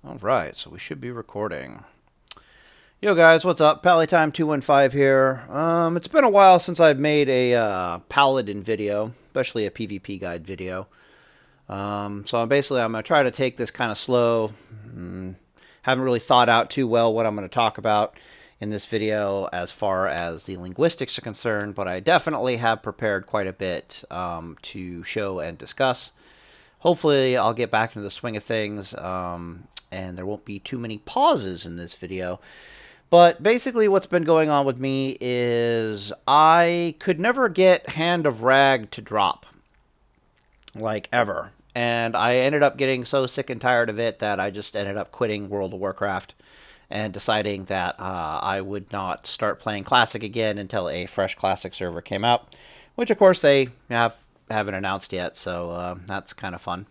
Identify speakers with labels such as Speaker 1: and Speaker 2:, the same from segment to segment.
Speaker 1: Alright, so we should be recording. Yo guys, what's up? Pallytime215 here. It's been a while since I've made a Paladin video, especially a PvP guide video. So I'm going to try to take this kind of slow. Haven't really thought out too well what I'm going to talk about in this video as far as the linguistics are concerned, but I definitely have prepared quite a bit to show and discuss. Hopefully I'll get back into the swing of things, and there won't be too many pauses in this video. But basically what's been going on with me is I could never get Hand of Rag to drop. Like, ever. And I ended up getting so sick and tired of it that I just ended up quitting World of Warcraft and deciding that I would not start playing Classic again until a fresh Classic server came out. Which, of course, they haven't announced yet, so that's kind of fun.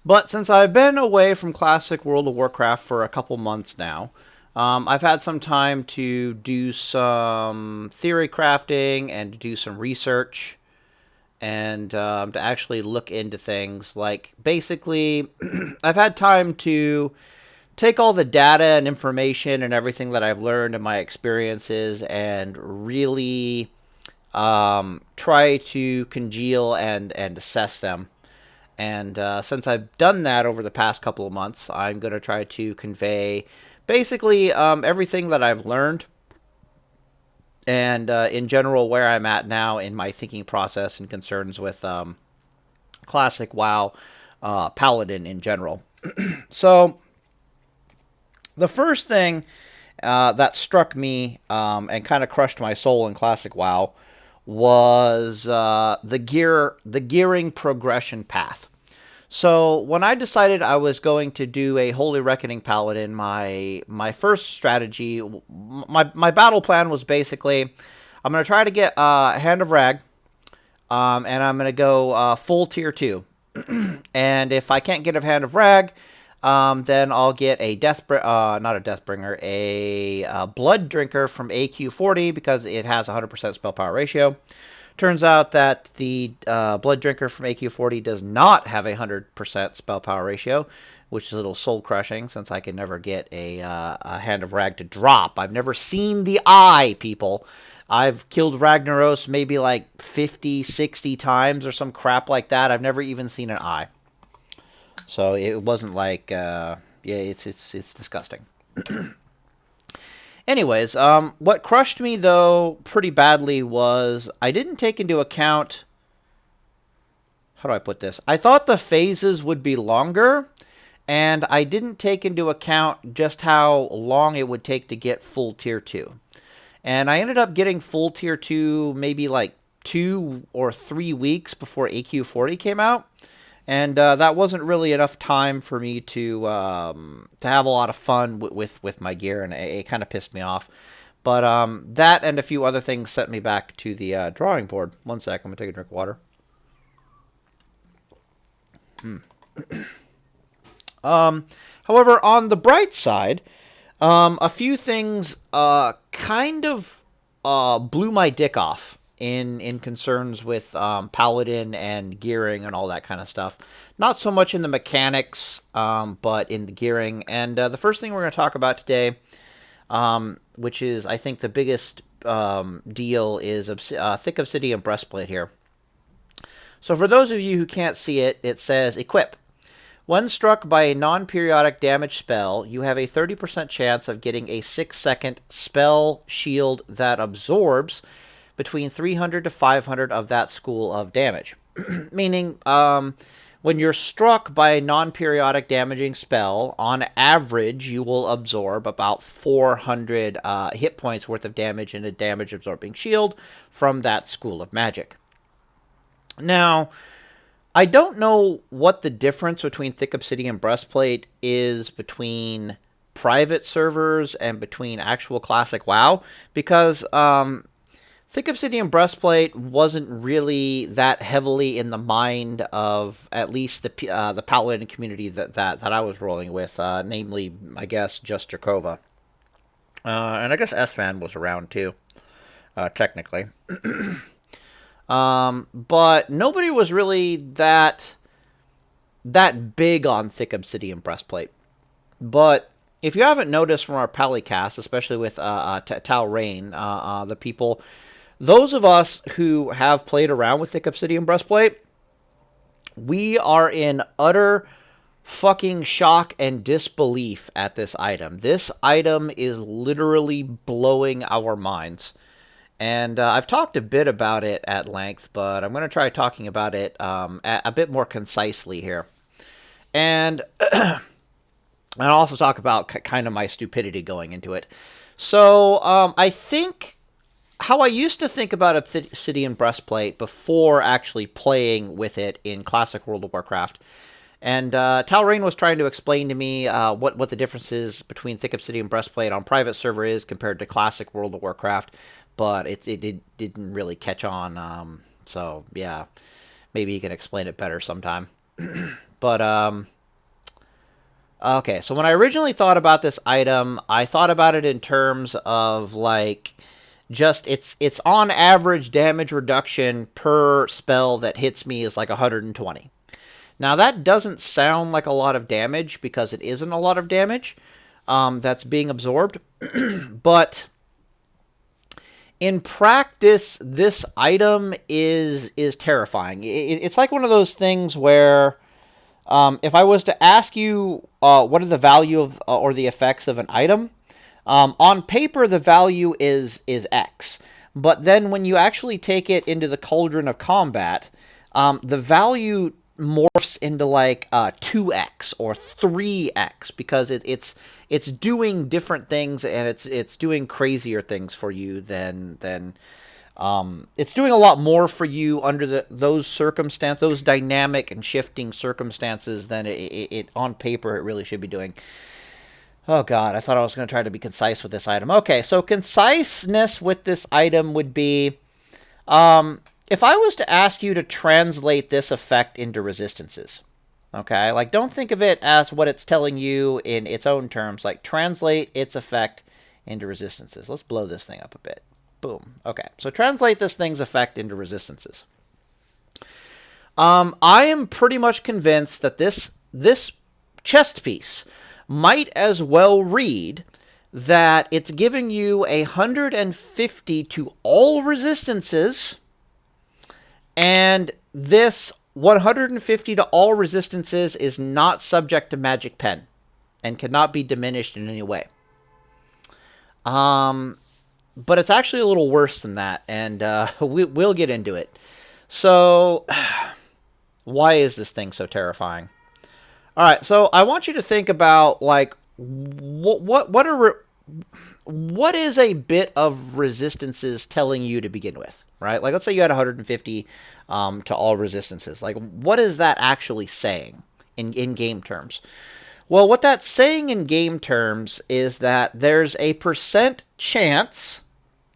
Speaker 1: But since I've been away from Classic World of Warcraft for a couple months now, I've had some time to do some theory crafting and to do some research and to actually look into things. Like, basically, I've had time to take all the data and information and everything that I've learned in my experiences and really try to congeal and assess them. And since I've done that over the past couple of months, I'm going to try to convey basically everything that I've learned and in general where I'm at now in my thinking process and concerns with Classic WoW Paladin in general. So the first thing that struck me and kind of crushed my soul in Classic WoW was the gearing progression path. So when I decided I was going to do a Holy Reckoning Paladin, my first strategy, my battle plan was basically, I'm going to try to get Hand of Rag, and I'm going to go full tier 2. And if I can't get a Hand of Rag, then I'll get a not a Deathbringer, a Blood Drinker from AQ40 because it has 100% spell power ratio. Turns out that the Blood Drinker from AQ40 does not have a 100% spell power ratio, which is a little soul crushing since I can never get a Hand of Rag to drop. I've never seen the eye, people. I've killed Ragnaros maybe like 50, 60 times or some crap like that. I've never even seen an eye. So it wasn't like, yeah, it's disgusting. Anyways, what crushed me, though, pretty badly was I didn't take into account... How do I put this? I thought the phases would be longer, and I didn't take into account just how long it would take to get full Tier 2. And I ended up getting full Tier 2 maybe like 2 or 3 weeks before AQ40 came out. And that wasn't really enough time for me to have a lot of fun with my gear, and it kind of pissed me off. But that and a few other things sent me back to the drawing board. One sec, I'm going to take a drink of water. However, on the bright side, a few things kind of blew my dick off in concerns with Paladin and gearing and all that kind of stuff. Not so much in the mechanics, but in the gearing. And the first thing we're going to talk about today, which is, I think, the biggest deal, is Thick Obsidian Breastplate here. So for those of you who can't see it, it says, Equip. When struck by a non-periodic damage spell, you have a 30% chance of getting a 6-second spell shield that absorbs between 300 to 500 of that school of damage. Meaning, when you're struck by a non-periodic damaging spell, on average, you will absorb about 400 hit points worth of damage in a damage-absorbing shield from that school of magic. Now, I don't know what the difference between Thick Obsidian Breastplate is between private servers and between actual Classic WoW, because Thick Obsidian Breastplate wasn't really that heavily in the mind of at least the Paladin community that I was rolling with, namely, I guess, just Jakova. And I guess Esfand was around too, technically. But nobody was really that that big on thick Obsidian Breastplate. But if you haven't noticed from our Palicast, especially with Tal Rain, the people, those of us who have played around with thick Obsidian Breastplate, we are in utter fucking shock and disbelief at this item. This item is literally blowing our minds. And I've talked a bit about it at length, but I'm going to try talking about it a bit more concisely here. And I'll also talk about kind of my stupidity going into it. So I think how I used to think about Obsidian Breastplate before actually playing with it in Classic World of Warcraft. And Talrain was trying to explain to me what the difference is between thick Obsidian Breastplate on private server is compared to Classic World of Warcraft. But it didn't really catch on. So, yeah, maybe you can explain it better sometime. But, okay, so when I originally thought about this item, I thought about it in terms of, like, just it's on average damage reduction per spell that hits me is like 120. Now, that doesn't sound like a lot of damage because it isn't a lot of damage that's being absorbed. But in practice, this item is terrifying. It's like one of those things where if I was to ask you what are the value of or the effects of an item, on paper the value is X. But then when you actually take it into the cauldron of combat, the value morphs into like 2x or 3x because it's doing different things and it's doing crazier things for you than it's doing a lot more for you under those dynamic and shifting circumstances than it on paper it really should be doing. Oh god, I thought I was going to try to be concise with this item. Okay, so conciseness with this item would be if I was to ask you to translate this effect into resistances, okay? Like, don't think of it as what it's telling you in its own terms. Like, translate its effect into resistances. Let's blow this thing up a bit. Boom. Okay, so translate this thing's effect into resistances. I am pretty much convinced that this chest piece might as well read that it's giving you 150 to all resistances. And this 150 to all resistances is not subject to Magic Pen and cannot be diminished in any way. But it's actually a little worse than that, and we'll get into it. So, why is this thing so terrifying? All right, so I want you to think about, like, what is a bit of resistances telling you to begin with, right? Like, let's say you had 150 to all resistances. Like, what is that actually saying in game terms? Well, what that's saying in game terms is that there's a percent chance,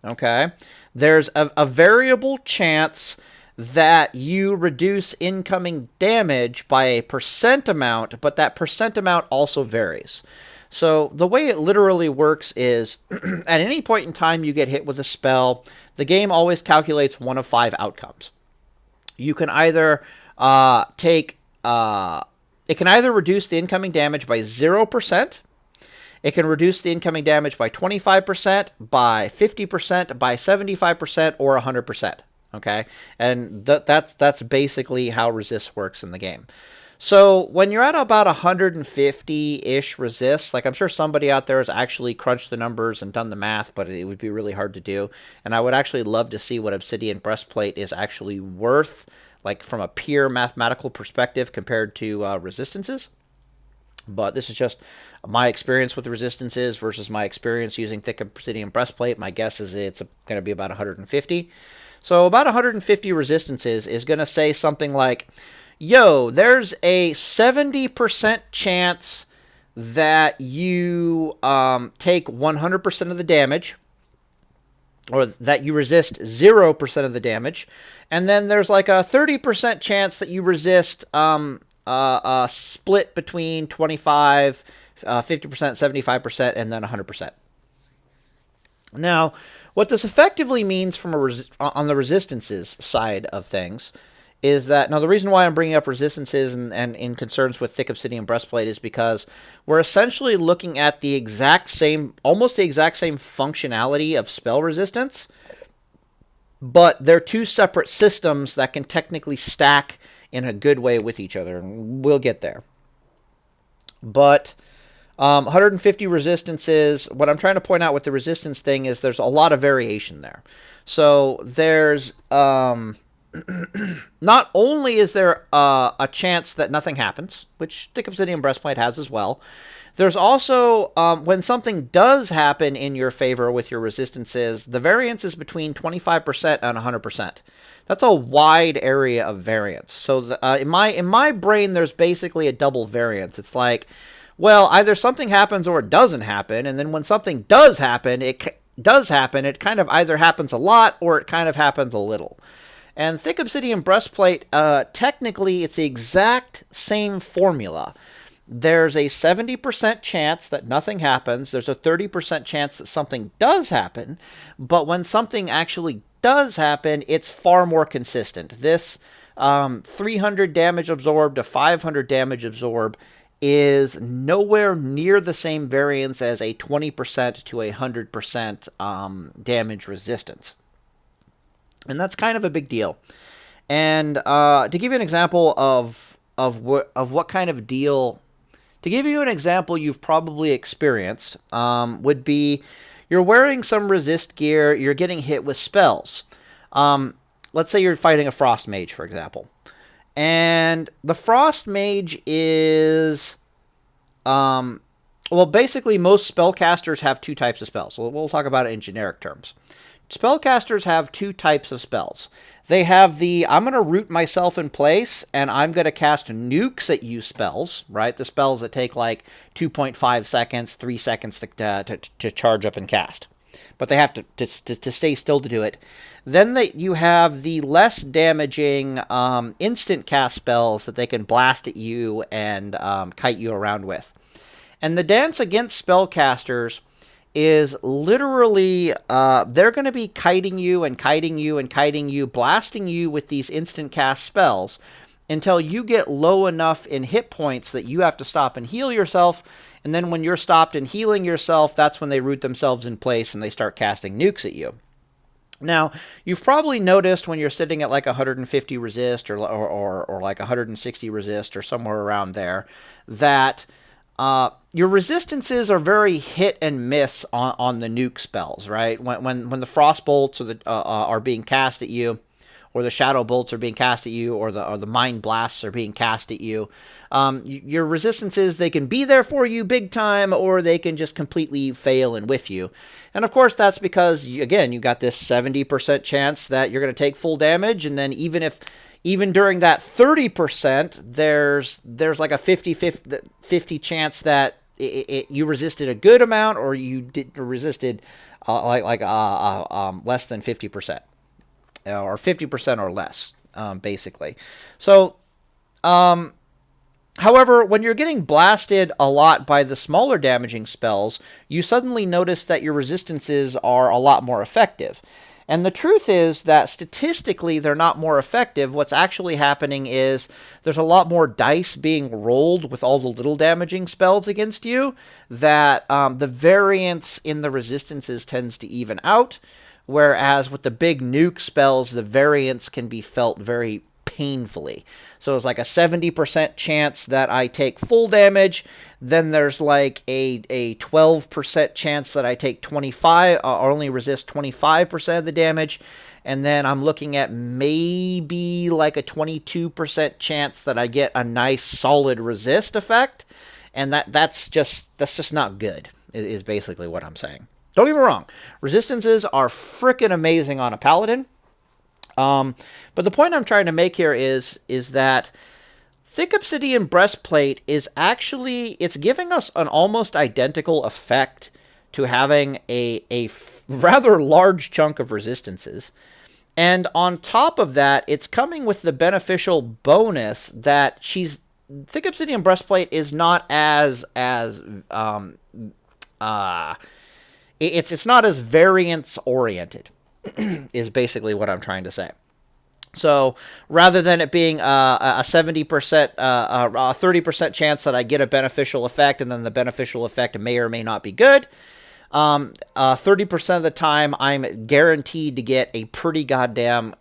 Speaker 1: okay? There's a variable chance that you reduce incoming damage by a percent amount, but that percent amount also varies. So the way it literally works is at any point in time you get hit with a spell, the game always calculates one of 5 outcomes. You can either it can either reduce the incoming damage by 0%, it can reduce the incoming damage by 25%, by 50%, by 75%, or 100%. Okay, and that's basically how resist works in the game. So when you're at about 150-ish resists, like I'm sure somebody out there has actually crunched the numbers and done the math, but it would be really hard to do. And I would actually love to see what Obsidian Breastplate is actually worth, like from a pure mathematical perspective compared to resistances. But this is just my experience with resistances versus my experience using thick Obsidian Breastplate. My guess is it's going to be about 150. So about 150 resistances is going to say something like, yo, there's a 70% chance that you take 100% of the damage, or that you resist 0% of the damage, and then there's like a 30% chance that you resist split between 25, 50%, 75%, and then 100%. Now, what this effectively means from on the resistances side of things is that now the reason why I'm bringing up resistances and in concerns with thick obsidian breastplate is because we're essentially looking at the exact same, almost the exact same functionality of spell resistance, but they're two separate systems that can technically stack in a good way with each other, and we'll get there. But 150 resistances, what I'm trying to point out with the resistance thing is there's a lot of variation there. So there's not only is there a chance that nothing happens, which thick obsidian breastplate has as well, there's also, when something does happen in your favor with your resistances, the variance is between 25% and 100%. That's a wide area of variance. So in my brain, there's basically a double variance. It's like, well, either something happens or it doesn't happen, and then when something does happen, it kind of either happens a lot or it kind of happens a little. And thick obsidian breastplate, technically, it's the exact same formula. There's a 70% chance that nothing happens. There's a 30% chance that something does happen. But when something actually does happen, it's far more consistent. This 300 damage absorbed to 500 damage absorbed is nowhere near the same variance as a 20% to a 100% damage resistance. And that's kind of a big deal. And to give you an example of what kind of deal, to give you an example you've probably experienced, would be you're wearing some resist gear, you're getting hit with spells. Let's say you're fighting a frost mage, for example. And the frost mage is, well, basically most spellcasters have two types of spells. So we'll talk about it in generic terms. Spellcasters have two types of spells. They have the, I'm going to root myself in place, and I'm going to cast nukes at you spells, right? The spells that take like 2.5 seconds, 3 seconds to charge up and cast. But they have to stay still to do it. Then you have the less damaging instant cast spells that they can blast at you and kite you around with. And the dance against spellcasters is literally, they're going to be kiting you and kiting you and kiting you, blasting you with these instant cast spells until you get low enough in hit points that you have to stop and heal yourself. And then when you're stopped and healing yourself, that's when they root themselves in place and they start casting nukes at you. Now, you've probably noticed when you're sitting at like 150 resist or like 160 resist or somewhere around there that your resistances are very hit and miss on the nuke spells, right? When the frost bolts are being cast at you, or the shadow bolts are being cast at you, or the mind blasts are being cast at you, your resistances, they can be there for you big time, or they can just completely fail and whiff you. And of course, that's because you got this 70% chance that you're going to take full damage, and then even during that 30%, there's like a 50 chance that you resisted a good amount, or you resisted less than 50%, or 50% or less, basically. So, however, when you're getting blasted a lot by the smaller damaging spells, you suddenly notice that your resistances are a lot more effective. And the truth is that statistically they're not more effective. What's actually happening is there's a lot more dice being rolled with all the little damaging spells against you, that the variance in the resistances tends to even out, whereas with the big nuke spells, the variance can be felt very painfully. So it's like a 70% chance that I take full damage. Then there's like a 12% chance that I take 25 or only resist 25% of the damage. And then I'm looking at maybe like a 22% chance that I get a nice solid resist effect. And that's just not good, is basically what I'm saying. Don't get me wrong. Resistances are freaking amazing on a paladin. But the point I'm trying to make here is that thick obsidian breastplate is actually, it's giving us an almost identical effect to having a rather large chunk of resistances. And on top of that, it's coming with the beneficial bonus that thick obsidian breastplate is not it's not as variance oriented, is basically what I'm trying to say. So rather than it being a 70%, a 30% chance that I get a beneficial effect, and then the beneficial effect may or may not be good, 30% of the time, I'm guaranteed to get a pretty goddamn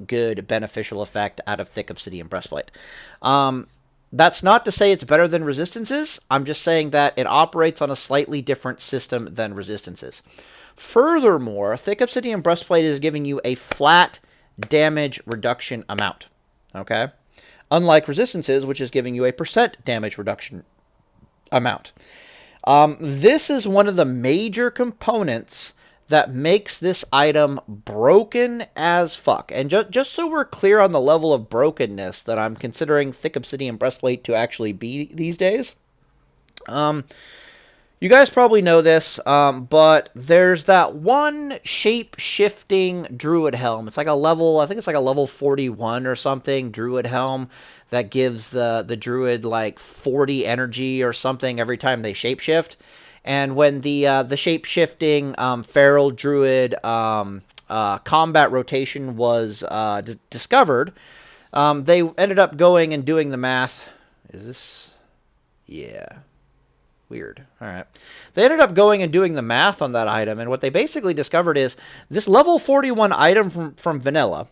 Speaker 1: good beneficial effect out of Thick Obsidian Breastplate. That's not to say it's better than Resistances. I'm just saying that it operates on a slightly different system than Resistances. Furthermore, Thick Obsidian Breastplate is giving you a flat damage reduction amount. Okay? Unlike Resistances, which is giving you a percent damage reduction amount. This is one of the major components that makes this item broken as fuck. And just so we're clear on the level of brokenness that I'm considering Thick Obsidian Breastplate to actually be these days. You guys probably know this, but there's that one shape-shifting Druid Helm. It's like a level, I think it's like a level 41 or something, Druid Helm, that gives the Druid like 40 energy or something every time they shapeshift. And when the shape-shifting Feral Druid combat rotation was discovered, they ended up going and doing the math. Is this? Yeah. Weird. All right. They ended up going and doing the math on that item, and what they basically discovered is this level 41 item from Vanilla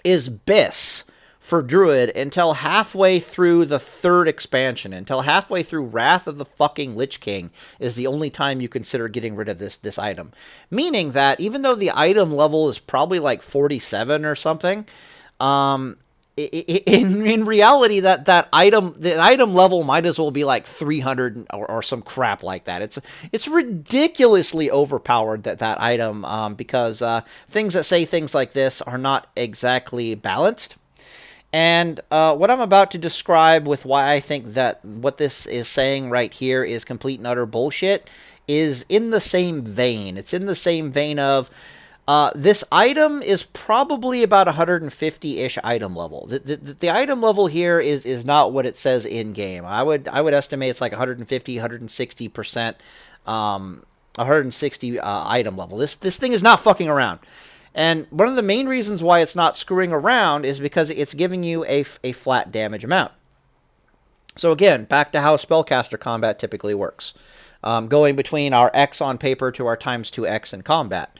Speaker 1: is BIS for Druid until halfway through the third expansion, until halfway through Wrath of the fucking Lich King is the only time you consider getting rid of this item. Meaning that even though the item level is probably like 47 or something, in reality, the item level might as well be like 300 or some crap like that. It's ridiculously overpowered, that item, because things that say things like this are not exactly balanced. And what I'm about to describe with why I think that what this is saying right here is complete and utter bullshit is in the same vein. It's in the same vein of this item is probably about 150-ish item level. The item level here is not what it says in game. I would estimate it's like 150, 160%, 160 item level. This thing is not fucking around. And one of the main reasons why it's not screwing around is because it's giving you a flat damage amount. So again, back to how spellcaster combat typically works. Going between our X on paper to our times 2X in combat.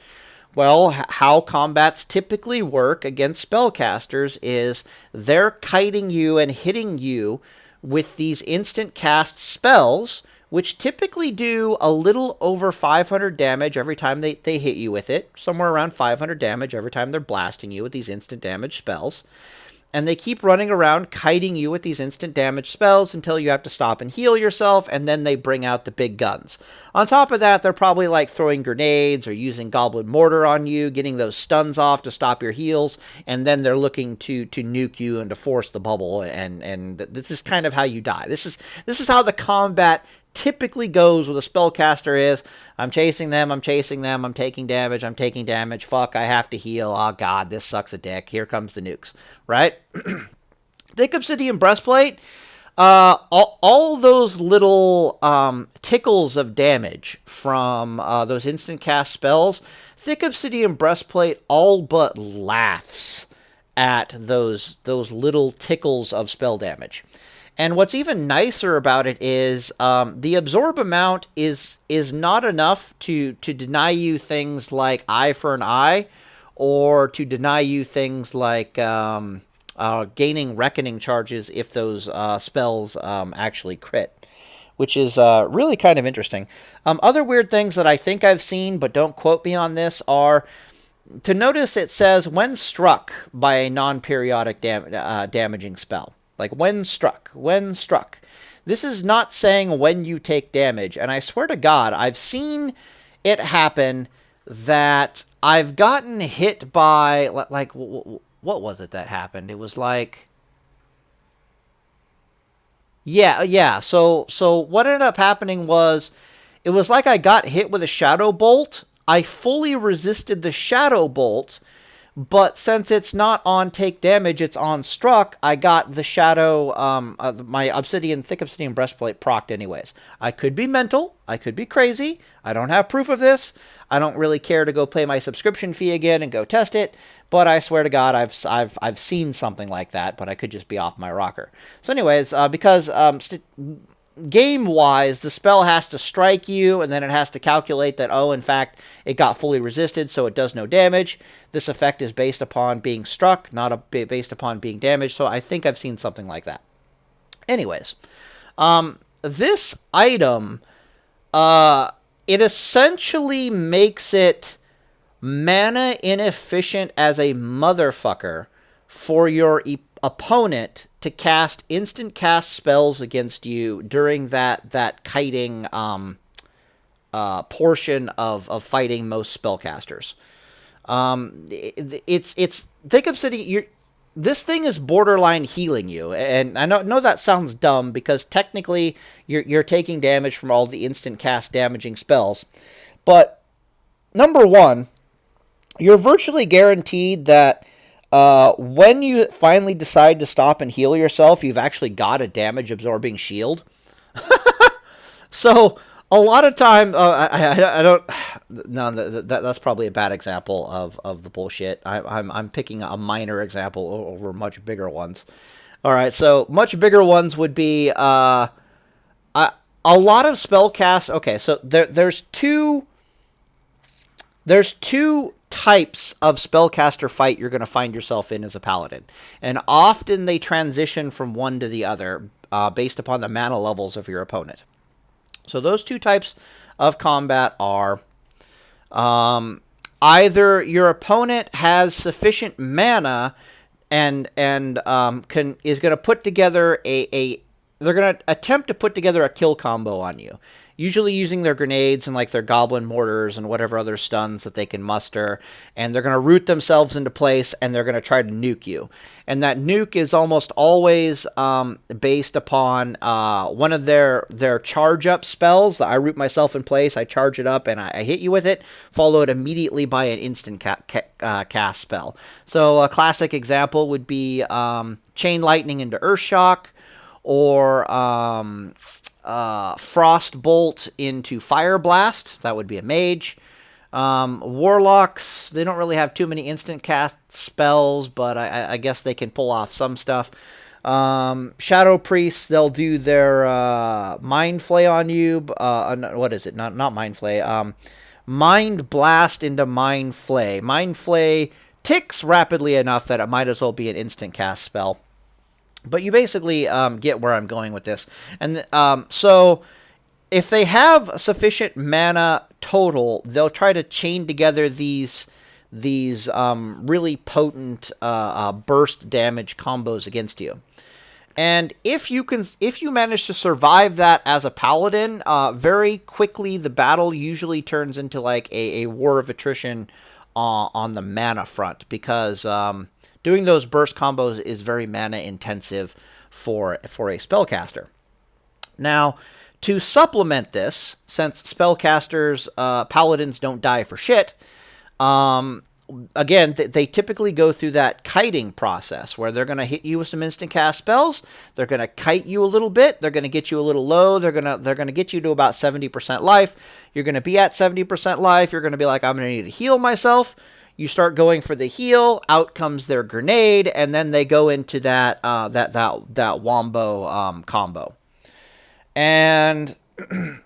Speaker 1: Well, how combats typically work against spellcasters is they're kiting you and hitting you with these instant cast spells, which typically do a little over 500 damage every time they hit you with it. Somewhere around 500 damage every time they're blasting you with these instant damage spells. And they keep running around kiting you with these instant damage spells until you have to stop and heal yourself, and then they bring out the big guns. On top of that, they're probably like throwing grenades or using Goblin Mortar on you, getting those stuns off to stop your heals, and then they're looking to nuke you and to force the bubble, and this is kind of how you die. This is how the combat typically goes with a spellcaster is, I'm chasing them, I'm taking damage, fuck, I have to heal, oh god, this sucks a dick, here comes the nukes, right? Thick Obsidian Breastplate, all those little tickles of damage from those instant cast spells, Thick Obsidian Breastplate all but laughs at those little tickles of spell damage. And what's even nicer about it is the absorb amount is not enough to deny you things like eye for an eye, or to deny you things like gaining reckoning charges if those spells actually crit, which is really kind of interesting. Other weird things that I think I've seen, but don't quote me on this, are to notice it says when struck by a non-periodic damaging spell. Like, when struck. This is not saying when you take damage. And I swear to God, I've seen it happen that I've gotten hit by, like, what was it that happened? It was like, yeah. So what ended up happening was, it was like I got hit with a shadow bolt. I fully resisted the shadow bolt, But since it's not on take damage, it's on struck, I got the shadow, my Obsidian, thick Obsidian Breastplate procced anyways. I could be mental. I could be crazy. I don't have proof of this. I don't really care to go pay my subscription fee again and go test it. But I swear to God, I've seen something like that, but I could just be off my rocker. So anyways, because game-wise, the spell has to strike you, and then it has to calculate that, oh, in fact, it got fully resisted, so it does no damage. This effect is based upon being struck, not based upon being damaged, so I think I've seen something like that. Anyways, this item, it essentially makes it mana inefficient as a motherfucker for your opponent to cast instant cast spells against you during that kiting portion of fighting most spellcasters. It's think of Obsidian. This thing is borderline healing you, and I know that sounds dumb because technically you're taking damage from all the instant cast damaging spells, but number one, you're virtually guaranteed that when you finally decide to stop and heal yourself, you've actually got a damage-absorbing shield. So, a lot of time, I don't... No, that's probably a bad example of the bullshit. I'm picking a minor example over much bigger ones. Alright, so much bigger ones would be... a lot of spellcasts... Okay, so there's two types of spellcaster fight you're going to find yourself in as a paladin. And often they transition from one to the other based upon the mana levels of your opponent. So those two types of combat are either your opponent has sufficient mana and is going to put together they're going to attempt to put together a kill combo on you. Usually using their grenades and like their goblin mortars and whatever other stuns that they can muster. And they're going to root themselves into place and they're going to try to nuke you. And that nuke is almost always based upon one of their charge up spells. I root myself in place, I charge it up, and I hit you with it, followed immediately by an instant cast spell. So a classic example would be Chain Lightning into Earthshock, or Frost Bolt into Fire Blast. That would be a mage. Warlocks, they don't really have too many instant cast spells, but I guess they can pull off some stuff. Shadow Priests, they'll do their Mind Flay on you. What is it? Not Mind Flay. Mind Blast into Mind Flay. Mind Flay ticks rapidly enough that it might as well be an instant cast spell. But you basically get where I'm going with this. And so if they have sufficient mana total, they'll try to chain together these really potent burst damage combos against you. And if you manage to survive that as a paladin, very quickly the battle usually turns into like a war of attrition on the mana front, because doing those burst combos is very mana intensive for a spellcaster. Now, to supplement this, since spellcasters, paladins don't die for shit, again, they typically go through that kiting process where they're going to hit you with some instant cast spells. They're going to kite you a little bit. They're going to get you a little low. They're going to get you to about 70% life. You're going to be at 70% life. You're going to be like, I'm going to need to heal myself. You start going for the heal, out comes their grenade, and then they go into that wombo combo. And a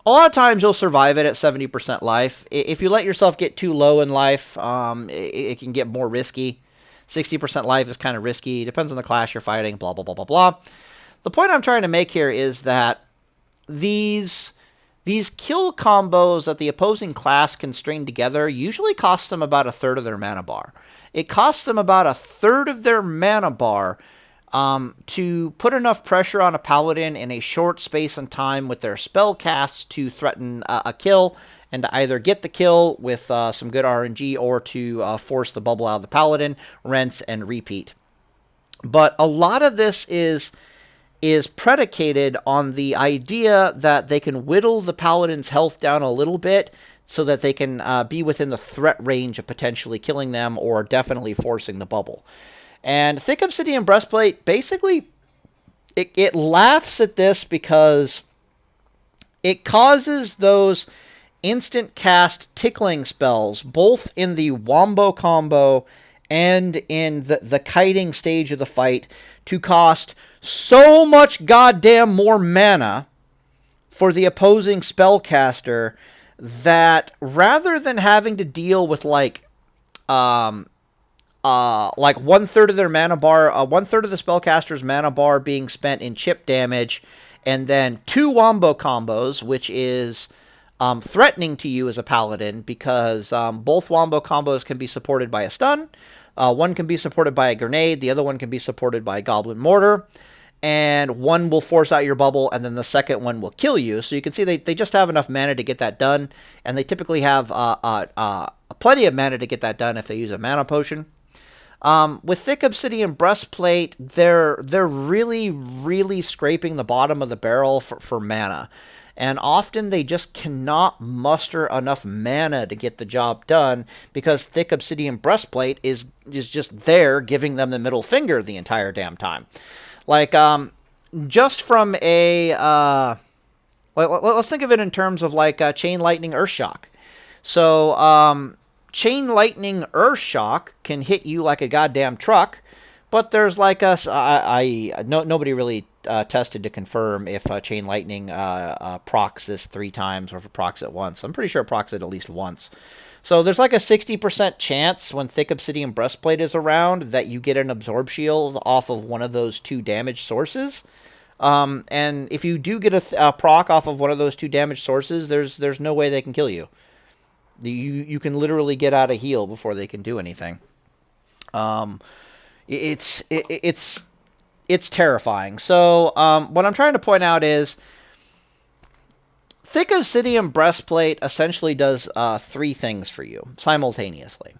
Speaker 1: lot of times you'll survive it at 70% life. If you let yourself get too low in life, it can get more risky. 60% life is kind of risky. Depends on the class you're fighting, blah, blah, blah, blah, blah. The point I'm trying to make here is that these kill combos that the opposing class can string together usually cost them about a third of their mana bar. It costs them about a third of their mana bar to put enough pressure on a paladin in a short space and time with their spell casts to threaten a kill, and to either get the kill with some good RNG or to force the bubble out of the paladin, rinse, and repeat. But a lot of this is predicated on the idea that they can whittle the paladin's health down a little bit so that they can be within the threat range of potentially killing them or definitely forcing the bubble. And Thick Obsidian Breastplate, basically, it laughs at this because it causes those instant cast tickling spells, both in the Wombo combo and in the kiting stage of the fight, to cost so much goddamn more mana for the opposing spellcaster that rather than having to deal with like 1/3 of their mana bar, 1/3 of the spellcaster's mana bar being spent in chip damage, and then 2 Wombo combos, which is threatening to you as a paladin because both Wombo combos can be supported by a stun. One can be supported by a grenade, the other one can be supported by a goblin mortar, and one will force out your bubble, and then the second one will kill you. So you can see they just have enough mana to get that done, and they typically have plenty of mana to get that done if they use a mana potion. With Thick Obsidian Breastplate, they're really, really scraping the bottom of the barrel for mana. And often they just cannot muster enough mana to get the job done because Thick Obsidian Breastplate is just there giving them the middle finger the entire damn time. Like, just from a... let's think of it in terms of like Chain Lightning Earthshock. So, Chain Lightning Earthshock can hit you like a goddamn truck, but there's like nobody really tested to confirm if Chain Lightning procs this 3 times or if it procs it once. I'm pretty sure it procs it at least once. So there's like a 60% chance when Thick Obsidian Breastplate is around that you get an Absorb Shield off of one of those 2 damage sources. And if you do get a proc off of one of those 2 damage sources, there's no way they can kill you. You can literally get out of heal before they can do anything. It's terrifying. So what I'm trying to point out is Thick Obsidian Breastplate essentially does 3 things for you simultaneously.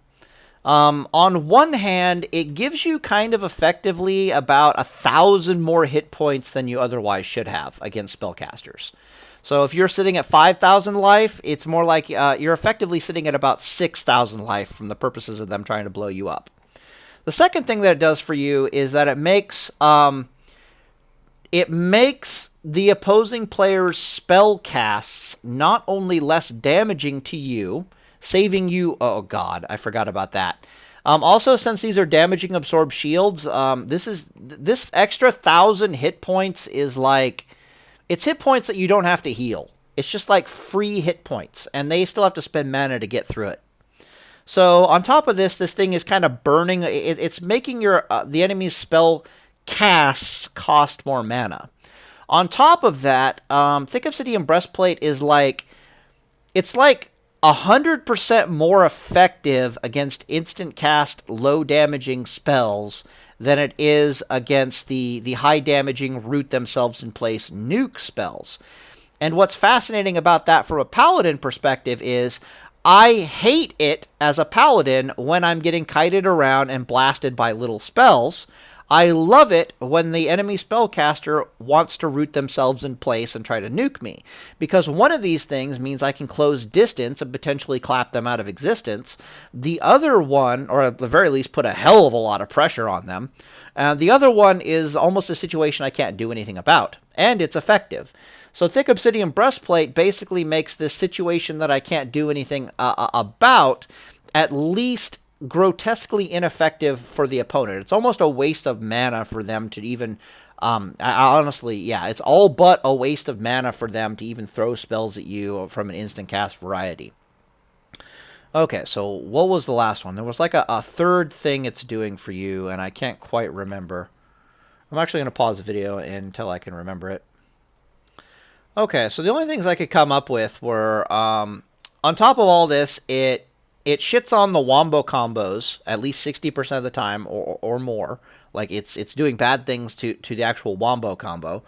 Speaker 1: On one hand, it gives you kind of effectively about 1,000 more hit points than you otherwise should have against spellcasters. So if you're sitting at 5,000 life, it's more like you're effectively sitting at about 6,000 life from the purposes of them trying to blow you up. The second thing that it does for you is that it makes the opposing player's spell casts not only less damaging to you, saving you... Oh, God, I forgot about that. Also, since these are damaging absorb shields, this extra 1,000 hit points is like... It's hit points that you don't have to heal. It's just like free hit points, and they still have to spend mana to get through it. So on top of this thing is kind of burning. It's making your the enemy's spell casts cost more mana. On top of that, Thick Obsidian Breastplate is like... It's like 100% more effective against instant cast low damaging spells than it is against the high damaging root themselves in place nuke spells. And what's fascinating about that from a paladin perspective is I hate it as a paladin when I'm getting kited around and blasted by little spells. I love it when the enemy spellcaster wants to root themselves in place and try to nuke me, because one of these things means I can close distance and potentially clap them out of existence. The other one, or at the very least put a hell of a lot of pressure on them. The other one is almost a situation I can't do anything about, and it's effective. So Thick Obsidian Breastplate basically makes this situation that I can't do anything about at least grotesquely ineffective for the opponent. It's almost a waste of mana for them to even... honestly, yeah, it's all but a waste of mana for them to even throw spells at you from an instant cast variety. Okay, so what was the last one? There was like a third thing it's doing for you, and I can't quite remember. I'm actually going to pause the video until I can remember it. Okay, so the only things I could come up with were, on top of all this, it shits on the Wombo combos at least 60% of the time or more. Like, it's doing bad things to the actual Wombo combo.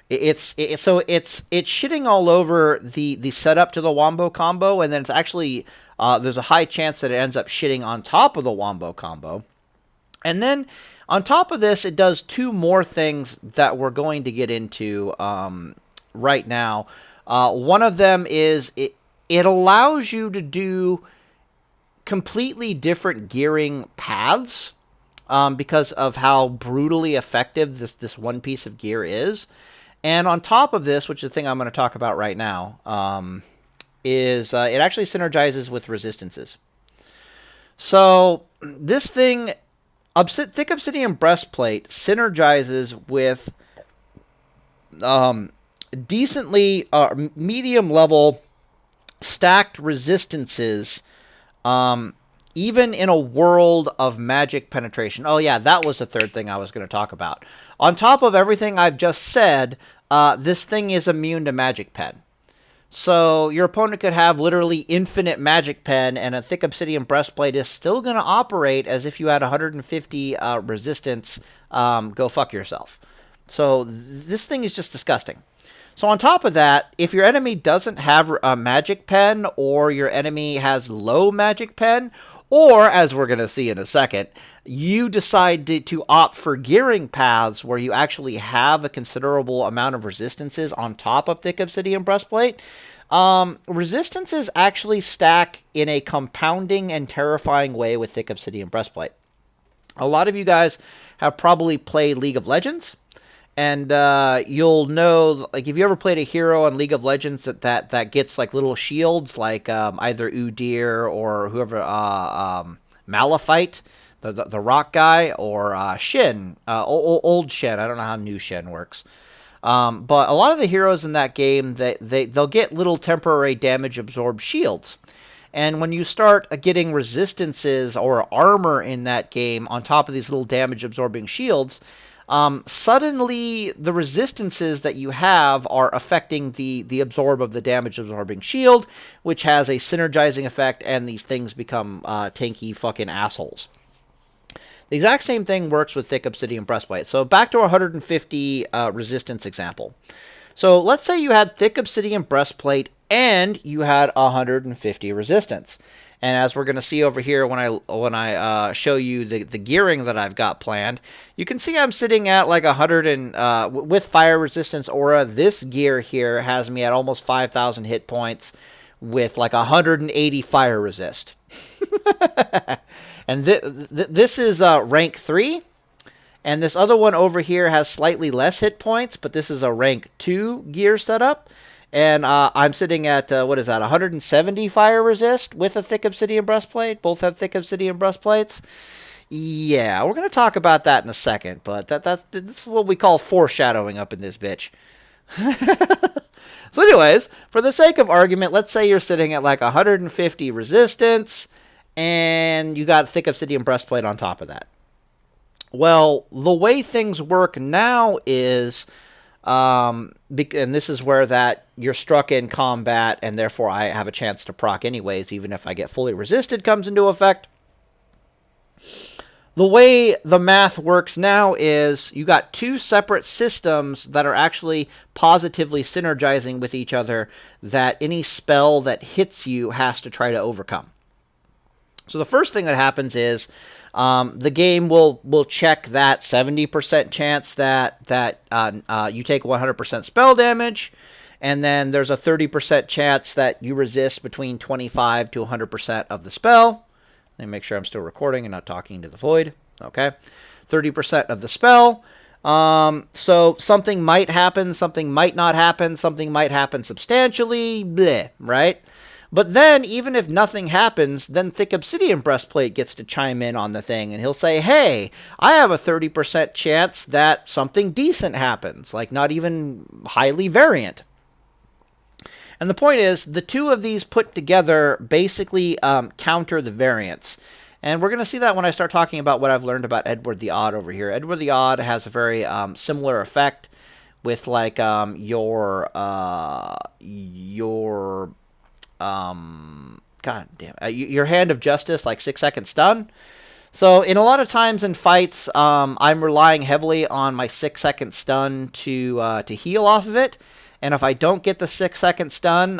Speaker 1: It's shitting all over the setup to the Wombo combo, and then it's actually... there's a high chance that it ends up shitting on top of the Wombo combo. And then, on top of this, it does 2 more things that we're going to get into right now. One of them is it allows you to do completely different gearing paths because of how brutally effective this one piece of gear is. And on top of this, which is the thing I'm going to talk about right now, is it actually synergizes with resistances. So this thing, Thick Obsidian Breastplate, synergizes with decently medium level stacked resistances, even in a world of magic penetration. Oh yeah, that was the third thing I was going to talk about. On top of everything I've just said, this thing is immune to magic pen. So your opponent could have literally infinite magic pen, and a Thick Obsidian Breastplate is still going to operate as if you had 150 resistance. Go fuck yourself. So this thing is just disgusting. So on top of that, if your enemy doesn't have a magic pen, or your enemy has low magic pen, or, as we're going to see in a second, you decide to opt for gearing paths where you actually have a considerable amount of resistances on top of Thick Obsidian Breastplate, resistances actually stack in a compounding and terrifying way with Thick Obsidian Breastplate. A lot of you guys have probably played League of Legends, and you'll know, like, if you ever played a hero in League of Legends that gets like little shields, like either Udyr or whoever, Malphite, the rock guy, or Shin, old Shin. I don't know how new Shin works. But a lot of the heroes in that game, they'll get little temporary damage absorbed shields. And when you start getting resistances or armor in that game on top of these little damage absorbing shields, suddenly the resistances that you have are affecting the absorb of the damage absorbing shield, which has a synergizing effect, and these things become tanky fucking assholes. The exact same thing works with Thick Obsidian Breastplate. So back to our 150 resistance example. So let's say you had Thick Obsidian Breastplate and you had 150 resistance. And as we're going to see over here when I show you the gearing that I've got planned, you can see I'm sitting at like 100 and with fire resistance aura. This gear here has me at almost 5,000 hit points with like 180 fire resist. And this is rank 3. And this other one over here has slightly less hit points, but this is a rank 2 gear setup. And I'm sitting at, 170 fire resist with a Thick Obsidian Breastplate. Both have Thick Obsidian Breastplates. Yeah, we're going to talk about that in a second, but this is what we call foreshadowing up in this bitch. So anyways, for the sake of argument, let's say you're sitting at like 150 resistance, and you got Thick Obsidian Breastplate on top of that. Well, the way things work now is, and this is where that you're struck in combat, and therefore I have a chance to proc anyways, even if I get fully resisted, comes into effect. The way the math works now is you got two separate systems that are actually positively synergizing with each other that any spell that hits you has to try to overcome. So the first thing that happens is the game will check that 70% chance that you take 100% spell damage, and then there's a 30% chance that you resist between 25 to 100% of the spell. Let me make sure I'm still recording and not talking to the void. Okay, 30% of the spell. So something might happen, something might not happen, something might happen substantially, bleh, right? But then, even if nothing happens, then Thick Obsidian Breastplate gets to chime in on the thing, and he'll say, hey, I have a 30% chance that something decent happens, like not even highly variant. And the point is, the two of these put together basically counter the variance. And we're going to see that when I start talking about what I've learned about Edward the Odd over here. Edward the Odd has a very similar effect with like your Hand of Justice, like 6-second stun. So in a lot of times in fights, I'm relying heavily on my 6-second stun to heal off of it. And if I don't get the 6-second stun,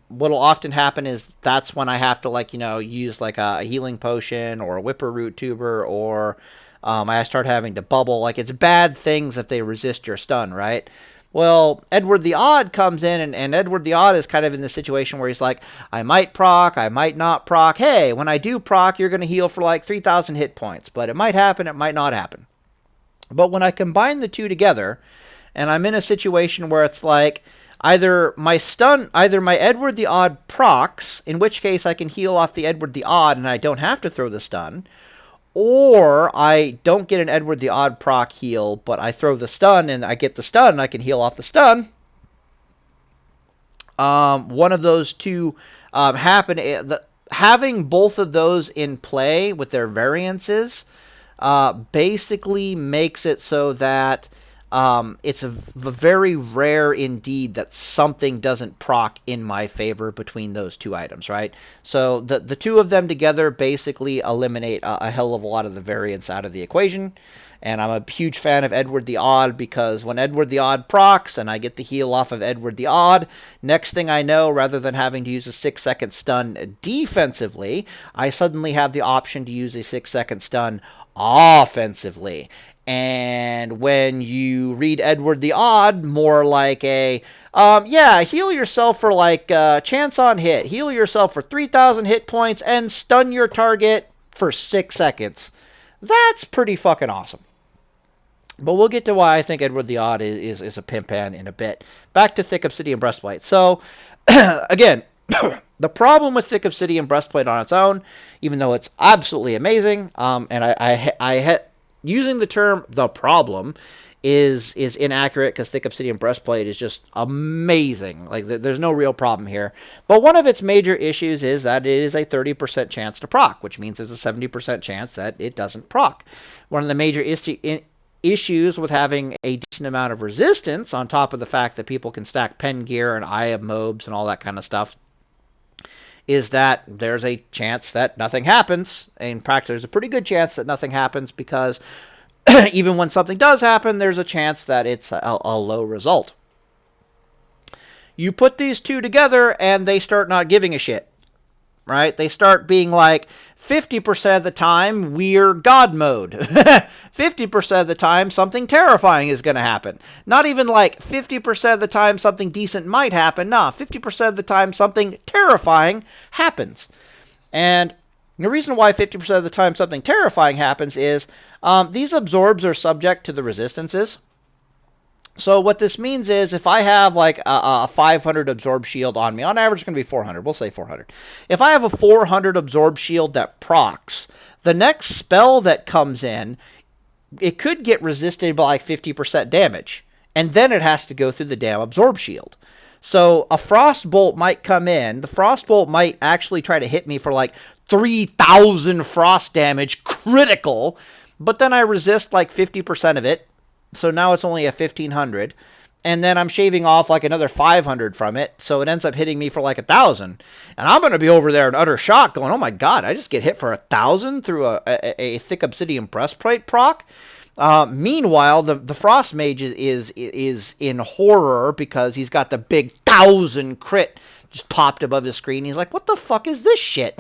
Speaker 1: what'll often happen is that's when I have to use like a healing potion or a whipper root tuber, or I start having to bubble. Like, it's bad things if they resist your stun, right? Well, Edward the Odd comes in, and Edward the Odd is kind of in the situation where he's like, I might proc, I might not proc. Hey, when I do proc, you're going to heal for like 3,000 hit points, but it might happen, it might not happen. But when I combine the two together, and I'm in a situation where it's like, either my Edward the Odd procs, in which case I can heal off the Edward the Odd and I don't have to throw the stun, or I don't get an Edward the Odd proc heal, but I throw the stun and I get the stun and I can heal off the stun. One of those two happen. Having both of those in play with their variances basically makes it so that it's a very rare indeed that something doesn't proc in my favor between those two items, right? So the two of them together basically eliminate a hell of a lot of the variance out of the equation. And I'm a huge fan of Edward the Odd, because when Edward the Odd procs and I get the heal off of Edward the Odd, next thing I know, rather than having to use a 6-second stun defensively, I suddenly have the option to use a 6-second stun offensively. And when you read Edward the Odd more like a, yeah, heal yourself for like chance on hit, heal yourself for 3,000 hit points, and stun your target for 6 seconds. That's pretty fucking awesome. But we'll get to why I think Edward the Odd is a pimp hand in a bit. Back to Thick Obsidian Breastplate. So, again, the problem with Thick Obsidian Breastplate on its own, even though it's absolutely amazing, and using the term "the problem" is inaccurate, because Thick Obsidian Breastplate is just amazing. Like, there's no real problem here. But one of its major issues is that it is a 30% chance to proc, which means there's a 70% chance that it doesn't proc. One of the major issues with having a decent amount of resistance, on top of the fact that people can stack pen gear and Eye of Mobs and all that kind of stuff, is that there's a chance that nothing happens. In practice, there's a pretty good chance that nothing happens, because even when something does happen, there's a chance that it's a low result. You put these two together and they start not giving a shit, right? They start being like, 50% of the time, we're God mode. 50% of the time, something terrifying is going to happen. Not even like 50% of the time, something decent might happen. Nah, 50% of the time, something terrifying happens. And the reason why 50% of the time something terrifying happens is these absorbs are subject to the resistances. So what this means is, if I have like a 500 absorb shield on me, on average it's going to be 400. We'll say 400. If I have a 400 absorb shield that procs, the next spell that comes in, it could get resisted by like 50% damage. And then it has to go through the damn absorb shield. So a Frostbolt might come in. The Frostbolt might actually try to hit me for like 3,000 frost damage critical. But then I resist like 50% of it. So now it's only a 1,500, and then I'm shaving off like another 500 from it, so it ends up hitting me for like 1,000. And I'm going to be over there in utter shock going, oh my god, I just get hit for 1,000 through a Thick Obsidian Breastplate proc? Meanwhile, the Frost Mage is in horror, because he's got the big 1,000 crit just popped above his screen. He's like, what the fuck is this shit?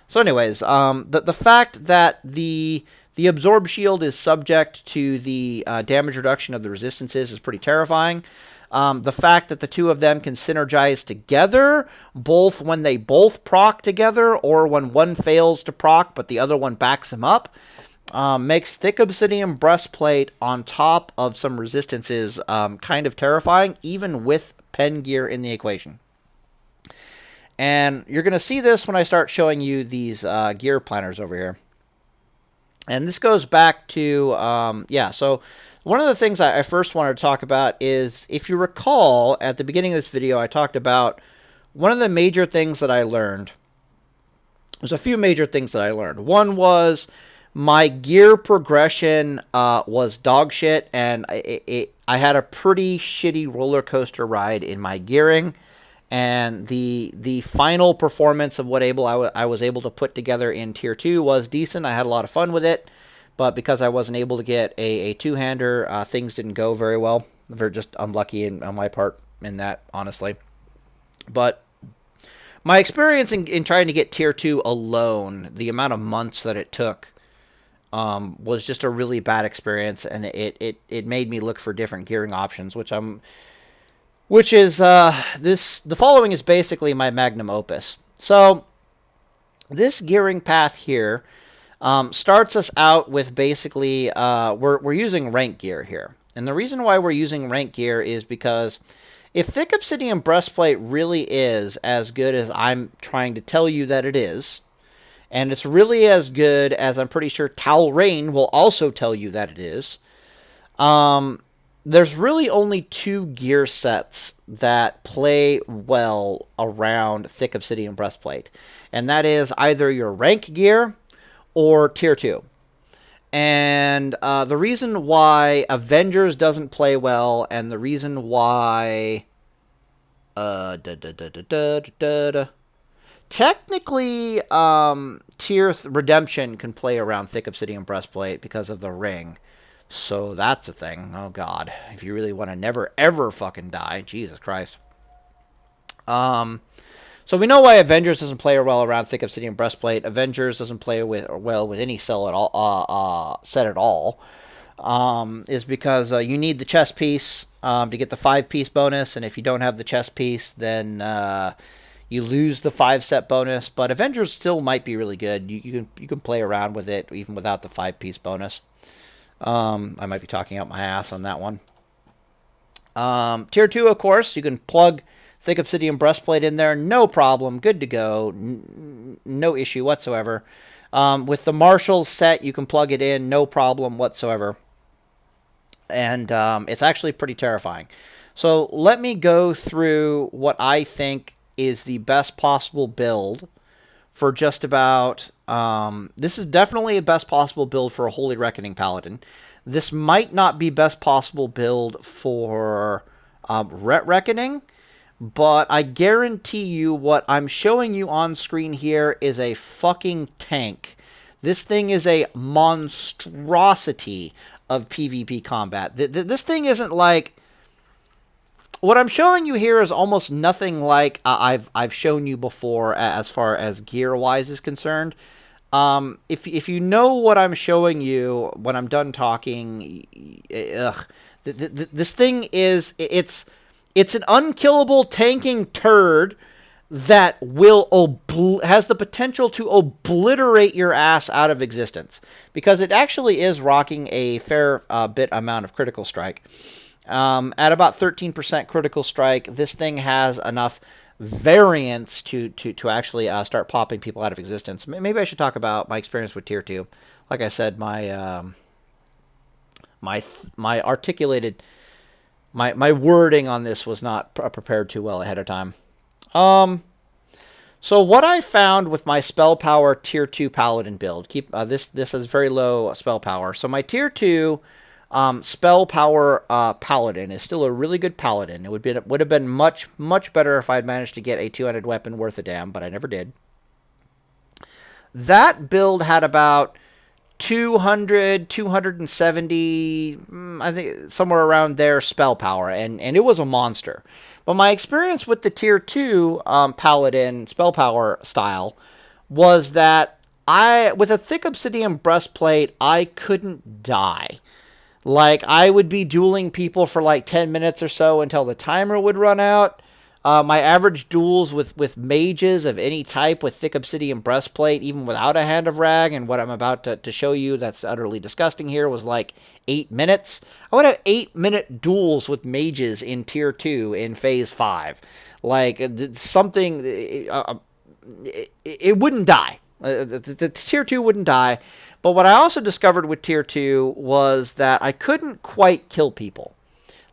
Speaker 1: So anyways, the fact that the Absorb Shield is subject to the damage reduction of the resistances is pretty terrifying. The fact that the two of them can synergize together, both when they both proc together or when one fails to proc but the other one backs him up, makes Thick Obsidian Breastplate on top of some resistances kind of terrifying, even with pen gear in the equation. And you're going to see this when I start showing you these gear planners over here. And this goes back to, so one of the things I first wanted to talk about is, if you recall, at the beginning of this video, I talked about one of the major things that I learned. There's a few major things that I learned. One was my gear progression was dog shit, and I had a pretty shitty roller coaster ride in my gearing. And the final performance of what I was able to put together in Tier 2 was decent. I had a lot of fun with it. But because I wasn't able to get a two-hander, things didn't go very well. They're just unlucky on my part in that, honestly. But my experience in trying to get Tier 2 alone, the amount of months that it took, was just a really bad experience, and it made me look for different gearing options, which is the following is basically my magnum opus. So this gearing path here starts us out with basically we're using rank gear here, and the reason why we're using rank gear is because if Thick Obsidian Breastplate really is as good as I'm trying to tell you that it is, and it's really as good as I'm pretty sure Towel Rain will also tell you that it is, there's really only two gear sets that play well around Thick Obsidian Breastplate, and that is either your rank gear or tier 2. And the reason why Avengers doesn't play well, and the reason why technically Redemption can play around Thick Obsidian Breastplate because of the ring. So that's a thing. Oh god, if you really want to never ever fucking die, Jesus Christ. So we know why Avengers doesn't play well around Thick Obsidian Breastplate. Avengers doesn't play well with any set at all. Is because you need the chest piece to get the 5-piece bonus, and if you don't have the chest piece, then you lose the 5-set bonus. But Avengers still might be really good. You can play around with it even without the 5-piece bonus. I might be talking out my ass on that one. Tier 2, of course, you can plug Thick Obsidian Breastplate in there, no problem, good to go, no issue whatsoever. With the Marshall's set, you can plug it in, no problem whatsoever. And it's actually pretty terrifying. So let me go through what I think is the best possible build for just about... this is definitely a best possible build for a Holy Reckoning Paladin. This might not be best possible build for Ret Reckoning, but I guarantee you what I'm showing you on screen here is a fucking tank. This thing is a monstrosity of PvP combat. This thing isn't like... What I'm showing you here is almost nothing like I've shown you before as far as gear-wise is concerned. If you know what I'm showing you when I'm done talking, this thing is... It's an unkillable tanking turd that has the potential to obliterate your ass out of existence, because it actually is rocking a fair bit amount of critical strike. At about 13% critical strike, this thing has enough variance to actually start popping people out of existence. Maybe I should talk about my experience with Tier 2. Like I said, my articulated... My wording on this was not prepared too well ahead of time. So what I found with my spell power Tier 2 Paladin build, this has very low spell power. So my Tier 2 spell power Paladin is still a really good Paladin. It would have been much better if I had managed to get a 2-handed weapon worth a damn, but I never did. That build had about 200, 270, I think somewhere around there spell power, and it was a monster. But my experience with the Tier 2 Paladin spell power style was that with a Thick Obsidian Breastplate, I couldn't die. Like, I would be dueling people for like 10 minutes or so until the timer would run out. My average duels with mages of any type with Thick Obsidian Breastplate, even without a Hand of Rag, and what I'm about to show you that's utterly disgusting here, was like 8 minutes. I would have 8-minute duels with mages in Tier 2 in Phase 5. Like, something... it wouldn't die. The Tier 2 wouldn't die. But what I also discovered with Tier 2 was that I couldn't quite kill people.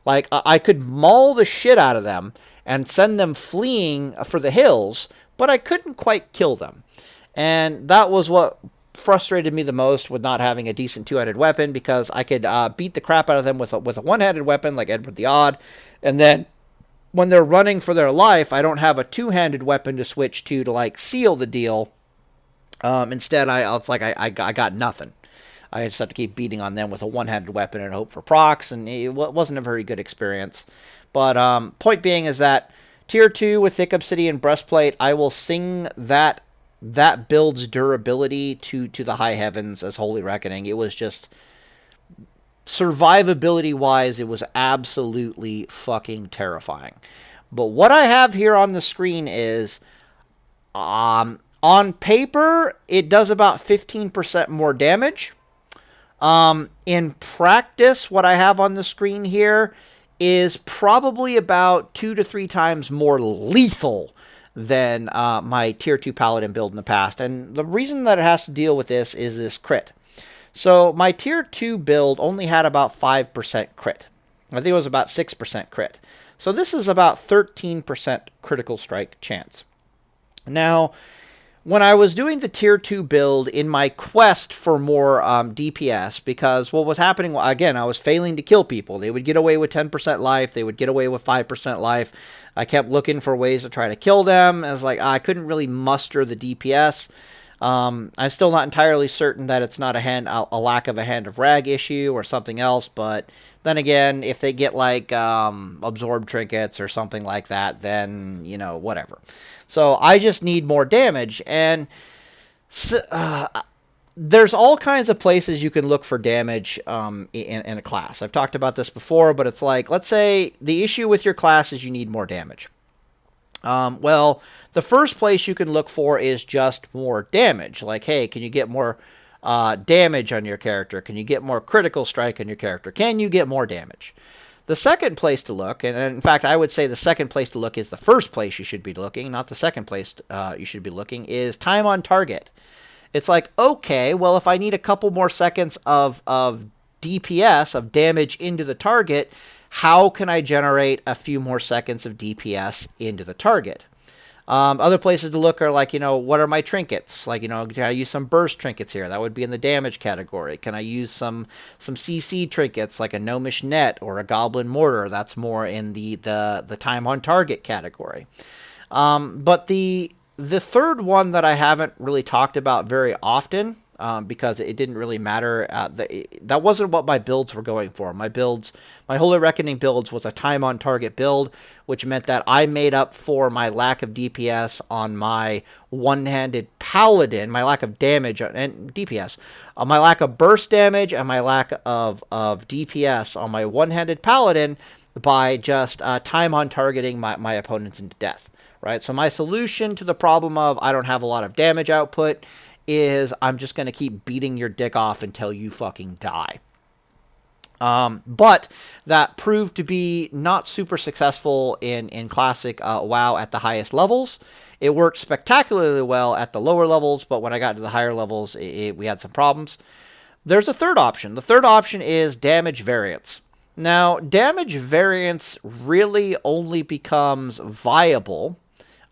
Speaker 1: Like, I could maul the shit out of them and send them fleeing for the hills, but I couldn't quite kill them. And that was what frustrated me the most with not having a decent 2-handed weapon, because I could beat the crap out of them with a one-handed weapon like Edward the Odd, and then when they're running for their life, I don't have a 2-handed weapon to switch to like seal the deal. Instead, I got nothing. I just have to keep beating on them with a one-handed weapon and hope for procs, and it wasn't a very good experience. But point being is that Tier 2 with Thick Obsidian Breastplate, I will sing that that build's durability to the high heavens as Holy Reckoning. It was just survivability wise, it was absolutely fucking terrifying. But what I have here on the screen is, on paper, it does about 15% more damage. In practice, what I have on the screen here is probably about 2 to 3 times more lethal than my tier 2 paladin build in the past. And the reason that it has to deal with this is this crit. So my tier 2 build only had about 5% crit. I think it was about 6% crit. So this is about 13% critical strike chance. Now, when I was doing the tier 2 build in my quest for more DPS, because what was happening, again, I was failing to kill people. They would get away with 10% life. They would get away with 5% life. I kept looking for ways to try to kill them. I was like, I couldn't really muster the DPS. I'm still not entirely certain that it's not a lack of a Hand of Rag issue or something else, but then again, if they get like absorb trinkets or something like that, then, you know, whatever. So I just need more damage, and there's all kinds of places you can look for damage in a class. I've talked about this before, but it's like, let's say the issue with your class is you need more damage. Well, the first place you can look for is just more damage. Like, hey, can you get more damage on your character? Can you get more critical strike on your character? Can you get more damage? The second place to look, and in fact, I would say the second place to look is the first place you should be looking, not the second place you should be looking, is time on target. It's like, okay, well, if I need a couple more seconds of DPS, of damage into the target, how can I generate a few more seconds of DPS into the target? Other places to look are like, you know, what are my trinkets? Like, you know, can I use some burst trinkets here? That would be in the damage category. Can I use some CC trinkets like a gnomish net or a goblin mortar? That's more in the time on target category. But the third one that I haven't really talked about very often, because it didn't really matter. That wasn't what my builds were going for. My Holy Reckoning builds was a time on target build, which meant that I made up for my lack of DPS on my one-handed paladin, my lack of damage and DPS, my lack of burst damage and my lack of DPS on my one-handed paladin by just time on targeting my opponents into death, right? So my solution to the problem of I don't have a lot of damage output is I'm just going to keep beating your dick off until you fucking die. But that proved to be not super successful in Classic WoW at the highest levels. It worked spectacularly well at the lower levels, but when I got to the higher levels, we had some problems. There's a third option. The third option is damage variance. Now, damage variance really only becomes viable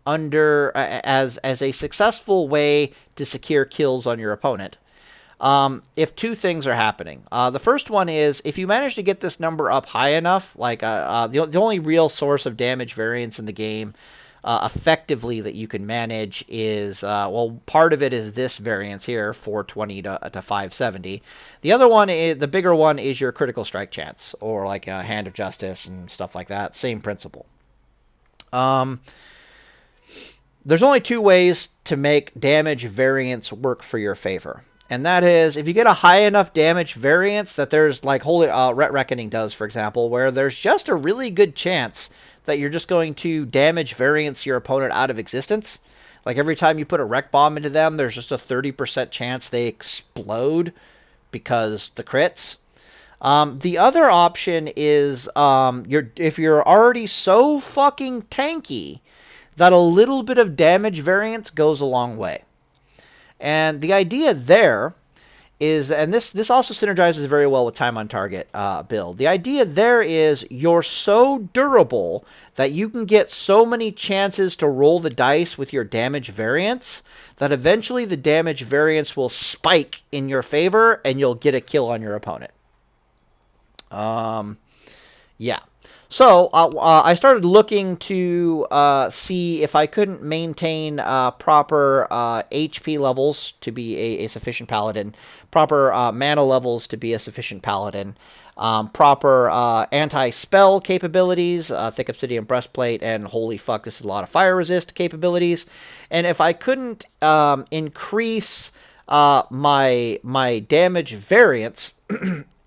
Speaker 1: as a successful way to secure kills on your opponent if two things are happening. The first one is if you manage to get this number up high enough, like the only real source of damage variance in the game effectively that you can manage is, well, part of it is this variance here, 420 to 570. The other one, the bigger one, is your critical strike chance, or like a Hand of Justice and stuff like that. Same principle. There's only two ways to make damage variance work for your favor. And that is, if you get a high enough damage variance that there's, like Holy Reckoning does, for example, where there's just a really good chance that you're just going to damage variance your opponent out of existence. Like every time you put a Wreck Bomb into them, there's just a 30% chance they explode because the crits. The other option is if you're already so fucking tanky that a little bit of damage variance goes a long way. And the idea there is, and this also synergizes very well with time on target build. The idea there is you're so durable that you can get so many chances to roll the dice with your damage variance that eventually the damage variance will spike in your favor and you'll get a kill on your opponent. Yeah. So I started looking to see if I couldn't maintain proper HP levels to be a sufficient paladin, proper mana levels to be a sufficient paladin, proper anti-spell capabilities, thick Obsidian Breastplate, and holy fuck, this is a lot of fire resist capabilities. And if I couldn't increase my damage variance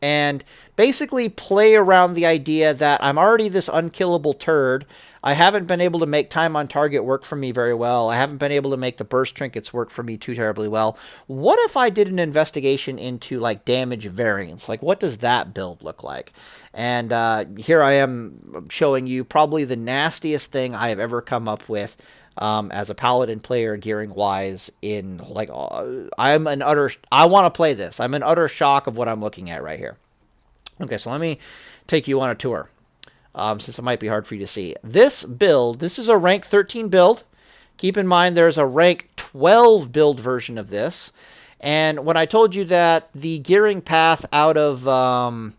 Speaker 1: and basically play around the idea that I'm already this unkillable turd. I haven't been able to make time on target work for me very well. I haven't been able to make the burst trinkets work for me too terribly well. What if I did an investigation into like damage variance? Like, what does that build look like? And here I am showing you probably the nastiest thing I have ever come up with as a paladin player, gearing wise. In like, I want to play this. I'm in utter shock of what I'm looking at right here. Okay, so let me take you on a tour. Since it might be hard for you to see. This build, this is a rank 13 build. Keep in mind there's a rank 12 build version of this. And when I told you that the gearing path out of to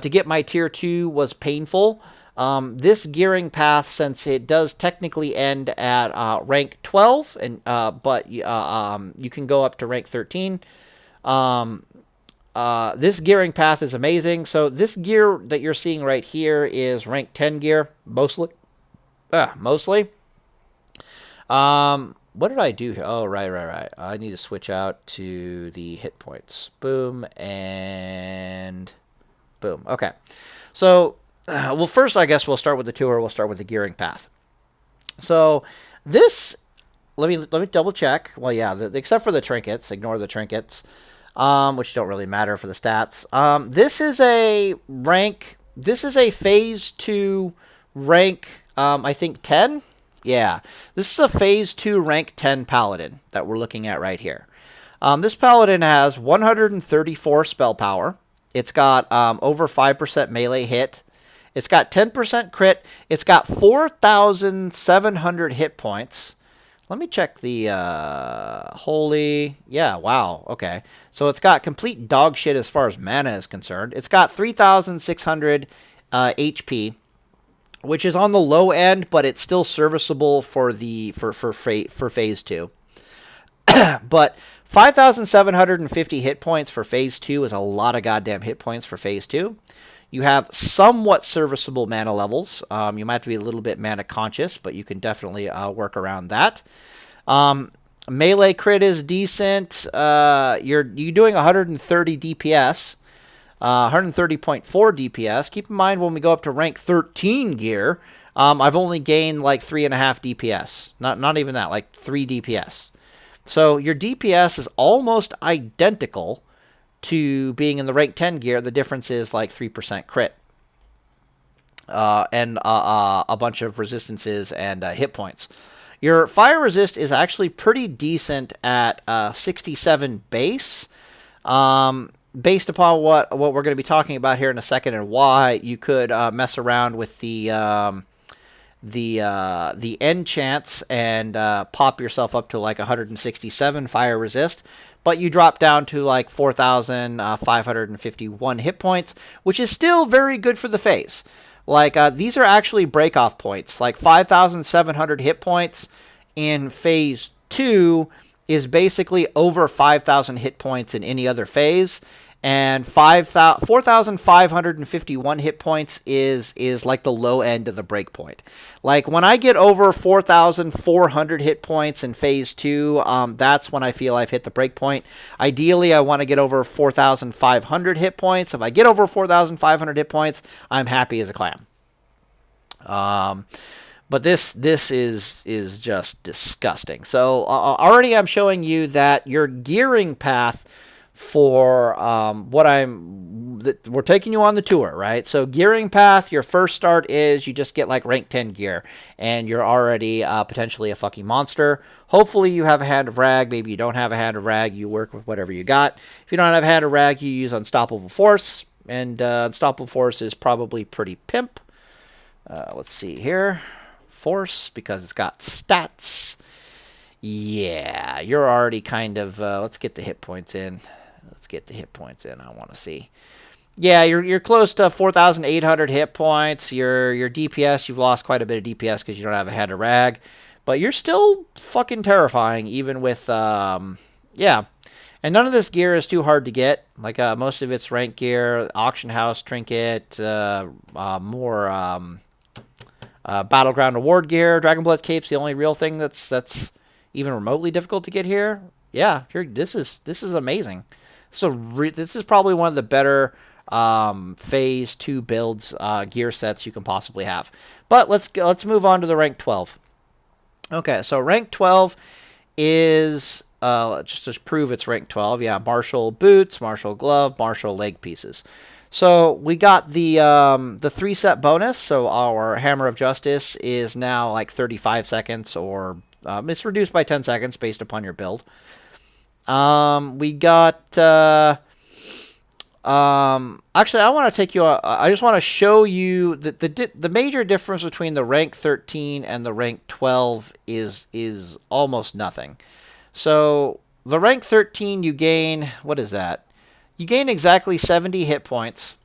Speaker 1: get my tier 2 was painful, this gearing path, since it does technically end at rank 12, and but you can go up to rank 13. This gearing path is amazing. So this gear that you're seeing right here is rank 10 gear, mostly. What did I do here? Oh, right. I need to switch out to the hit points. Boom and boom. Okay. So, well, first I guess we'll start with the tour. We'll start with the gearing path. So this, let me double check. Well, yeah, except for the trinkets. Ignore the trinkets. Which don't really matter for the stats. This is a phase 2 rank, I think 10? Yeah. This is a phase 2 rank 10 paladin that we're looking at right here. This paladin has 134 spell power. It's got over 5% melee hit. It's got 10% crit. It's got 4,700 hit points. Let me check the holy. Yeah, wow. Okay. So it's got complete dog shit as far as mana is concerned. It's got 3,600 HP, which is on the low end, but it's still serviceable for phase 2. But 5,750 hit points for phase 2 is a lot of goddamn hit points for phase 2. You have somewhat serviceable mana levels. You might have to be a little bit mana conscious, but you can definitely work around that. Melee crit is decent. You're doing 130 DPS, 130.4 DPS. Keep in mind when we go up to rank 13 gear, I've only gained like 3.5 DPS. Not even that, like 3 DPS. So your DPS is almost identical to being in the rank 10 gear. The difference is like 3% crit. And a bunch of resistances and hit points. Your fire resist is actually pretty decent at 67 base. Based upon what we're going to be talking about here in a second and why you could mess around with the end chance and pop yourself up to like 167 fire resist. But you drop down to like 4,551 hit points, which is still very good for the phase. Like, these are actually break-off points. Like, 5,700 hit points in phase 2 is basically over 5,000 hit points in any other phase. And 4,551 hit points is like the low end of the break point. Like, when I get over 4,400 hit points in phase 2, that's when I feel I've hit the break point. Ideally, I want to get over 4,500 hit points. If I get over 4,500 hit points, I'm happy as a clam. But this is just disgusting. So already I'm showing you that your gearing path for we're taking you on the tour, right? So gearing path, your first start is you just get like rank 10 gear, and you're already potentially a fucking monster. Hopefully you have a hand of rag. Maybe you don't have a hand of rag. You work with whatever you got. If you don't have a hand of rag, you use unstoppable force, and unstoppable force is probably pretty pimp. Let's see here. Force, because it's got stats. Yeah, you're already kind of, let's get the hit points in. I want to see. Yeah, you're close to 4,800 hit points. Your DPS, you've lost quite a bit of DPS because you don't have a hand of rag. But you're still fucking terrifying, even with, yeah. And none of this gear is too hard to get. Like most of it's rank gear, auction house trinket, more battleground award gear. Dragonblood cape's the only real thing that's even remotely difficult to get here. Yeah, this is amazing. So this is probably one of the better phase 2 builds, gear sets you can possibly have. But let's move on to the rank 12. Okay, so rank 12 is just to prove it's rank 12. Yeah, martial boots, martial glove, martial leg pieces. So we got the 3-set bonus. So our Hammer of Justice is now like 35 seconds, or it's reduced by 10 seconds based upon your build. We got actually, I want to take you. I just want to show you that the major difference between the rank 13 and the rank 12 is almost nothing. So the rank 13, you gain, what is that? You gain exactly 70 hit points.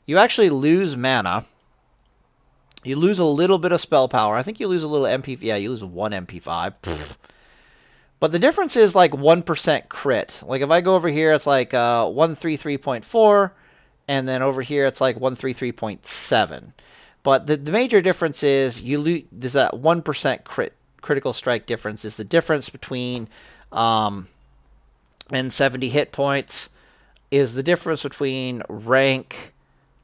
Speaker 1: You actually lose mana. You lose a little bit of spell power. I think you lose a little MP. Yeah, you lose 1 MP5. Pfft. But the difference is like 1% crit. Like if I go over here, it's like 133.4, and then over here it's like 133.7. But the major difference is you lose. There's that 1% critical strike difference. Is the difference between and 70 hit points is the difference between rank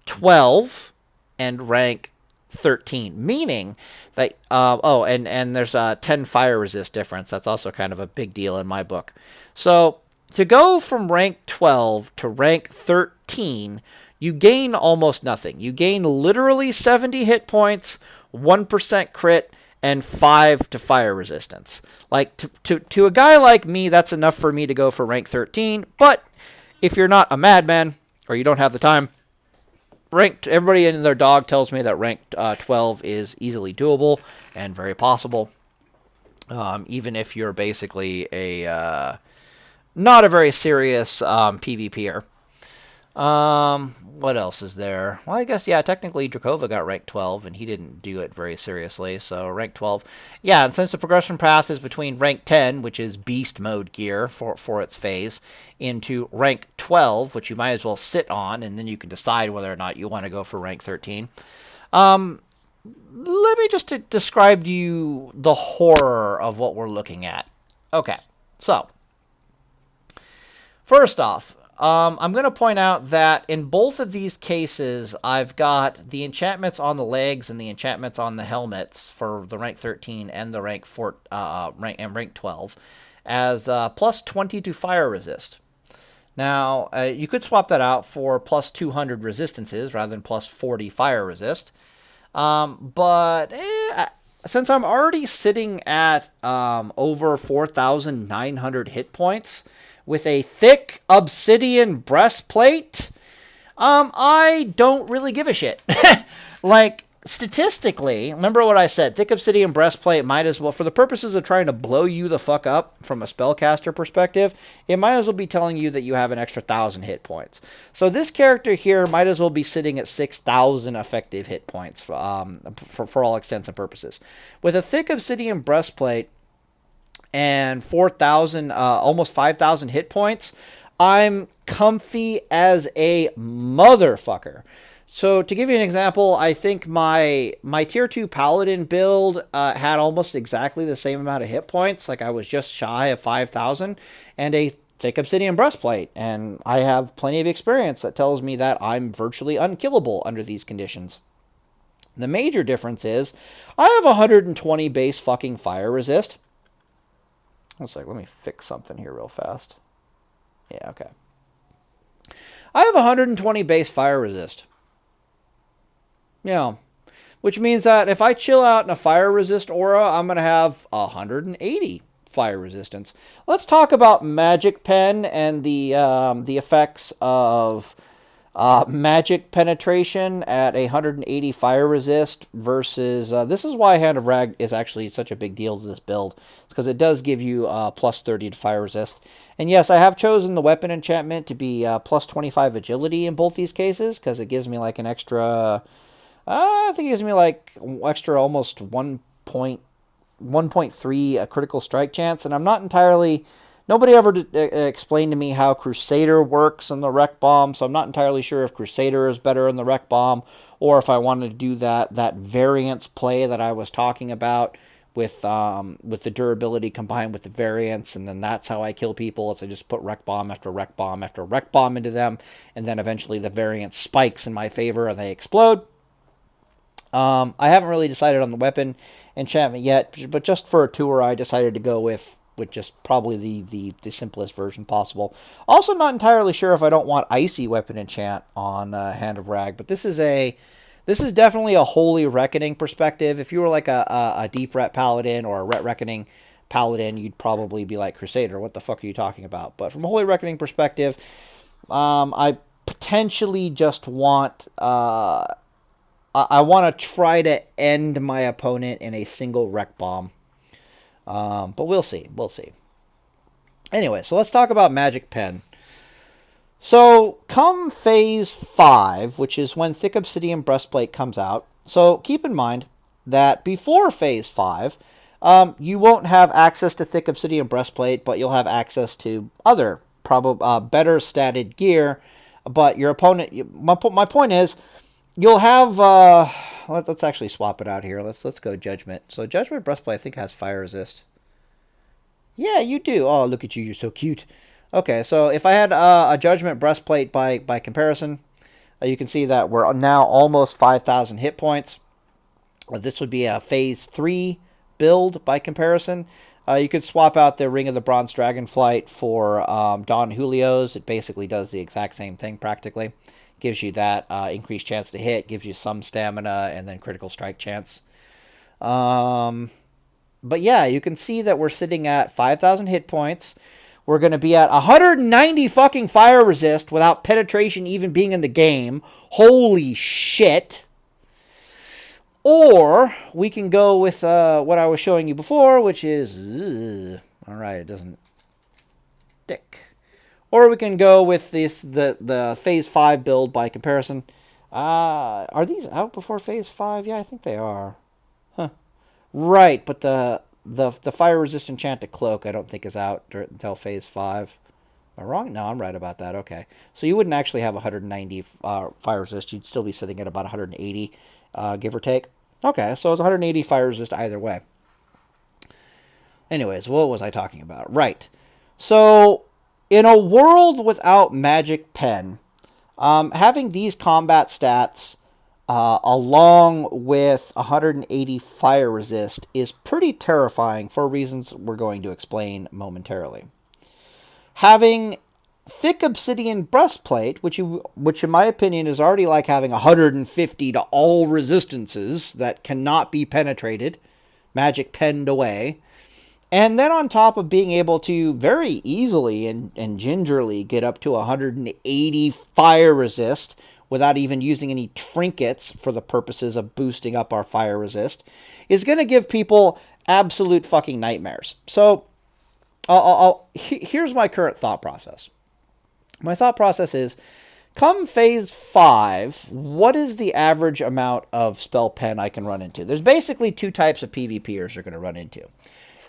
Speaker 1: 12 and rank 13, meaning that and there's a 10 fire resist difference. That's also kind of a big deal in my book. So to go from rank 12 to rank 13, you gain almost nothing. You gain literally 70 hit points, 1% crit, and 5 to fire resistance. Like to a guy like me, that's enough for me to go for rank 13. But if you're not a madman or you don't have the time, everybody and their dog tells me that rank 12 is easily doable and very possible, even if you're basically a not a very serious PvPer. What else is there? Well, I guess, yeah, technically Drakova got rank 12, and he didn't do it very seriously, so rank 12. Yeah, and since the progression path is between rank 10, which is beast mode gear for its phase, into rank 12, which you might as well sit on, and then you can decide whether or not you want to go for rank 13. Let me just describe to you the horror of what we're looking at. Okay, so first off, I'm going to point out that in both of these cases, I've got the enchantments on the legs and the enchantments on the helmets for the rank 13 and the rank 12 as plus 20 to fire resist. Now, you could swap that out for plus 200 resistances rather than plus 40 fire resist. But since I'm already sitting at over 4,900 hit points, with a thick Obsidian breastplate, I don't really give a shit. Like, statistically, remember what I said, thick Obsidian breastplate might as well, for the purposes of trying to blow you the fuck up from a spellcaster perspective, it might as well be telling you that you have an extra 1,000 hit points. So this character here might as well be sitting at 6,000 effective hit points for all extents and purposes. With a thick Obsidian breastplate, and 4,000, almost 5,000 hit points, I'm comfy as a motherfucker. So to give you an example, I think my tier 2 paladin build had almost exactly the same amount of hit points. Like I was just shy of 5,000 and a thick Obsidian breastplate. And I have plenty of experience that tells me that I'm virtually unkillable under these conditions. The major difference is I have 120 base fucking fire resist. Looks like, let me fix something here real fast. Yeah, okay. I have 120 base fire resist. Yeah. Which means that if I chill out in a fire resist aura, I'm going to have 180 fire resistance. Let's talk about Magic Pen and the effects of magic penetration at 180 fire resist versus this is why Hand of Rag is actually such a big deal to this build. It's because it does give you plus 30 to fire resist. And yes, I have chosen the weapon enchantment to be plus 25 agility in both these cases because it gives me like an extra I think it gives me like extra almost 1.3 a critical strike chance, and I'm not entirely Nobody ever explained to me how Crusader works in the Wreck Bomb, so I'm not entirely sure if Crusader is better in the Wreck Bomb, or if I wanted to do that variance play that I was talking about with the durability combined with the variance, and then that's how I kill people. Is I just put Wreck Bomb after Wreck Bomb after Wreck Bomb into them, and then eventually the variance spikes in my favor and they explode. I haven't really decided on the weapon enchantment yet, but just for a tour, I decided to go with just probably the simplest version possible. Also, not entirely sure if I don't want icy weapon enchant on Hand of Rag, but this is definitely a Holy Reckoning perspective. If you were like a Deep Ret Paladin or a Ret Reckoning Paladin, you'd probably be like, Crusader, what the fuck are you talking about? But from a Holy Reckoning perspective, I potentially just want... I want to try to end my opponent in a single Wreck Bomb. But we'll see. We'll see. Anyway, so let's talk about Magic Pen. So, come Phase 5, which is when Thick Obsidian Breastplate comes out. So, keep in mind that before Phase 5, you won't have access to Thick Obsidian Breastplate, but you'll have access to other, probably better statted gear. But your opponent... My point is... You'll have, let's actually swap it out here. Let's go Judgment. So Judgment Breastplate, I think, has fire resist. Yeah, you do. Oh, look at you. You're so cute. Okay, so if I had a Judgment Breastplate by comparison, you can see that we're now almost 5,000 hit points. This would be a Phase 3 build by comparison. You could swap out the Ring of the Bronze Dragonflight for Don Julio's. It basically does the exact same thing practically. Gives you that increased chance to hit, gives you some stamina, and then critical strike chance. But yeah, you can see that we're sitting at 5,000 hit points. We're going to be at 190 fucking fire resist without penetration even being in the game. Holy shit. Or we can go with what I was showing you before, which is... Alright, it doesn't stick. Or we can go with the Phase 5 build by comparison. Are these out before Phase 5? Yeah, I think they are. Huh. Right, but the fire resist enchanted cloak I don't think is out until Phase 5. Am I wrong? No, I'm right about that. Okay. So you wouldn't actually have 190 fire resist. You'd still be sitting at about 180, give or take. Okay, so it's 180 fire resist either way. Anyways, what was I talking about? Right. So... in a world without Magic Pen, having these combat stats along with 180 fire resist is pretty terrifying for reasons we're going to explain momentarily. Having Thick Obsidian Breastplate, which in my opinion is already like having 150 to all resistances that cannot be penetrated, Magic Penned away, and then on top of being able to very easily and gingerly get up to 180 fire resist without even using any trinkets for the purposes of boosting up our fire resist, is going to give people absolute fucking nightmares. So here's my current thought process. My thought process is, come Phase 5, what is the average amount of spell pen I can run into? There's basically two types of PvPers you're going to run into.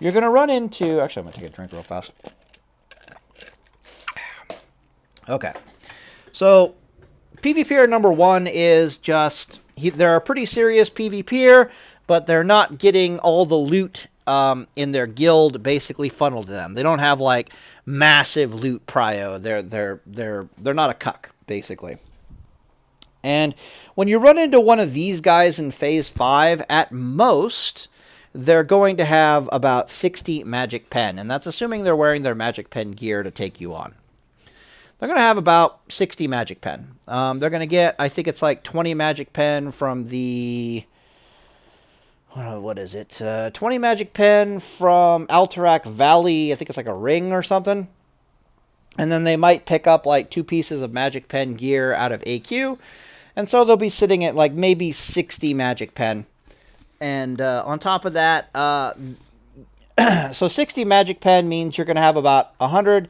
Speaker 1: You're going to run into... Actually, I'm going to take a drink real fast. Okay. So, PvPer number 1 is just... they're a pretty serious PvPer, but they're not getting all the loot in their guild basically funneled to them. They don't have, like, massive loot prio. They're not a cuck, basically. And when you run into one of these guys in Phase 5, at most... they're going to have about 60 Magic Pen, and that's assuming they're wearing their Magic Pen gear to take you on. They're going to have about 60 Magic Pen. They're going to get, I think it's like 20 Magic Pen from the... what is it? 20 Magic Pen from Alterac Valley. I think it's like a ring or something. And then they might pick up like 2 pieces of Magic Pen gear out of AQ. And so they'll be sitting at like maybe 60 Magic Pen. And on top of that, so 60 Magic Pen means you're going to have about 100,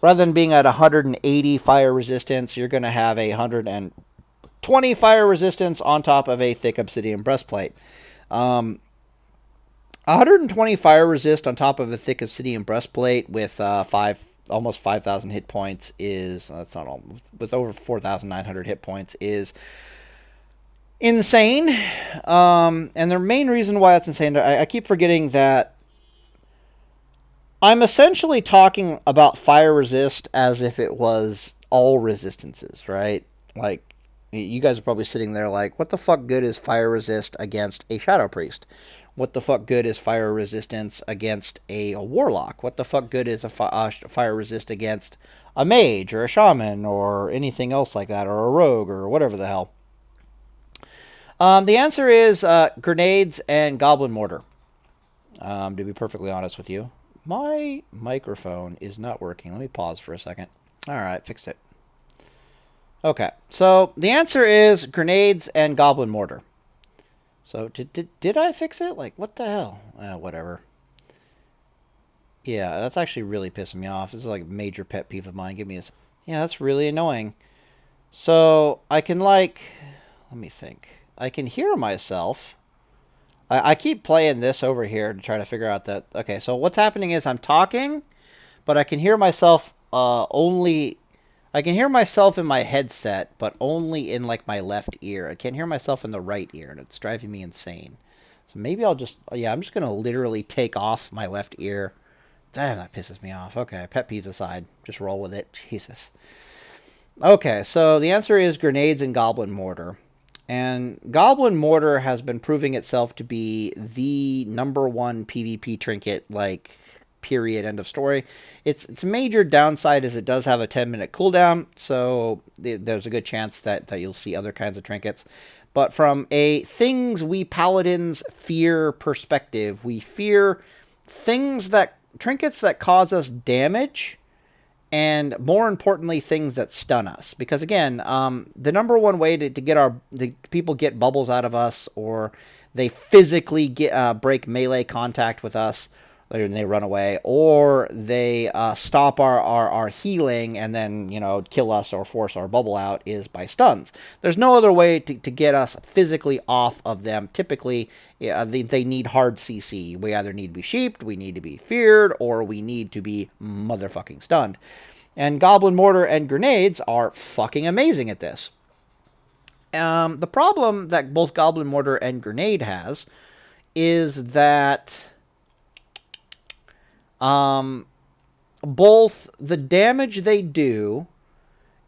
Speaker 1: rather than being at 180 fire resistance, you're going to have a 120 fire resistance on top of a Thick Obsidian Breastplate. I 120 fire resist on top of a thick Obsidian breastplate with almost 5,000 hit points is that's not all with over 4,900 hit points is insane. And the main reason why it's insane, I keep forgetting that I'm essentially talking about fire resist as if it was all resistances, right? Like, you guys are probably sitting there like, what the fuck good is fire resist against a Shadow Priest? What the fuck good is fire resistance against a warlock? What the fuck good is a fire resist against a mage or a shaman or anything else like that, or a rogue or whatever the hell? The answer is grenades and goblin mortar. To be perfectly honest with you, my microphone is not working. Let me pause for a second. All right, fixed it. Okay, so the answer is grenades and goblin mortar. So did I fix it? Like, what the hell? Whatever. Yeah, that's actually really pissing me off. This is like a major pet peeve of mine. Give me a... Yeah, that's really annoying. So I can like... Let me think. I can hear myself. I keep playing this over here to try to figure out that... Okay, so what's happening is I'm talking, but I can hear myself only... I can hear myself in my headset, but only in, like, my left ear. I can't hear myself in the right ear, and it's driving me insane. So maybe I'll just... Yeah, I'm just going to literally take off my left ear. Damn, that pisses me off. Okay, pet peeves aside. Just roll with it. Jesus. Okay, so the answer is grenades and goblin mortar. And goblin mortar has been proving itself to be the #1 PvP trinket, like... period, end of story. Its major downside is it does have a 10-minute cooldown, so there's a good chance that you'll see other kinds of trinkets. But from a things we paladins fear perspective, we fear trinkets that cause us damage, and more importantly, things that stun us. Because again, the #1 way to get the people get bubbles out of us, or they physically break melee contact with us, and they run away, or they stop our healing and then, you know, kill us or force our bubble out, is by stuns. There's no other way to get us physically off of them. Typically, they need hard CC. We either need to be sheeped, we need to be feared, or we need to be motherfucking stunned. And Goblin Mortar and Grenades are fucking amazing at this. The problem that both Goblin Mortar and Grenade has is that... both the damage they do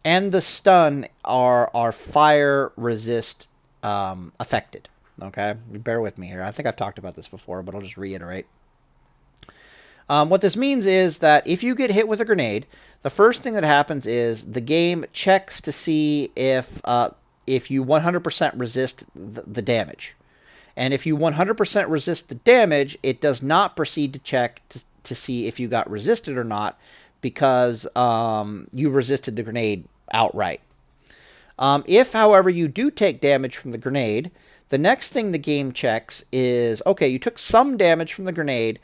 Speaker 1: and the stun are fire resist affected. Okay, bear with me here. I think I've talked about this before, but I'll just reiterate. What this means is that if you get hit with a grenade, the first thing that happens is the game checks to see if you 100% resist the damage. And if you 100% resist the damage, it does not proceed to check to see if you got resisted or not, because you resisted the grenade outright. If, however, you do take damage from the grenade, the next thing the game checks is, okay, you took some damage from the grenade.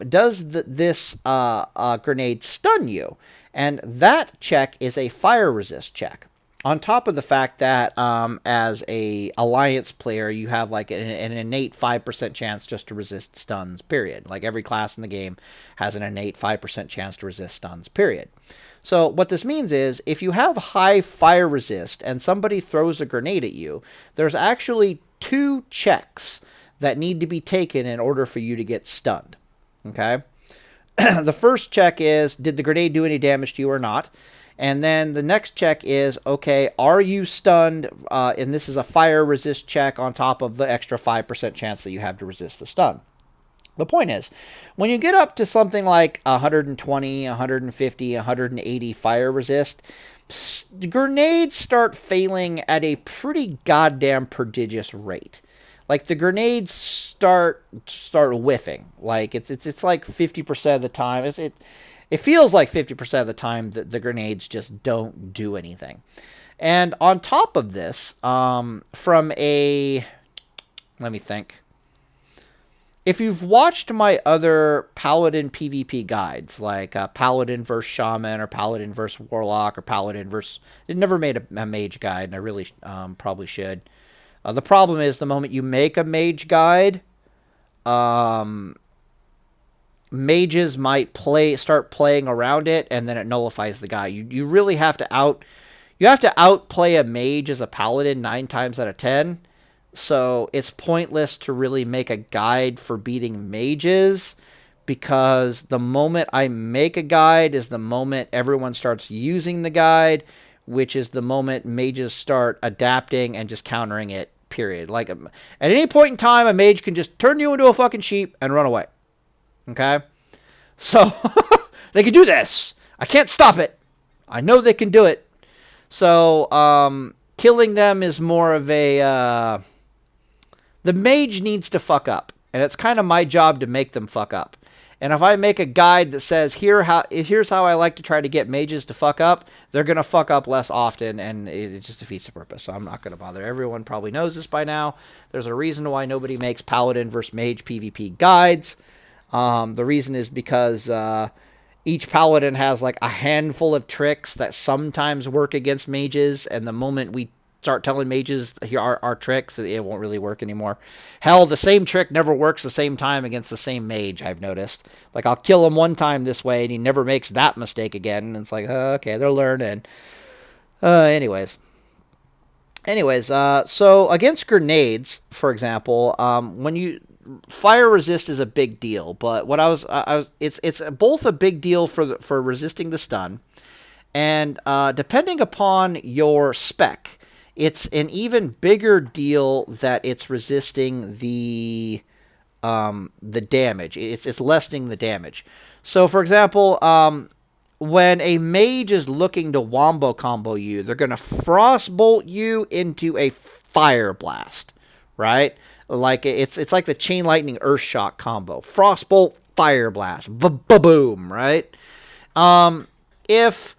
Speaker 1: Does this grenade stun you? And that check is a fire resist check. On top of the fact that as a alliance player, you have like an innate 5% chance just to resist stuns, period. Like every class in the game has an innate 5% chance to resist stuns, period. So what this means is if you have high fire resist and somebody throws a grenade at you, there's actually 2 checks that need to be taken in order for you to get stunned. Okay? The first check is, did the grenade do any damage to you or not? And then the next check is, okay, are you stunned? And this is a fire resist check on top of the extra 5% chance that you have to resist the stun. The point is, when you get up to something like 120, 150, 180 fire resist, grenades start failing at a pretty goddamn prodigious rate. Like the grenades start whiffing. Like it's like 50% of the time. It feels like 50% of the time that the grenades just don't do anything. And on top of this, from a... Let me think. If you've watched my other Paladin PvP guides, like Paladin vs. Shaman, or Paladin vs. Warlock, or Paladin vs... I never made a mage guide, and I really probably should. The problem is the moment you make a mage guide... mages might start playing around it, and then it nullifies the guy. You really have to outplay a mage as a paladin 9 times out of 10. So it's pointless to really make a guide for beating mages, because the moment I make a guide is the moment everyone starts using the guide, which is the moment mages start adapting and just countering it, period. Like, at any point in time, a mage can just turn you into a fucking sheep and run away. Okay? So, they can do this. I can't stop it. I know they can do it. So, killing them is more of a... the mage needs to fuck up. And it's kind of my job to make them fuck up. And if I make a guide that says, here's how I like to try to get mages to fuck up, they're going to fuck up less often, and it just defeats the purpose. So I'm not going to bother. Everyone probably knows this by now. There's a reason why nobody makes paladin versus mage PvP guides. The reason is because each paladin has like a handful of tricks that sometimes work against mages, and the moment we start telling mages here are our tricks, it won't really work anymore. Hell, the same trick never works the same time against the same mage, I've noticed. Like, I'll kill him one time this way, and he never makes that mistake again, and it's like, okay, they're learning. Anyways, so against grenades, for example, when you... fire resist is a big deal, but what it's both a big deal for resisting the stun, and depending upon your spec, it's an even bigger deal that it's resisting the damage. It's lessening the damage. So, for example, when a mage is looking to wombo combo you, they're going to frostbolt you into a fire blast, right? Like it's like the chain lightning earth shock combo. Frostbolt, fire blast, boom, right? If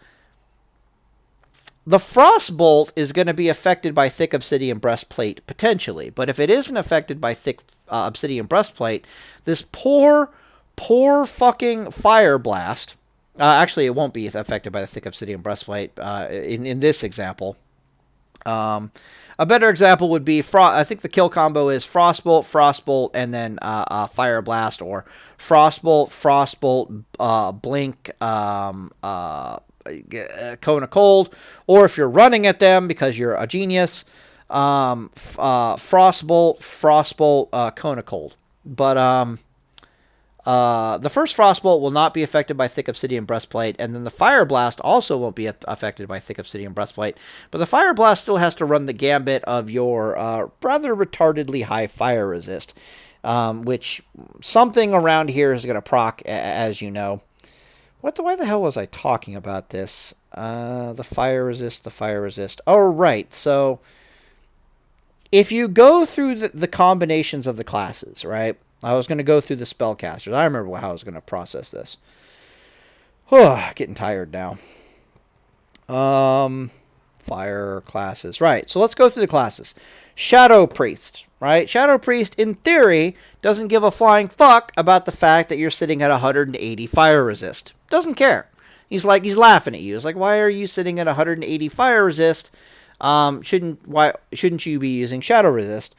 Speaker 1: the frostbolt is going to be affected by thick obsidian breastplate, potentially. But if it isn't affected by thick obsidian breastplate, this poor fucking fire blast... actually, it won't be affected by the thick obsidian breastplate in this example. A better example would be... I think the kill combo is frostbolt, and then fire blast, or frostbolt, blink, cone of cold, or if you're running at them because you're a genius, frostbolt, cone of cold. But the first frostbolt will not be affected by thick obsidian breastplate, and then the fire blast also won't be affected by thick obsidian breastplate, but the fire blast still has to run the gambit of your rather retardedly high fire resist, which something around here is going to proc, as you know. Why the hell was I talking about this? The fire resist. Oh, right. So, if you go through the combinations of the classes, right? I was going to go through the spellcasters. I remember how I was going to process this. Getting tired now. Fire classes. Right, so let's go through the classes. Shadow Priest, right? Shadow Priest, in theory, doesn't give a flying fuck about the fact that you're sitting at 180 fire resist. Doesn't care. He's laughing at you. He's like, why are you sitting at 180 fire resist? Shouldn't you be using shadow resist?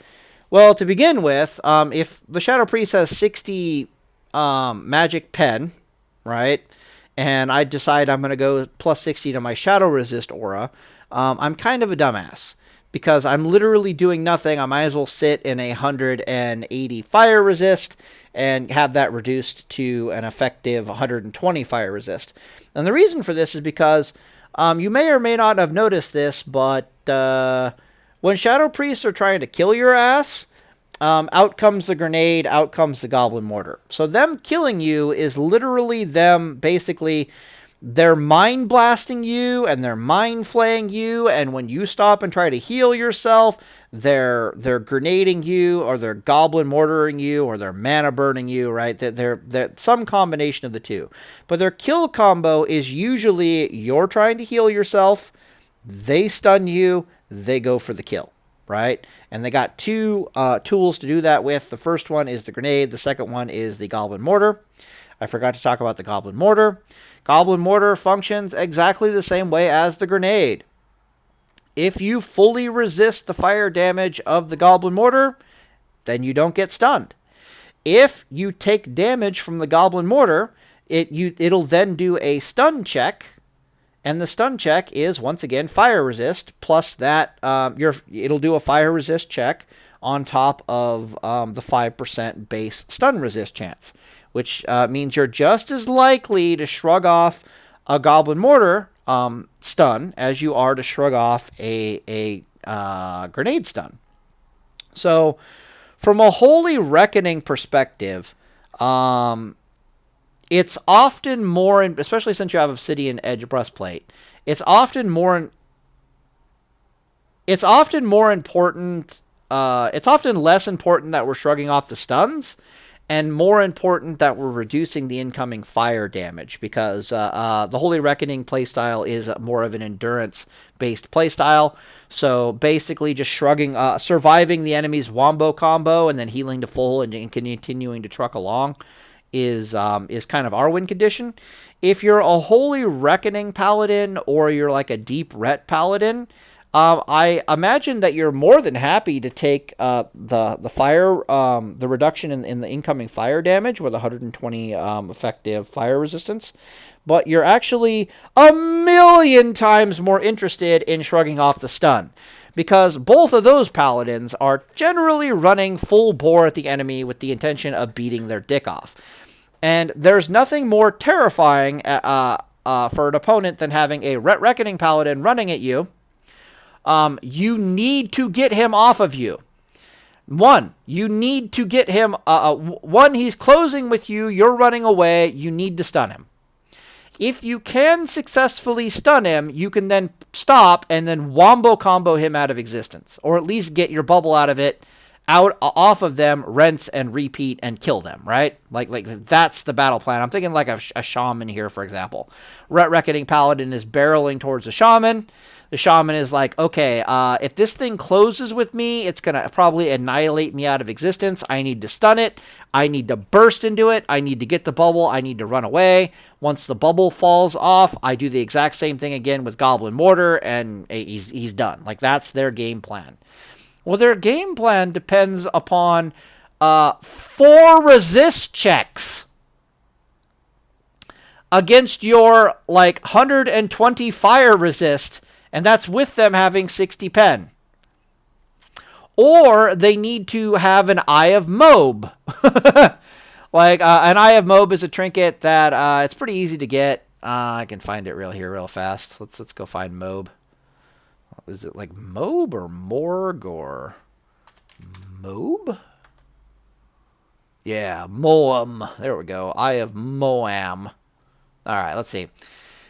Speaker 1: Well, to begin with, if the Shadow Priest has 60 magic pen, right, and I decide I'm going to go plus 60 to my shadow resist aura, I'm kind of a dumbass, because I'm literally doing nothing. I might as well sit in 180 fire resist and have that reduced to an effective 120 fire resist. And the reason for this is because you may or may not have noticed this, but when Shadow Priests are trying to kill your ass, out comes the grenade, out comes the Goblin Mortar. So them killing you is literally them basically... they're mind blasting you, and they're mind flaying you, and when you stop and try to heal yourself, they're grenading you, or they're goblin mortaring you, or they're mana burning you, right? They're some combination of the two. But their kill combo is usually you're trying to heal yourself, they stun you, they go for the kill, right? And they got two tools to do that with. The first one is the grenade, the second one is the Goblin Mortar. I forgot to talk about the Goblin Mortar. Goblin Mortar functions exactly the same way as the grenade. If you fully resist the fire damage of the Goblin Mortar, then you don't get stunned. If you take damage from the Goblin Mortar, it'll then do a stun check, and the stun check is once again fire resist plus that it'll do a fire resist check on top of the 5% base stun resist chance, which means you're just as likely to shrug off a Goblin Mortar stun as you are to shrug off a grenade stun. So, from a Holy Reckoning perspective, it's often more, especially since you have Obsidian Edge Breastplate, it's often more important. It's often less important that we're shrugging off the stuns, and more important that we're reducing the incoming fire damage, because the Holy Reckoning playstyle is more of an endurance-based playstyle. So basically just shrugging, surviving the enemy's wombo combo and then healing to full and continuing to truck along is kind of our win condition. If you're a Holy Reckoning Paladin or you're like a Deep Ret Paladin, I imagine that you're more than happy to take the fire, the reduction in the incoming fire damage with 120 effective fire resistance, but you're actually a million times more interested in shrugging off the stun, because both of those paladins are generally running full bore at the enemy with the intention of beating their dick off. And there's nothing more terrifying for an opponent than having a Reckoning Paladin running at you. You need to get him off of you. You need to get him. He's closing with you. You're running away. You need to stun him. If you can successfully stun him, you can then stop and then wombo combo him out of existence, or at least get your bubble out of it, off of them, rinse and repeat and kill them, right? Like that's the battle plan. I'm thinking like a shaman here, for example. Reckoning Paladin is barreling towards a shaman. The shaman is like, okay, if this thing closes with me, it's going to probably annihilate me out of existence. I need to stun it. I need to burst into it. I need to get the bubble. I need to run away. Once the bubble falls off, I do the exact same thing again with Goblin Mortar, and he's done. Like, that's their game plan. Well, their game plan depends upon 4 resist checks against your, 120 fire resist, and that's with them having 60 pen. Or they need to have an Eye of Moab. An Eye of Moab is a trinket that it's pretty easy to get. I can find it real fast. Let's go find Moab. Is it like Moab or Morg or Moab? Yeah, Moam. There we go. Eye of Moam. All right, let's see.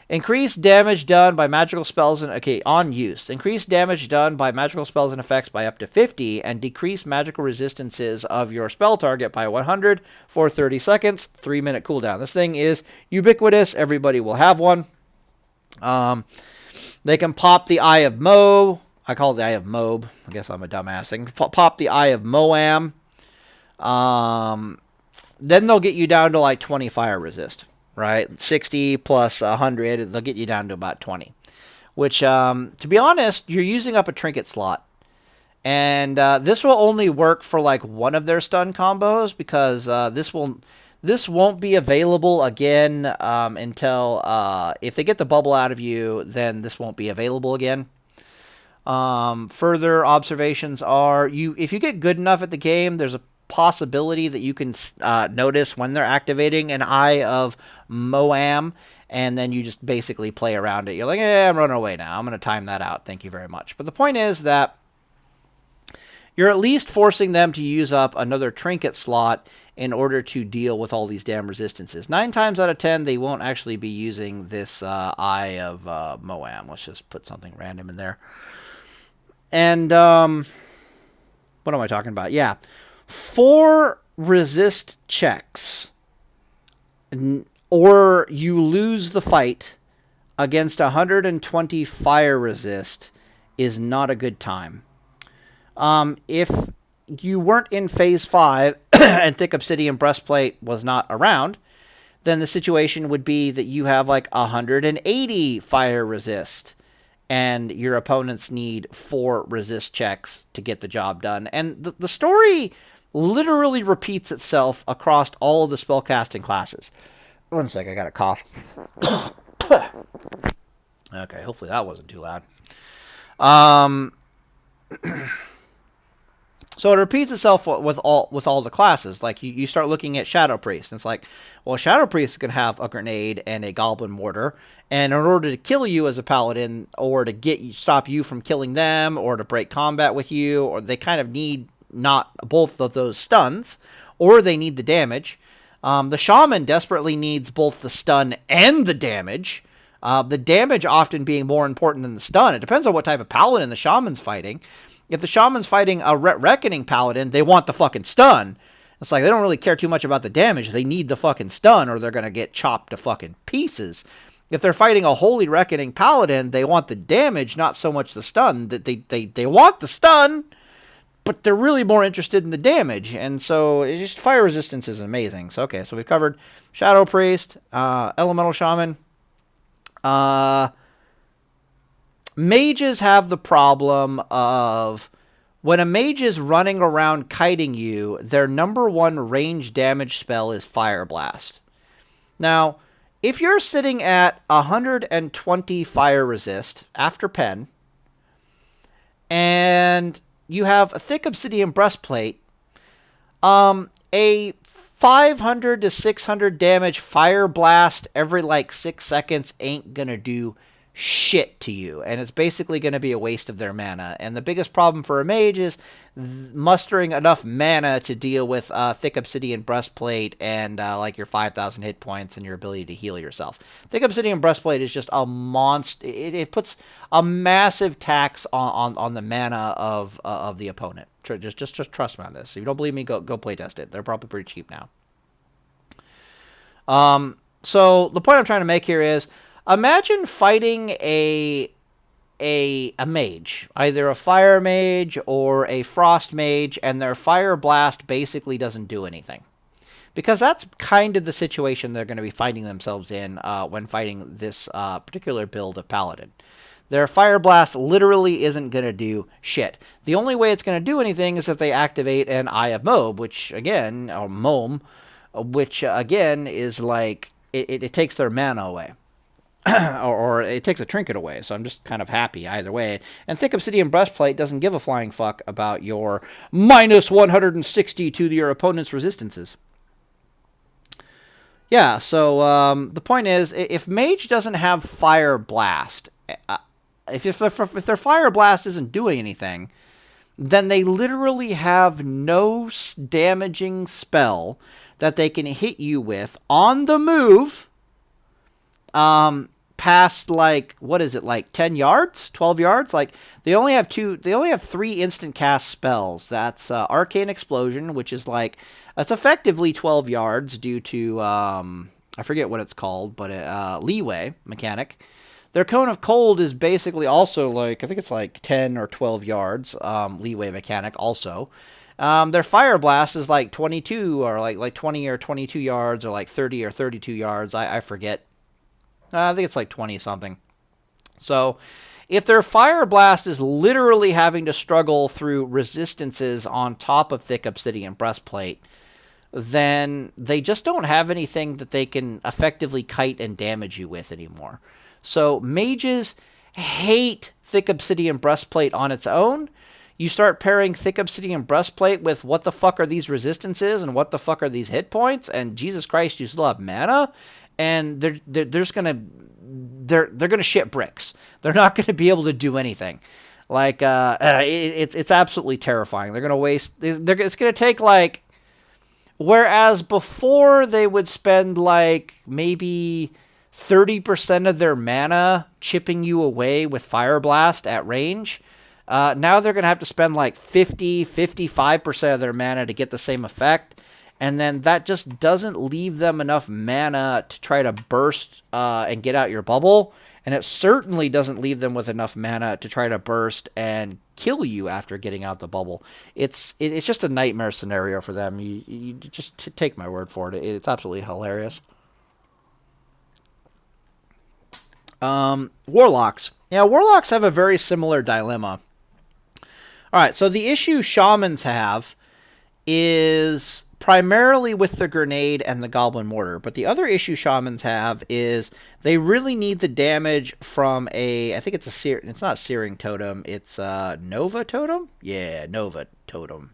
Speaker 1: Increase damage done by magical spells on use. Increase damage done by magical spells and effects by up to 50, and decrease magical resistances of your spell target by 100 for 30 seconds. 3-minute cooldown. This thing is ubiquitous. Everybody will have one. They can pop the Eye of Mo. I call it the Eye of Moab. I guess I'm a dumbass. They can pop the Eye of Moam. Then they'll get you down to 20 fire resist. Right? 60 plus 100, they'll get you down to about 20. Which, to be honest, you're using up a trinket slot. And this will only work for one of their stun combos, because this won't be available again until if they get the bubble out of you, then this won't be available again. Further observations are, if you get good enough at the game, there's a possibility that you can notice when they're activating an Eye of Moam, and then you just basically play around it. You're like, I'm running away now. I'm going to time that out. Thank you very much. But the point is that you're at least forcing them to use up another trinket slot in order to deal with all these damn resistances. 9 times out of 10, they won't actually be using this Eye of Moam. Let's just put something random in there. And what am I talking about? Yeah. 4 resist checks, or you lose the fight against 120 fire resist is not a good time. If you weren't in Phase 5 and Thick Obsidian Breastplate was not around, then the situation would be that you have 180 fire resist, and your opponents need 4 resist checks to get the job done. And the story literally repeats itself across all of the spellcasting classes. One sec, I got a cough. Okay, hopefully that wasn't too loud. So it repeats itself with all the classes. Like you start looking at Shadow Priest, and it's like, well, Shadow Priest is gonna have a grenade and a Goblin Mortar, and in order to kill you as a Paladin, or to stop you from killing them, or to break combat with you, or they kind of need not both of those stuns, or they need the damage. The Shaman desperately needs both the stun and the damage. The damage often being more important than the stun. It depends on what type of Paladin the Shaman's fighting. If the Shaman's fighting a Reckoning Paladin, they want the fucking stun. It's like they don't really care too much about the damage. They need the fucking stun, or they're going to get chopped to fucking pieces. If they're fighting a Holy Reckoning Paladin, they want the damage, not so much the stun. They want the stun, but they're really more interested in the damage. And so it's just fire resistance is amazing. So, okay, so we've covered Shadow Priest, Elemental Shaman. Mages have the problem of when a mage is running around kiting you, their number one range damage spell is Fire Blast. Now, if you're sitting at 120 fire resist after pen, and you have a thick Obsidian Breastplate, a 500 to 600 damage Fire Blast every like 6 seconds ain't gonna do shit to you, and it's basically going to be a waste of their mana. And the biggest problem for a mage is mustering enough mana to deal with thick Obsidian Breastplate and like your 5,000 hit points and your ability to heal yourself. Thick Obsidian Breastplate is just a monster. It puts a massive tax on the mana of the opponent. Just trust me on this. If you don't believe me, go play test it. They're probably pretty cheap now. So the point I'm trying to make here is, imagine fighting a mage, either a fire mage or a frost mage, and their Fire Blast basically doesn't do anything. Because that's kind of the situation they're going to be finding themselves in when fighting this particular build of Paladin. Their Fire Blast literally isn't going to do shit. The only way it's going to do anything is if they activate an Eye of Moab, which again, or Mom, which again is like, it takes their mana away. or it takes a trinket away, so I'm just kind of happy either way. And Thick Obsidian Breastplate doesn't give a flying fuck about your minus 160 to your opponent's resistances. Yeah, so the point is, if Mage doesn't have Fire Blast, if their Fire Blast isn't doing anything, then they literally have no damaging spell that they can hit you with on the move, past like, what is it, like 10 yards, 12 yards? Like they only have 3 instant cast spells. That's Arcane Explosion, which is like, it's effectively 12 yards due to I forget what it's called, but leeway mechanic. Their Cone of Cold is basically also like, I think it's like 10 or 12 yards, leeway mechanic also. Their Fire Blast is like 22 or like 20 or 22 yards, or like 30 or 32 yards. I forget. I think it's like 20 something. So if their Fire Blast is literally having to struggle through resistances on top of Thick Obsidian Breastplate, then they just don't have anything that they can effectively kite and damage you with anymore. So mages hate Thick Obsidian Breastplate on its own. You start pairing Thick Obsidian Breastplate with what the fuck are these resistances and what the fuck are these hit points, and Jesus Christ, you still have mana, and they're just gonna shit bricks. They're not gonna be able to do anything. Like it's absolutely terrifying. They're gonna waste. It's gonna take like, whereas before they would spend like maybe 30% of their mana chipping you away with Fire Blast at range. Now they're going to have to spend like 55% of their mana to get the same effect. And then that just doesn't leave them enough mana to try to burst and get out your bubble. And it certainly doesn't leave them with enough mana to try to burst and kill you after getting out the bubble. It's just a nightmare scenario for them. You just take my word for it. It's absolutely hilarious. Warlocks. Yeah, Warlocks have a very similar dilemma. All right, so the issue Shamans have is primarily with the grenade and the goblin mortar. But the other issue shamans have is they really need the damage from I think it's not searing totem, it's Nova totem? Yeah, Nova totem.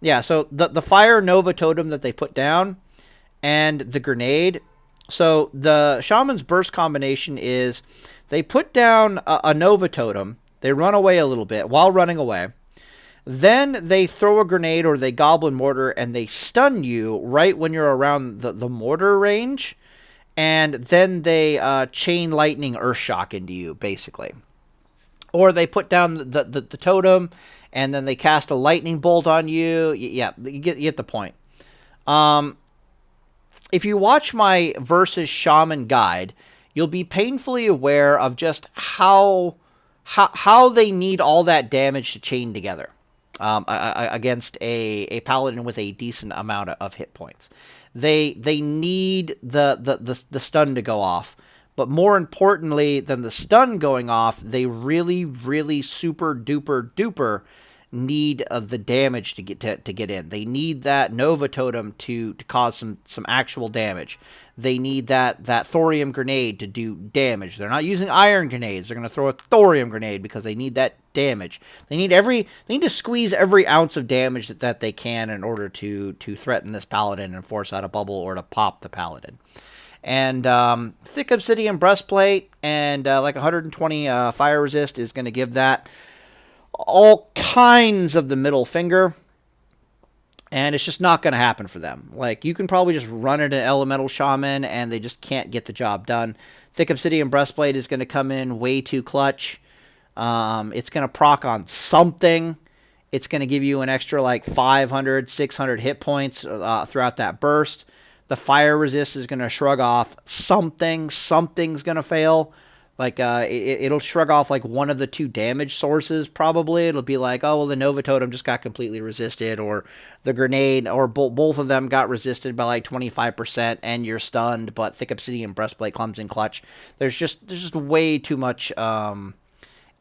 Speaker 1: Yeah, so the fire Nova totem that they put down and the grenade. So the shaman's burst combination is they put down a Nova totem, they run away a little bit while running away. Then they throw a grenade or they goblin mortar and they stun you right when you're around the mortar range. And then they chain lightning earthshock into you, basically. Or they put down the totem and then they cast a lightning bolt on you. Yeah, you get the point. If you watch my versus shaman guide, you'll be painfully aware of just how they need all that damage to chain together. Against a paladin with a decent amount of hit points. They need the stun to go off. But more importantly than the stun going off, they really, really super duper duper need the damage to get in. They need that Nova totem to cause some actual damage. They need that thorium grenade to do damage. They're not using iron grenades. They're going to throw a thorium grenade because they need that damage. They need to squeeze every ounce of damage that they can in order to threaten this paladin and force out a bubble or to pop the paladin. And thick Obsidian Breastplate and like 120 fire resist is going to give that all kinds of the middle finger. And it's just not going to happen for them. Like, you can probably just run it an Elemental Shaman, and they just can't get the job done. Thick Obsidian Breastplate is going to come in way too clutch. It's going to proc on something. It's going to give you an extra, like, 500, 600 hit points throughout that burst. The fire resist is going to shrug off something. Something's going to fail. Like, it'll shrug off, like, one of the two damage sources, probably. It'll be like, oh, well, the Nova Totem just got completely resisted, or the grenade, or both of them got resisted by, like, 25%, and you're stunned, but Thick Obsidian Breastplate comes in clutch. There's just way too much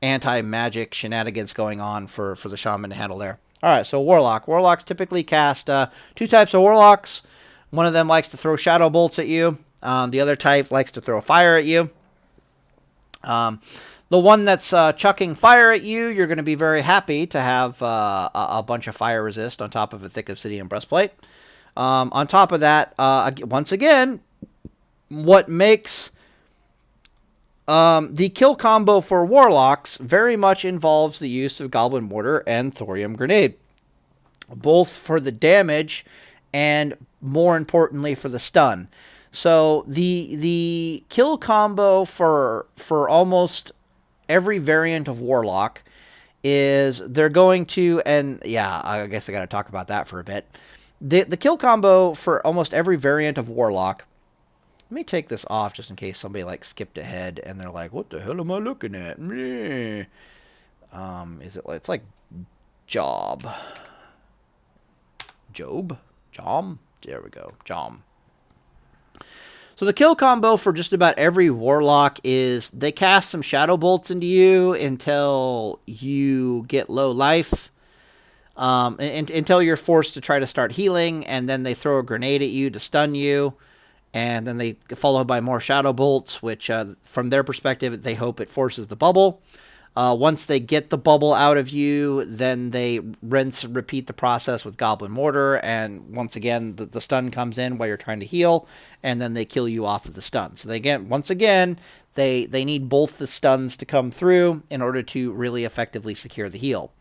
Speaker 1: anti-magic shenanigans going on for the Shaman to handle there. All right, so Warlock. Warlocks typically cast two types of Warlocks. One of them likes to throw Shadow Bolts at you. The other type likes to throw fire at you. The one that's chucking fire at you, you're going to be very happy to have a bunch of fire resist on top of a thick obsidian breastplate. On top of that, once again, what makes the kill combo for Warlocks very much involves the use of Goblin Mortar and Thorium Grenade, both for the damage and, more importantly, for the stun. So the kill combo for almost every variant of Warlock is they're going to, and yeah, I guess I got to talk about that for a bit. The kill combo for almost every variant of Warlock. Let me take this off just in case somebody like skipped ahead and they're like, "What the hell am I looking at?" It's like Job. There we go. Jom. So the kill combo for just about every Warlock is they cast some Shadow Bolts into you until you get low life, until you're forced to try to start healing, and then they throw a grenade at you to stun you, and then they follow by more Shadow Bolts, which from their perspective, they hope it forces the bubble. Once they get the bubble out of you, then they repeat the process with Goblin Mortar, and once again, the stun comes in while you're trying to heal, and then they kill you off of the stun. So once again, they need both the stuns to come through in order to really effectively secure the heal.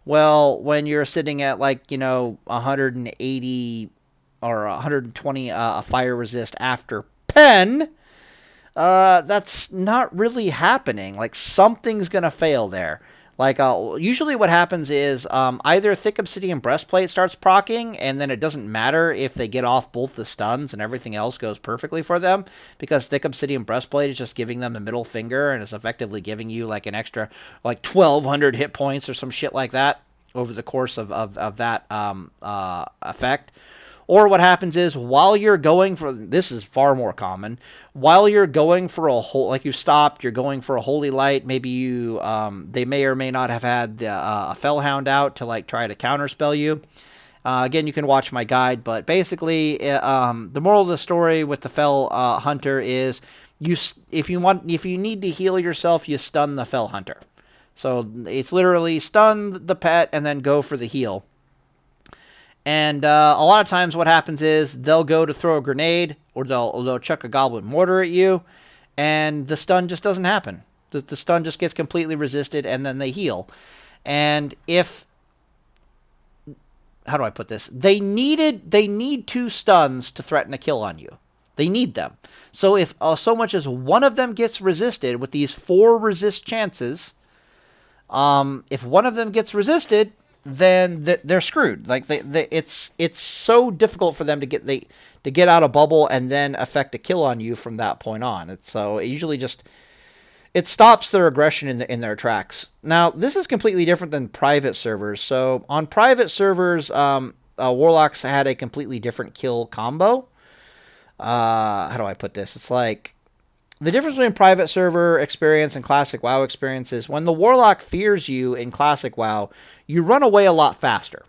Speaker 1: Well, when you're sitting at 180 or 120 fire resist after pen, that's not really happening. Like, something's gonna fail there. Like, usually what happens is either Thick Obsidian Breastplate starts proccing, and then it doesn't matter if they get off both the stuns and everything else goes perfectly for them, because Thick Obsidian Breastplate is just giving them the middle finger, and it's effectively giving you like an extra 1,200 hit points or some shit like that over the course of that effect. Or what happens is, while you're going for, this is far more common, while you're going for you stopped, you're going for a Holy Light, maybe they may or may not have had a Fellhound out to try to counterspell you. Again, you can watch my guide, but basically, the moral of the story with the Fell Hunter is if you need to heal yourself, you stun the Fell Hunter. So it's literally stun the pet and then go for the heal. And a lot of times what happens is they'll go to throw a grenade or they'll chuck a goblin mortar at you, and the stun just doesn't happen. The stun just gets completely resisted, and then they heal. And how do I put this? They need 2 stuns to threaten a kill on you. They need them. So if so much as one of them gets resisted with these 4 resist chances, if one of them gets resisted, then they're screwed. Like it's so difficult for them to get out of bubble and then affect a kill on you from that point on. It usually just it stops their aggression in their tracks. Now this is completely different than private servers. So on private servers, warlocks had a completely different kill combo. How do I put this? It's like the difference between private server experience and classic WoW experience is when the warlock fears you in classic WoW, you run away a lot faster.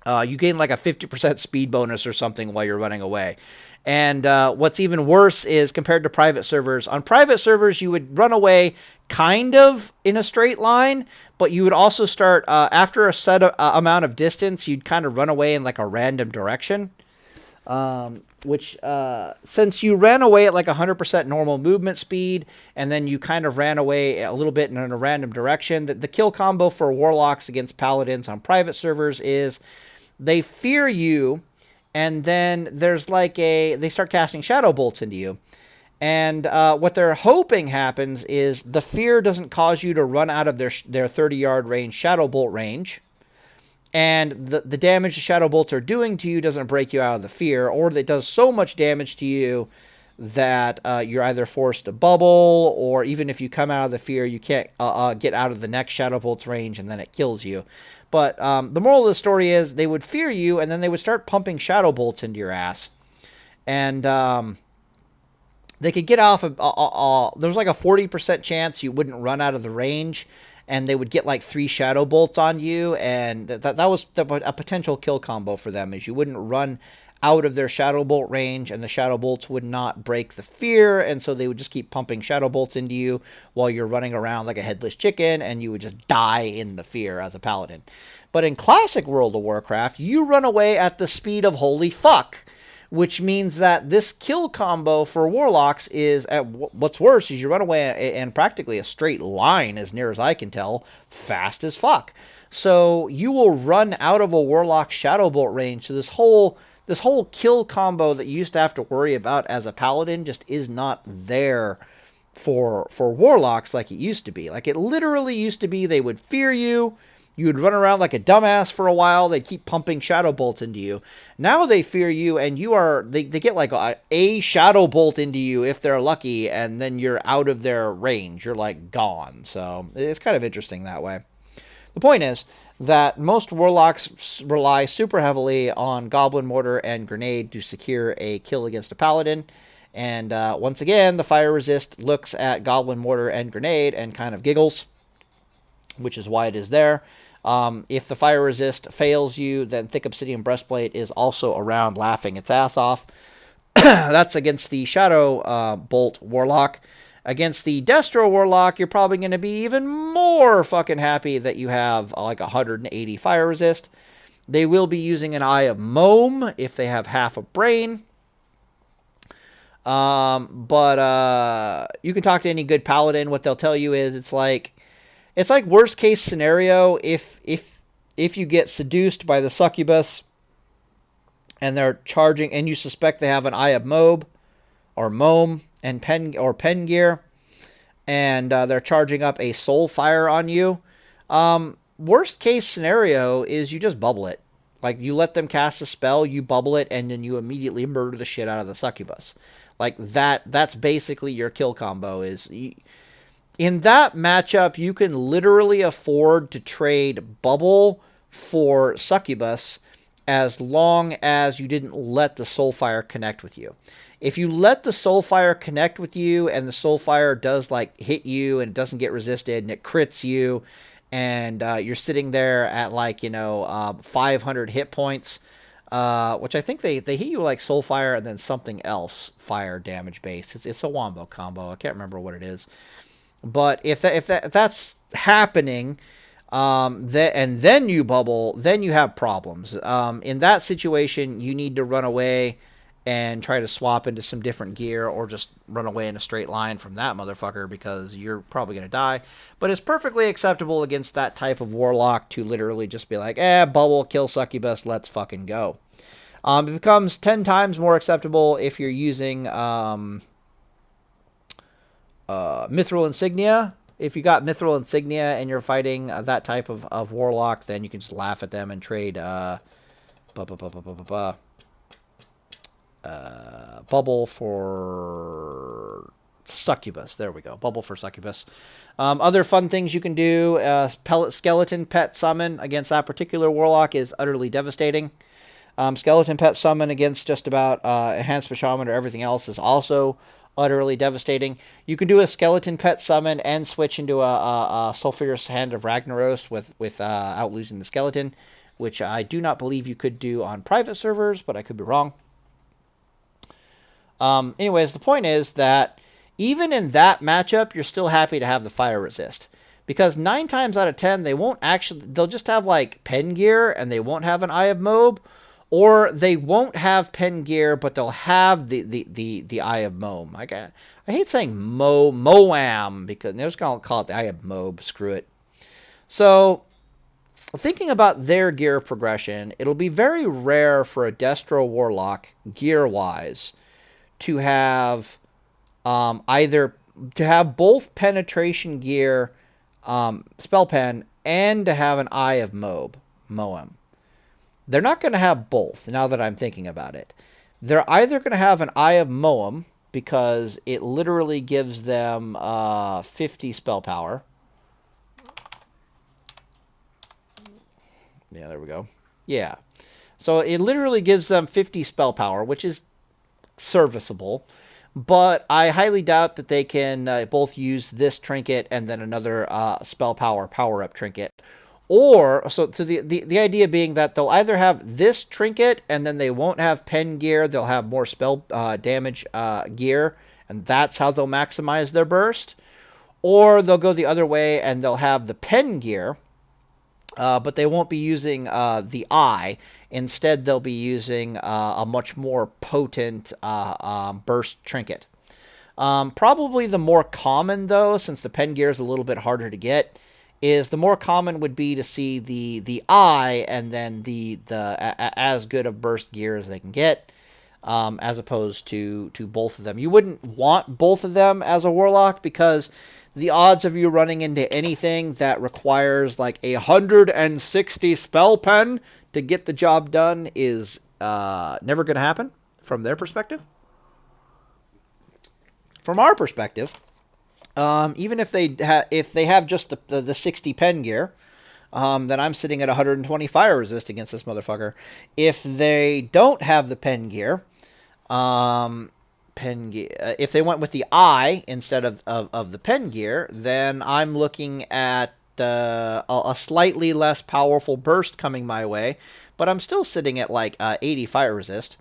Speaker 1: You gain like a 50% speed bonus or something while you're running away. And what's even worse is compared to private servers. On private servers, you would run away kind of in a straight line, but you would also start, after a set amount of distance, you'd kind of run away in like a random direction. Which since you ran away at like 100% normal movement speed, and then you kind of ran away a little bit in a random direction, the kill combo for warlocks against paladins on private servers is they fear you, and then there's like they start casting shadow bolts into you. And what they're hoping happens is the fear doesn't cause you to run out of their 30-yard range shadow bolt range. And the damage the shadow bolts are doing to you doesn't break you out of the fear, or it does so much damage to you that you're either forced to bubble, or even if you come out of the fear, you can't get out of the next shadow bolt's range, and then it kills you. But the moral of the story is they would fear you, and then they would start pumping shadow bolts into your ass. And they could get off there was like a 40% chance you wouldn't run out of the range, and they would get like 3 shadow bolts on you, and that was a potential kill combo for them, is you wouldn't run out of their shadow bolt range, and the shadow bolts would not break the fear, and so they would just keep pumping shadow bolts into you while you're running around like a headless chicken, and you would just die in the fear as a paladin. But in classic World of Warcraft, you run away at the speed of holy fuck, which means that this kill combo for warlocks is, what's worse is you run away in practically a straight line, as near as I can tell, fast as fuck. So you will run out of a warlock shadow bolt range. So this whole kill combo that you used to have to worry about as a paladin just is not there for warlocks like it used to be. Like it literally used to be they would fear you. You would run around like a dumbass for a while. They'd keep pumping shadow bolts into you. Now they fear you, and they get like a shadow bolt into you if they're lucky, and then you're out of their range. You're like gone. So it's kind of interesting that way. The point is that most warlocks rely super heavily on goblin mortar and grenade to secure a kill against a paladin. And once again, the fire resist looks at goblin mortar and grenade and kind of giggles, which is why it is there. If the fire resist fails you, then thick obsidian breastplate is also around laughing its ass off. That's against the shadow bolt warlock. Against the destro warlock, you're probably going to be even more fucking happy that you have like 180 fire resist. They will be using an Eye of Mome if they have half a brain. But you can talk to any good paladin. What they'll tell you is it's like worst case scenario if you get seduced by the succubus and they're charging, and you suspect they have an Eye of Mobe or Mome and pen gear, and they're charging up a soul fire on you. Worst case scenario is you just bubble it. Like you let them cast a spell, you bubble it, and then you immediately murder the shit out of the succubus. Like that's basically your kill combo. In that matchup, you can literally afford to trade bubble for succubus as long as you didn't let the soulfire connect with you. If you let the soulfire connect with you and the soulfire does like hit you and it doesn't get resisted and it crits you and you're sitting there at like 500 hit points, which I think they hit you like soul fire and then something else fire damage base. It's a wombo combo. I can't remember what it is, but if that's happening, and then you bubble, then you have problems. In that situation, you need to run away and try to swap into some different gear, or just run away in a straight line from that motherfucker, because you're probably going to die. But it's perfectly acceptable against that type of warlock to literally just be like, bubble, kill succubus, let's fucking go. It becomes 10 times more acceptable if you're using mithril insignia. If you got mithril insignia and you're fighting that type of warlock, then you can just laugh at them and trade bubble for succubus. There we go. Bubble for succubus. Other fun things you can do. Skeleton pet summon against that particular warlock is utterly devastating. Skeleton pet summon against just about enhanced shaman or everything else is also utterly devastating. You can do a skeleton pet summon and switch into a sulfurous hand of Ragnaros without losing the skeleton, which I do not believe you could do on private servers, but I could be wrong. Anyways, the point is that even in that matchup, you're still happy to have the fire resist, because 9 times out of 10 they'll just have like pen gear and they won't have an Eye of Moab, or they won't have pen gear but they'll have the Eye of Moab. I hate saying Moam, because they're just gonna call it the Eye of Moab. Screw it. So, thinking about their gear progression, it'll be very rare for a Destro Warlock, gear-wise, to have either to have both penetration gear, spell pen, and to have an Eye of Moam. They're not going to have both, now that I'm thinking about it. They're either going to have an Eye of Moam, because it literally gives them 50 spell power. Yeah, there we go. Yeah. So it literally gives them 50 spell power, which is serviceable, but I highly doubt that they can both use this trinket and then another spell power-up trinket. Or, so to the idea being that they'll either have this trinket and then they won't have pen gear, they'll have more spell damage gear, and that's how they'll maximize their burst. Or they'll go the other way and they'll have the pen gear, but they won't be using the eye. Instead, they'll be using a much more potent burst trinket. Probably the more common, though, since the pen gear is a little bit harder to get, is the more common would be to see the eye and then the as good of burst gear as they can get, as opposed to both of them. You wouldn't want both of them as a warlock, because the odds of you running into anything that requires like 160 spell pen to get the job done is never going to happen from their perspective. From our perspective, even if they have just the 60 pen gear, then I'm sitting at 120 fire resist against this motherfucker. If they don't have the pen gear, if they went with the eye instead of the pen gear, then I'm looking at a slightly less powerful burst coming my way, but I'm still sitting at like 80 fire resist.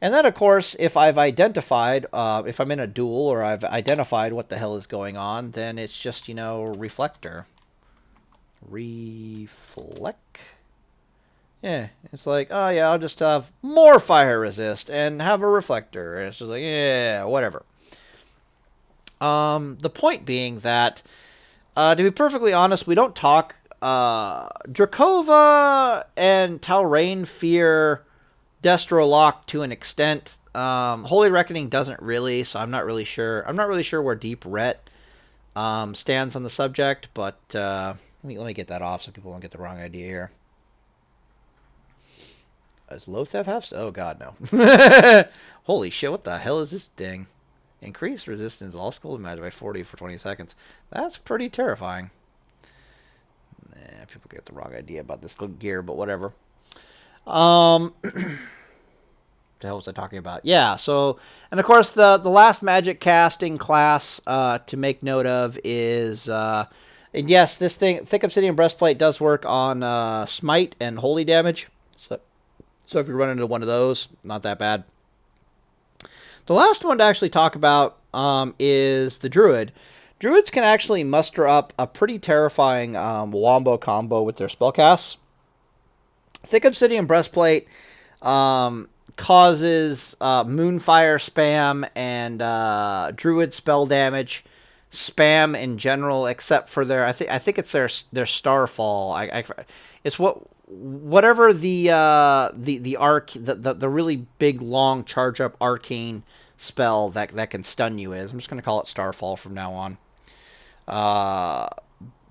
Speaker 1: And then, of course, if I've identified, if I'm in a duel or I've identified what the hell is going on, then it's just, reflector. Reflect? Yeah, it's like, oh yeah, I'll just have more fire resist and have a reflector. And it's just like, yeah, whatever. The point being that, to be perfectly honest, we don't talk, Drakova and Talrain fear Destro Lock to an extent. Holy Reckoning doesn't really, so I'm not really sure. I'm not really sure where Deep Ret stands on the subject, but let me get that off so people don't get the wrong idea here. Does Lothef have? Oh god, no. Holy shit! What the hell is this thing? Increase resistance all skull damage by 40 for 20 seconds. That's pretty terrifying. People get the wrong idea about this gear, but whatever. The hell was I talking about? Yeah, so, and of course the last magic casting class to make note of is And yes, this thing, Thick Obsidian Breastplate, does work on Smite and Holy damage. So if you run into one of those, not that bad. The last one to actually talk about is the Druid. Druids can actually muster up a pretty terrifying wombo combo with their spellcasts. Thick Obsidian Breastplate causes Moonfire spam and Druid spell damage spam in general, except for their I think it's their Starfall. It's whatever the really big long charge up arcane spell that can stun you is. I'm just gonna call it Starfall from now on.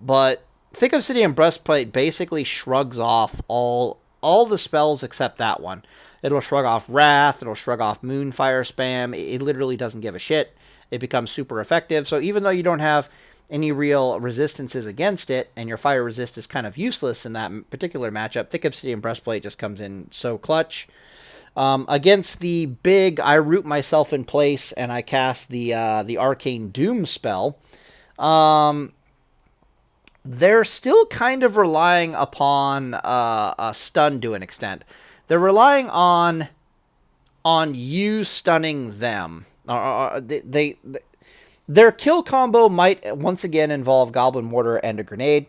Speaker 1: But Thick Obsidian Breastplate basically shrugs off all the spells except that one. It'll shrug off Wrath. It'll shrug off Moonfire spam. It literally doesn't give a shit. It becomes super effective. So even though you don't have any real resistances against it, and your fire resist is kind of useless in that particular matchup, Thick Obsidian Breastplate just comes in so clutch. Against the big, I root myself in place and I cast the Arcane Doom spell. They're still kind of relying upon a stun to an extent. They're relying on you stunning them. Their kill combo might once again involve Goblin Mortar and a grenade.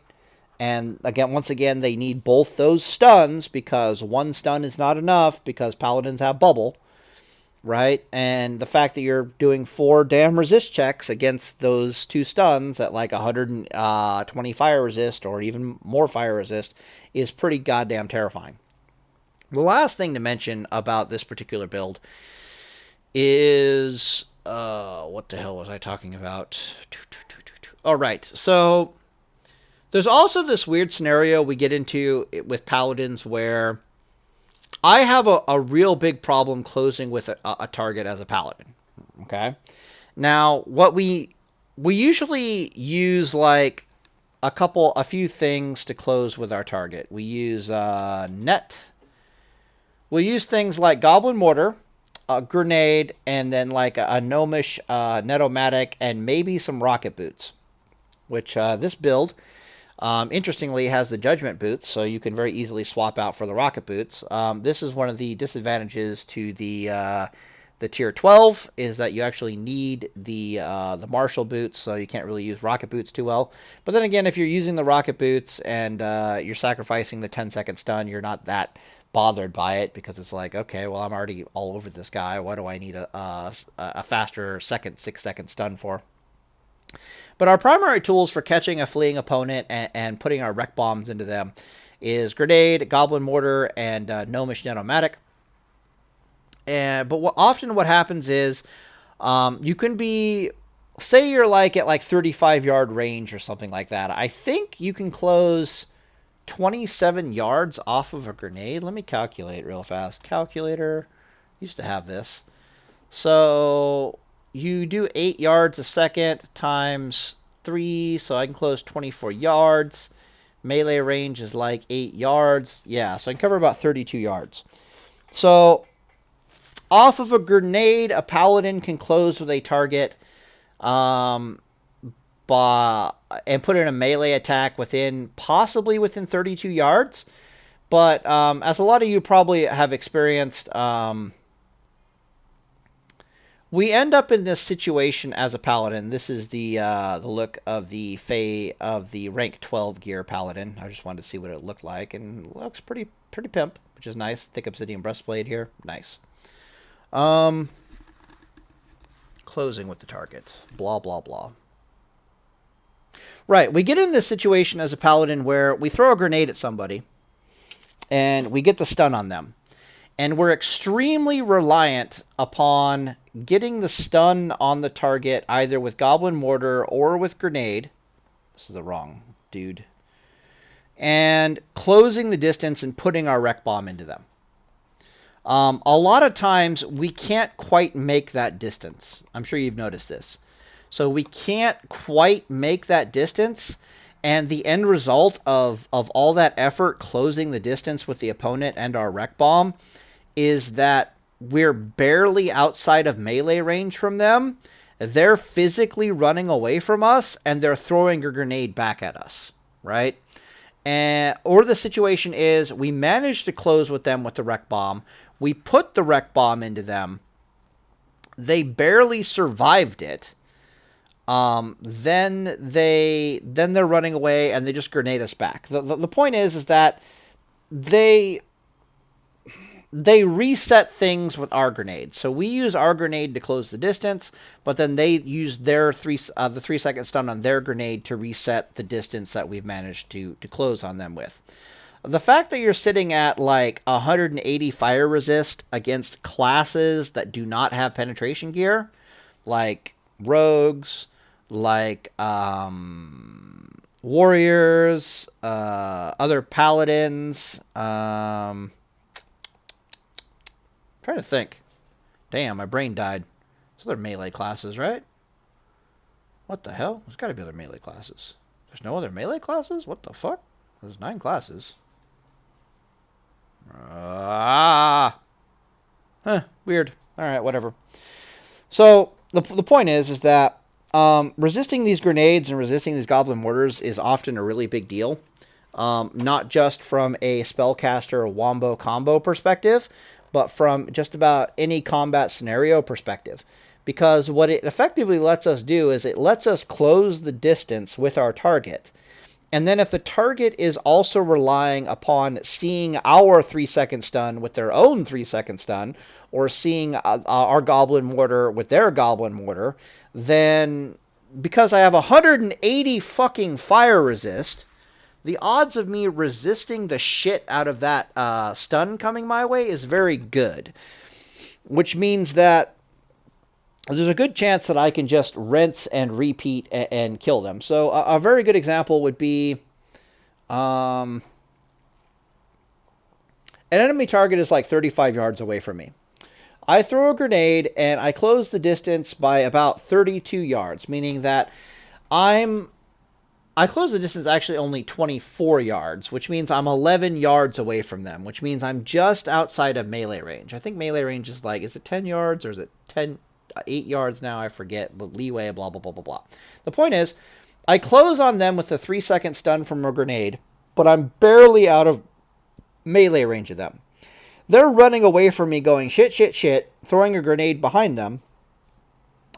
Speaker 1: And again, once again, they need both those stuns because one stun is not enough because Paladins have bubble, right? And the fact that you're doing 4 damn resist checks against those 2 stuns at like 120 fire resist or even more fire resist is pretty goddamn terrifying. The last thing to mention about this particular build is what the hell was I talking about? Oh, right. So there's also this weird scenario we get into with Paladins where I have a real big problem closing with a target as a Paladin. Okay. Now, what we usually use like a few things to close with our target. We use net. We'll use things like Goblin Mortar, a grenade, and then like a gnomish Netomatic, and maybe some rocket boots. Which this build, interestingly, has the Judgment boots, so you can very easily swap out for the rocket boots. This is one of the disadvantages to the tier 12 is that you actually need the martial boots, so you can't really use rocket boots too well. But then again, if you're using the rocket boots and you're sacrificing the 10-second stun, you're not that bothered by it because it's like, okay, well, I'm already all over this guy. What do I need a faster 6-second stun for? But our primary tools for catching a fleeing opponent and putting our wreck bombs into them is Grenade, Goblin Mortar, and Gnomish Netomatic. But often what happens is you can be, say you're like at like 35-yard range or something like that. I think you can close 27 yards off of a grenade. Let me calculate real fast. Calculator. Used to have this. So you do 8 yards a second times 3, so I can close 24 yards. Melee range is like 8 yards. Yeah, so I can cover about 32 yards. So off of a grenade, a Paladin can close with a target and put in a melee attack possibly within 32 yards. But as a lot of you probably have experienced, we end up in this situation as a Paladin. This is the look of the Fae of the rank 12 gear Paladin. I just wanted to see what it looked like, and it looks pretty pimp, which is nice. Thick Obsidian Breastplate here, nice. Closing with the target. Blah blah blah. Right, we get in this situation as a Paladin where we throw a grenade at somebody, and we get the stun on them. And we're extremely reliant upon getting the stun on the target either with Goblin Mortar or with Grenade. This is the wrong dude. And closing the distance and putting our Wreck Bomb into them. A lot of times we can't quite make that distance. I'm sure you've noticed this. So we can't quite make that distance. And the end result of all that effort closing the distance with the opponent and our Wreck Bomb is that we're barely outside of melee range from them. They're physically running away from us and they're throwing a grenade back at us, right? Or the situation is we managed to close with them with the wreck bomb. We put the wreck bomb into them. They barely survived it. Then they're running away and they just grenade us back. The point is that they reset things with our grenade. So we use our grenade to close the distance, but then they use their the 3-second stun on their grenade to reset the distance that we've managed to close on them with. The fact that you're sitting at like 180 fire resist against classes that do not have penetration gear, like rogues, like warriors, other paladins, trying to think. Damn, my brain died. There's other melee classes, right? What the hell? There's got to be other melee classes. There's no other melee classes? What the fuck? There's 9 classes. Weird. Alright, whatever. So, the point is that resisting these grenades and resisting these goblin mortars is often a really big deal. Not just from a spellcaster wombo combo perspective, but from just about any combat scenario perspective. Because what it effectively lets us do is it lets us close the distance with our target. And then if the target is also relying upon seeing our 3-second stun with their own 3-second stun, or seeing our goblin mortar with their goblin mortar, then because I have 180 fucking fire resist, the odds of me resisting the shit out of that stun coming my way is very good. Which means that there's a good chance that I can just rinse and repeat and kill them. So a very good example would be an enemy target is like 35 yards away from me. I throw a grenade and I close the distance by about 32 yards, meaning that I close the distance actually only 24 yards, which means I'm 11 yards away from them, which means I'm just outside of melee range. I think melee range is like, is it 10 yards or is it 8 yards now? I forget, but leeway, blah, blah, blah, blah, blah. The point is, I close on them with a 3-second stun from a grenade, but I'm barely out of melee range of them. They're running away from me going, shit, shit, shit, throwing a grenade behind them.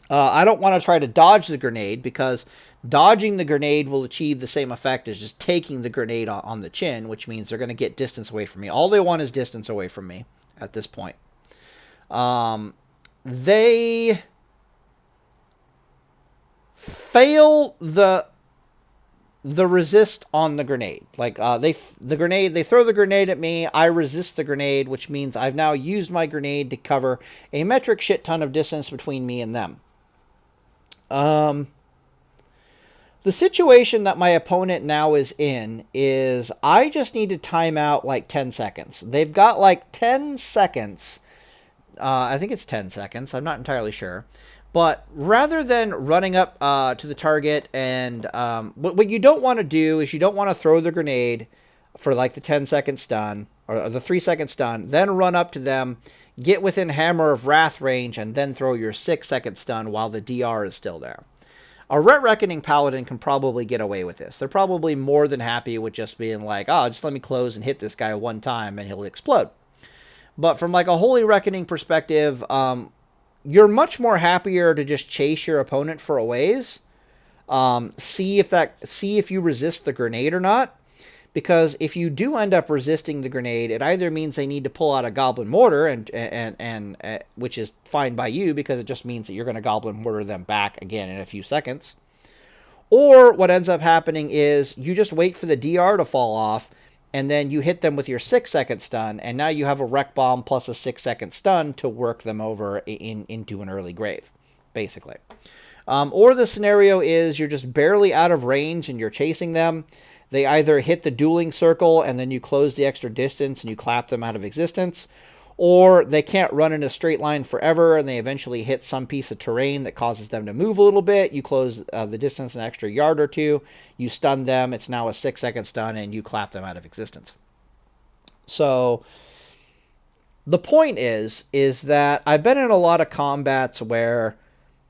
Speaker 1: I don't want to try to dodge the grenade because dodging the grenade will achieve the same effect as just taking the grenade on the chin, which means they're going to get distance away from me. All they want is distance away from me at this point. They fail the resist on the grenade. Like they throw the grenade at me, I resist the grenade, which means I've now used my grenade to cover a metric shit ton of distance between me and them. The situation that my opponent now is in is I just need to time out like 10 seconds. They've got like 10 seconds. I think it's 10 seconds. I'm not entirely sure. But rather than running up to the target and what you don't want to do is you don't want to throw the grenade for like the 10-second stun or the 3-second stun, then run up to them, get within Hammer of Wrath range, and then throw your 6-second stun while the DR is still there. A Ret Reckoning Paladin can probably get away with this. They're probably more than happy with just being like, oh, just let me close and hit this guy one time and he'll explode. But from like a Holy Reckoning perspective, you're much more happier to just chase your opponent for a ways. See if you resist the grenade or not. Because if you do end up resisting the grenade, it either means they need to pull out a Goblin Mortar, and which is fine by you because it just means that you're going to Goblin Mortar them back again in a few seconds. Or what ends up happening is you just wait for the DR to fall off, and then you hit them with your 6-second stun, and now you have a Wreck Bomb plus a 6-second stun to work them over into an early grave, basically. Or the scenario is you're just barely out of range and you're chasing them. They either hit the dueling circle and then you close the extra distance and you clap them out of existence, or they can't run in a straight line forever and they eventually hit some piece of terrain that causes them to move a little bit. You close the distance an extra yard or two, you stun them, it's now a 6-second stun, and you clap them out of existence. So the point is that I've been in a lot of combats where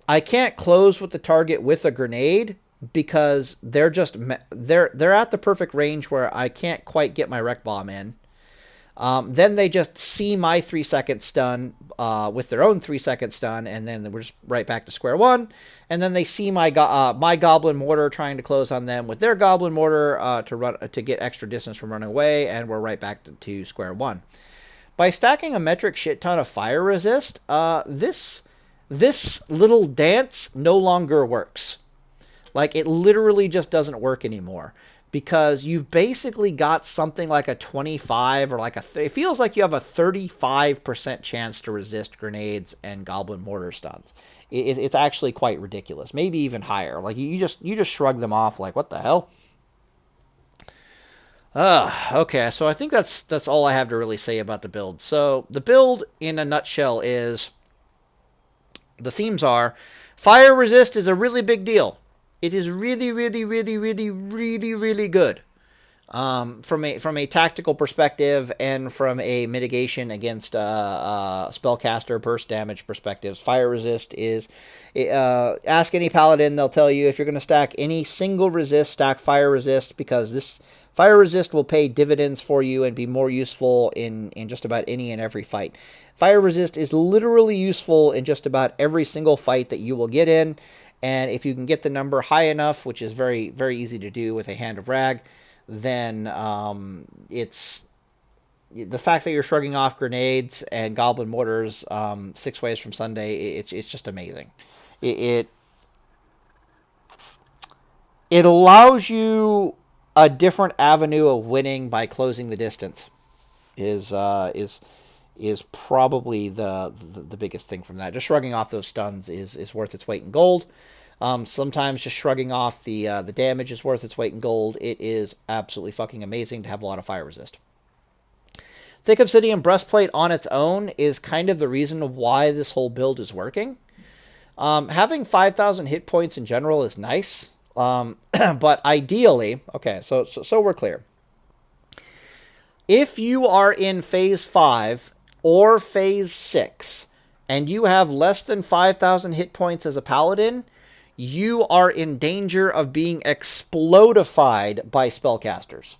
Speaker 1: I can't close with the target with a grenade because they're at the perfect range where I can't quite get my rec bomb in. Then they just see my 3-second stun with their own 3-second stun, and then we're just right back to square one. And then they see my goblin mortar trying to close on them with their goblin mortar to get extra distance from running away, and we're right back to square one. By stacking a metric shit ton of fire resist, this little dance no longer works. Like, it literally just doesn't work anymore. Because you've basically got something like a 25 or like it feels like you have a 35% chance to resist grenades and goblin mortar stuns. It's actually quite ridiculous. Maybe even higher. Like, you just shrug them off like, what the hell? Okay, so I think that's all I have to really say about the build. So the build in a nutshell is, the themes are, fire resist is a really big deal. It is really, really, really, really, really, really good from a tactical perspective and from a mitigation against spellcaster burst damage perspectives. Fire resist is, ask any paladin, they'll tell you if you're going to stack any single resist, stack fire resist, because this fire resist will pay dividends for you and be more useful in just about any and every fight. Fire resist is literally useful in just about every single fight that you will get in. And if you can get the number high enough, which is very, very easy to do with a hand of rag, then it's the fact that you're shrugging off grenades and goblin mortars 6 ways from Sunday. It's just amazing. It allows you a different avenue of winning by closing the distance. Is probably the biggest thing from that. Just shrugging off those stuns is worth its weight in gold. Sometimes just shrugging off the damage is worth its weight in gold. It is absolutely fucking amazing to have a lot of fire resist. Thick Obsidian Breastplate on its own is kind of the reason why this whole build is working. Having 5,000 hit points in general is nice. But ideally, okay, so we're clear. If you are in Phase 5 or Phase 6, and you have less than 5,000 hit points as a paladin, you are in danger of being explodified by spellcasters.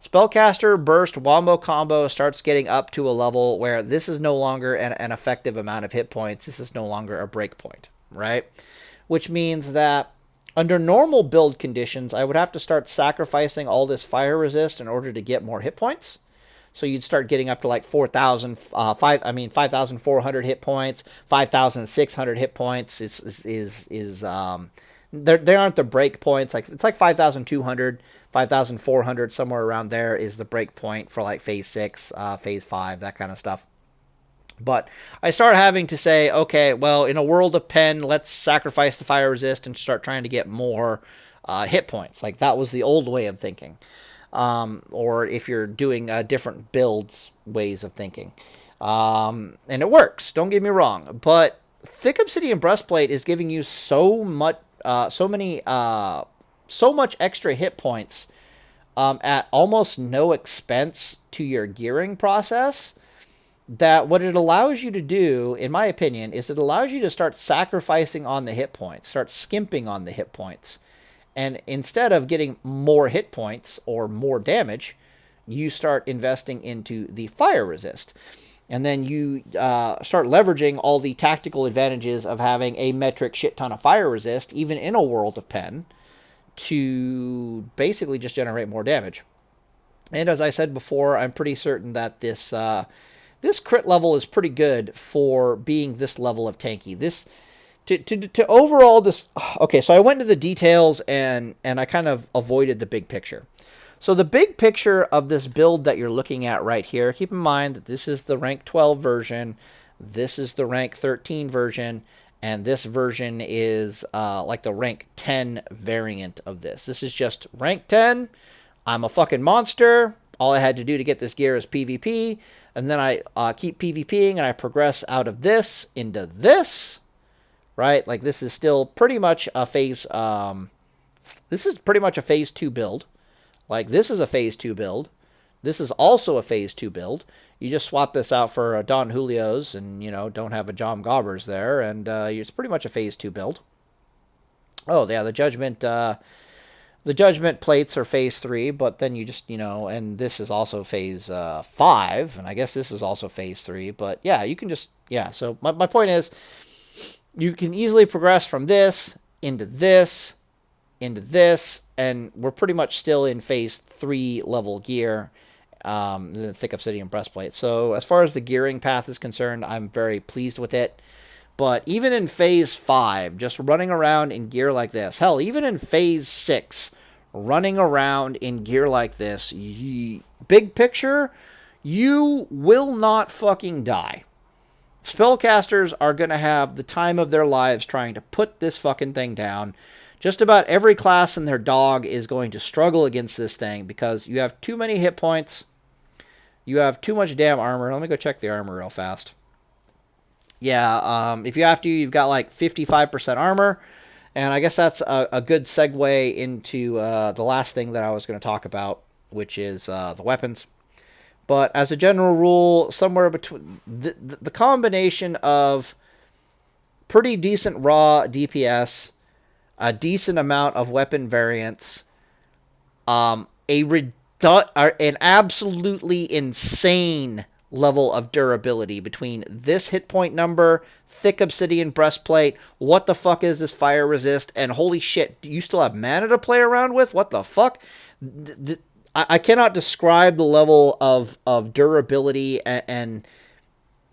Speaker 1: Spellcaster burst wombo combo starts getting up to a level where this is no longer an effective amount of hit points. This is no longer a break point, right? Which means that under normal build conditions, I would have to start sacrificing all this fire resist in order to get more hit points. So you'd start getting up to like 5,400 hit points, 5,600 hit points. They aren't the break points. Like, it's like 5,200, 5,400, somewhere around there is the break point for like Phase 6, Phase 5, that kind of stuff. But I start having to say, okay, well, in a world of pen, let's sacrifice the fire resist and start trying to get more hit points. Like, that was the old way of thinking. Or if you're doing different builds ways of thinking. And it works, don't get me wrong. But Thick Obsidian Breastplate is giving you so much extra hit points at almost no expense to your gearing process, that what it allows you to do, in my opinion, is it allows you to start sacrificing on the hit points, start skimping on the hit points. And instead of getting more hit points or more damage, you start investing into the fire resist. And then you start leveraging all the tactical advantages of having a metric shit ton of fire resist, even in a world of pen, to basically just generate more damage. And as I said before, I'm pretty certain that this crit level is pretty good for being this level of tanky. To overall this, okay, so I went into the details and I kind of avoided the big picture. So the big picture of this build that you're looking at right here, keep in mind that this is the rank 12 version, this is the rank 13 version, and this version is like the rank 10 variant of this. This is just rank 10, I'm a fucking monster, all I had to do to get this gear is PvP, and then I keep PvPing and I progress out of this into this. Right, like this is still pretty much a phase. This is pretty much a phase 2 build. Like, this is a phase 2 build. This is also a Phase 2 build. You just swap this out for a Don Julio's and, don't have a Jom Gobbers there, and it's pretty much a Phase 2 build. Oh, yeah, the Judgment plates are Phase 3, but then you just, and this is also Phase 5, and I guess this is also Phase 3, but yeah, you can just, yeah, so my point is, you can easily progress from this, into this, and we're pretty much still in Phase 3 level gear, the Thick Obsidian Breastplate. So as far as the gearing path is concerned, I'm very pleased with it. But even in Phase 5, just running around in gear like this, hell, even in Phase 6, running around in gear like this, big picture, you will not fucking die. Spellcasters are going to have the time of their lives trying to put this fucking thing down. Just about every class in their dog is going to struggle against this thing because you have too many hit points. You have too much damn armor. Let me go check the armor real fast. Yeah, if you have to, you've got like 55% armor. And I guess that's a good segue into the last thing that I was going to talk about, which is the weapons. But as a general rule, somewhere between the combination of pretty decent raw DPS, a decent amount of weapon variance, an absolutely insane level of durability between this hit point number, Thick Obsidian Breastplate, what the fuck is this fire resist, and holy shit, do you still have mana to play around with? What the fuck? I cannot describe the level of durability and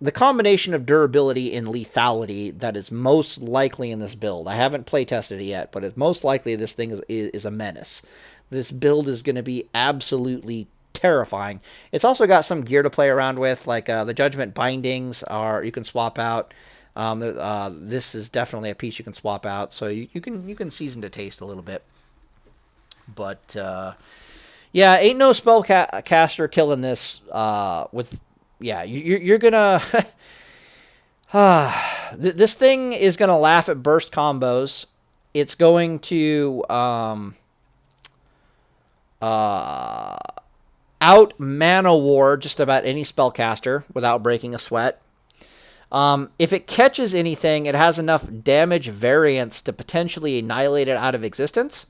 Speaker 1: the combination of durability and lethality that is most likely in this build. I haven't play tested it yet, but it's most likely this thing is a menace. This build is going to be absolutely terrifying. It's also got some gear to play around with, like the Judgment bindings you can swap out. This is definitely a piece you can swap out, so you can season to taste a little bit. But yeah, ain't no spellcaster killing this with. Yeah, you're gonna. This thing is gonna laugh at burst combos. It's going to out mana war just about any spellcaster without breaking a sweat. If it catches anything, it has enough damage variance to potentially annihilate it out of existence.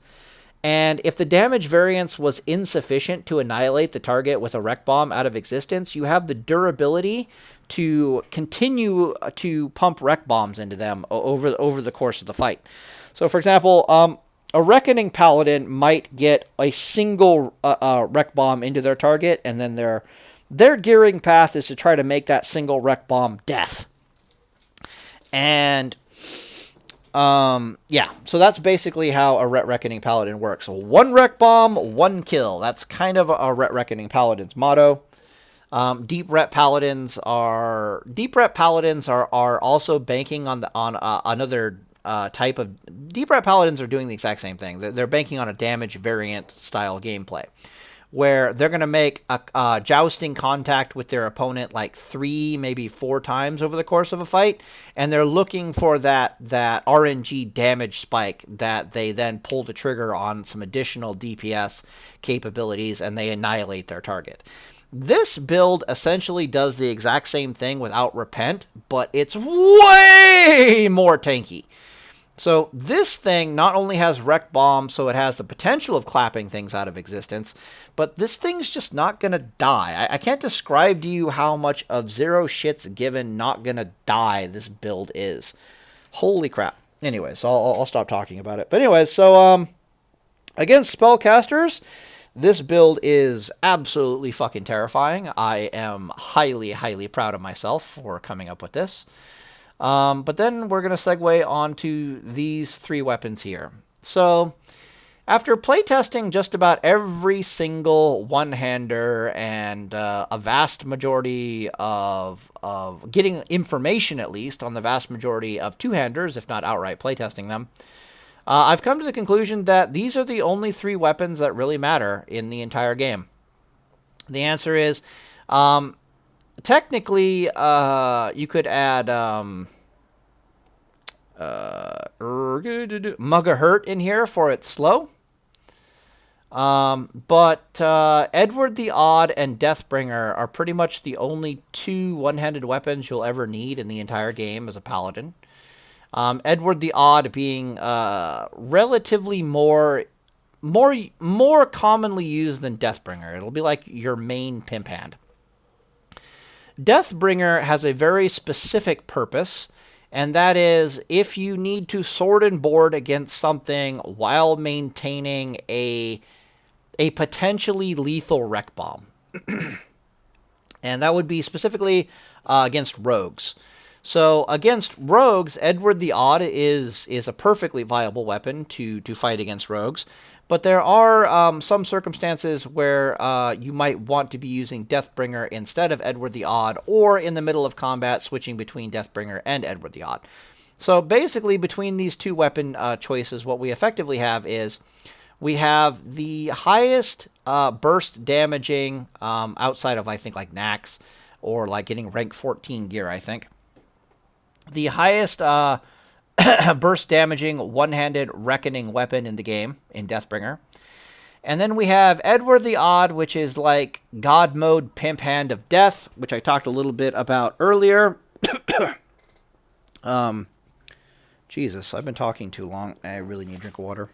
Speaker 1: And if the damage variance was insufficient to annihilate the target with a Wreck Bomb out of existence, you have the durability to continue to pump Wreck Bombs into them over the course of the fight. So, for example, a Reckoning Paladin might get a single Wreck Bomb into their target, and then their gearing path is to try to make that single Wreck Bomb death. And yeah, so that's basically how a Reckoning Paladin works. So one Wreck Bomb, one kill. That's kind of a Reckoning Paladin's motto. Deep Rep Paladins are also banking on another type of Deep Rep Paladins are doing the exact same thing. They're banking on a damage variant style gameplay, where they're going to make a jousting contact with their opponent like 3, maybe 4 times over the course of a fight, and they're looking for that RNG damage spike that they then pull the trigger on some additional DPS capabilities, and they annihilate their target. This build essentially does the exact same thing without Repent, but it's way more tanky. So this thing not only has Wreck Bomb, so it has the potential of clapping things out of existence, but this thing's just not going to die. I can't describe to you how much of zero shits given not going to die this build is. Holy crap. Anyways, I'll stop talking about it. But anyways, so against spellcasters, this build is absolutely fucking terrifying. I am highly, highly proud of myself for coming up with this. But then we're going to segue on to these 3 weapons here. So, after playtesting just about every single one-hander and a vast majority of getting information, at least, on the vast majority of two-handers, if not outright playtesting them, I've come to the conclusion that these are the only 3 weapons that really matter in the entire game. The answer is, technically, you could add Mug a Hurt in here for its slow. But Edward the Odd and Deathbringer are pretty much the only two one-handed weapons you'll ever need in the entire game as a paladin. Edward the Odd being relatively more commonly used than Deathbringer. It'll be like your main pimp hand. Deathbringer has a very specific purpose, and that is if you need to sword and board against something while maintaining a potentially lethal wreck bomb. And that would be specifically against rogues. So against rogues, Edward the Odd is a perfectly viable weapon to fight against rogues. But there are some circumstances where you might want to be using Deathbringer instead of Edward the Odd, or in the middle of combat switching between Deathbringer and Edward the Odd. So basically between these two weapon choices, what we effectively have is we have the highest burst damaging outside of, I think, like Nax or like getting rank 14 gear, I think. The highest burst damaging one-handed reckoning weapon in the game in Deathbringer. And then we have Edward the Odd, which is like God mode pimp hand of death, which I talked a little bit about earlier. Jesus, I've been talking too long. I really need a drink of water.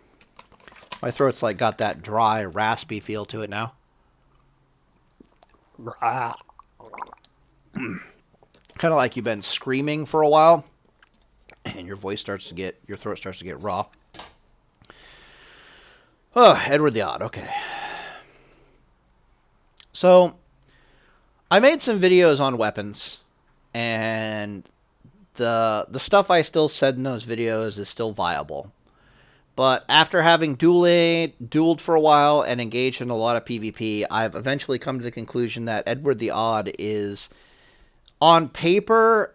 Speaker 1: My throat's like got that dry, raspy feel to it now. Kind of like you've been screaming for a while, and your throat starts to get raw. Oh, Edward the Odd. Okay. So, I made some videos on weapons, and the stuff I still said in those videos is still viable. But after having dueled for a while and engaged in a lot of PvP, I've eventually come to the conclusion that Edward the Odd is, on paper,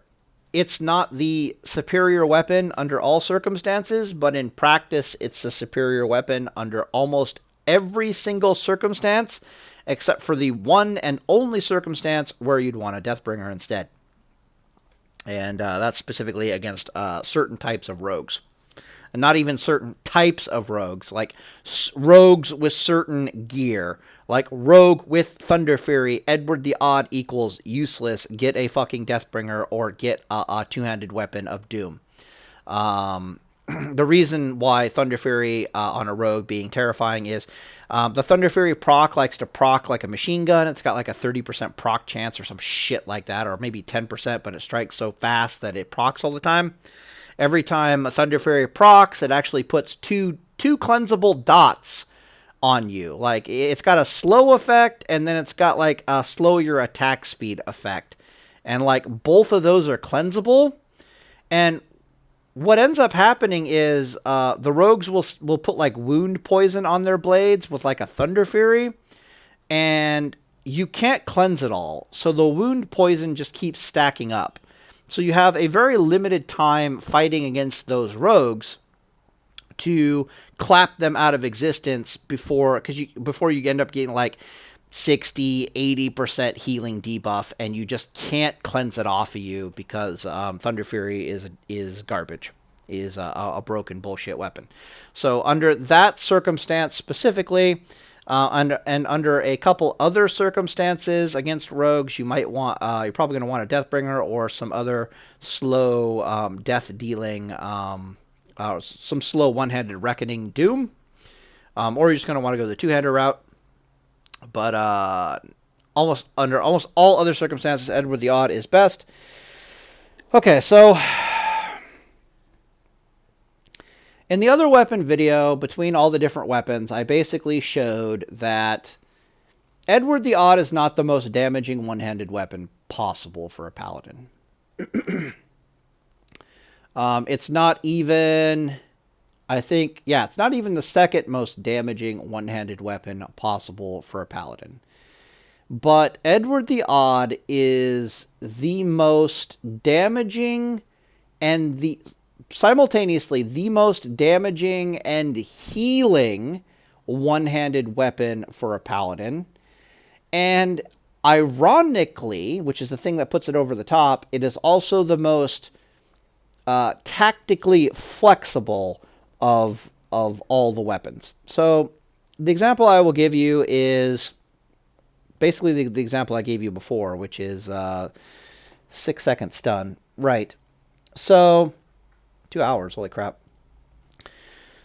Speaker 1: it's not the superior weapon under all circumstances, but in practice, it's the superior weapon under almost every single circumstance, except for the one and only circumstance where you'd want a Deathbringer instead. And that's specifically against certain types of rogues. And not even certain types of rogues, like rogues with certain gear. Like rogue with Thunder Fury, Edward the Odd equals useless, get a fucking Deathbringer or get a two-handed weapon of doom. The reason why Thunder Fury on a rogue being terrifying is the Thunder Fury proc likes to proc like a machine gun. It's got like a 30% proc chance or some shit like that, or maybe 10%, but it strikes so fast that it procs all the time. Every time a Thunder Fury procs, it actually puts two cleansable dots on you. Like, it's got a slow effect, and then it's got like a slow your attack speed effect. And like both of those are cleansable. And what ends up happening is the rogues will put like wound poison on their blades with like a Thunder Fury, and you can't cleanse it all. So the wound poison just keeps stacking up. So you have a very limited time fighting against those rogues to clap them out of existence before you end up getting like 60, 80% healing debuff, and you just can't cleanse it off of you because Thunder Fury is garbage, is a broken bullshit weapon. So under that circumstance specifically, under a couple other circumstances against rogues, you might want you're probably going to want a Deathbringer or some other slow death dealing some slow one-handed reckoning doom, or you're just going to want to go the two-handed route. But under almost all other circumstances, Edward the Odd is best. Okay, so in the other weapon video, between all the different weapons, I basically showed that Edward the Odd is not the most damaging one-handed weapon possible for a paladin. It's not even, it's not even the second most damaging one-handed weapon possible for a paladin. But Edward the Odd is the most damaging and simultaneously the most damaging and healing one-handed weapon for a paladin. And ironically, which is the thing that puts it over the top, it is also the most tactically flexible of all the weapons. So the example I will give you is basically the example I gave you before, which is 6-second stun. Right. So 2 hours. Holy crap.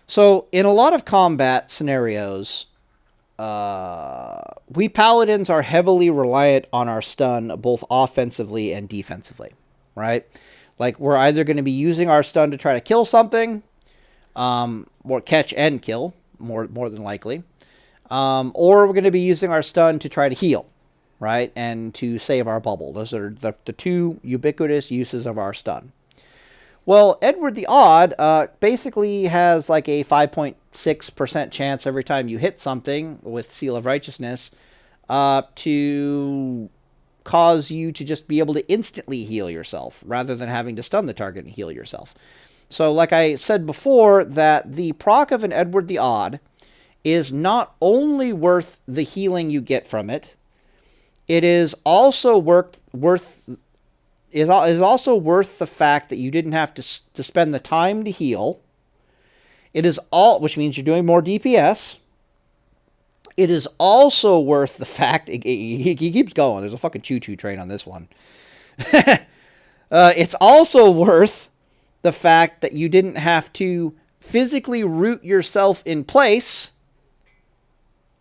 Speaker 1: So in a lot of combat scenarios, we paladins are heavily reliant on our stun, both offensively and defensively, right? Like, we're either going to be using our stun to try to kill something, or catch and kill, more than likely, or we're going to be using our stun to try to heal, right, and to save our bubble. Those are the two ubiquitous uses of our stun. Well, Edward the Odd basically has like a 5.6% chance every time you hit something with Seal of Righteousness to cause you to just be able to instantly heal yourself rather than having to stun the target and heal yourself. So like I said before, that the proc of an Edward the Odd is not only worth the healing you get from it, it is also worth the fact that you didn't have to spend the time to heal. It is which means you're doing more DPS. It is also worth the fact he keeps going. There's a fucking choo-choo train on this one. It's also worth the fact that you didn't have to physically root yourself in place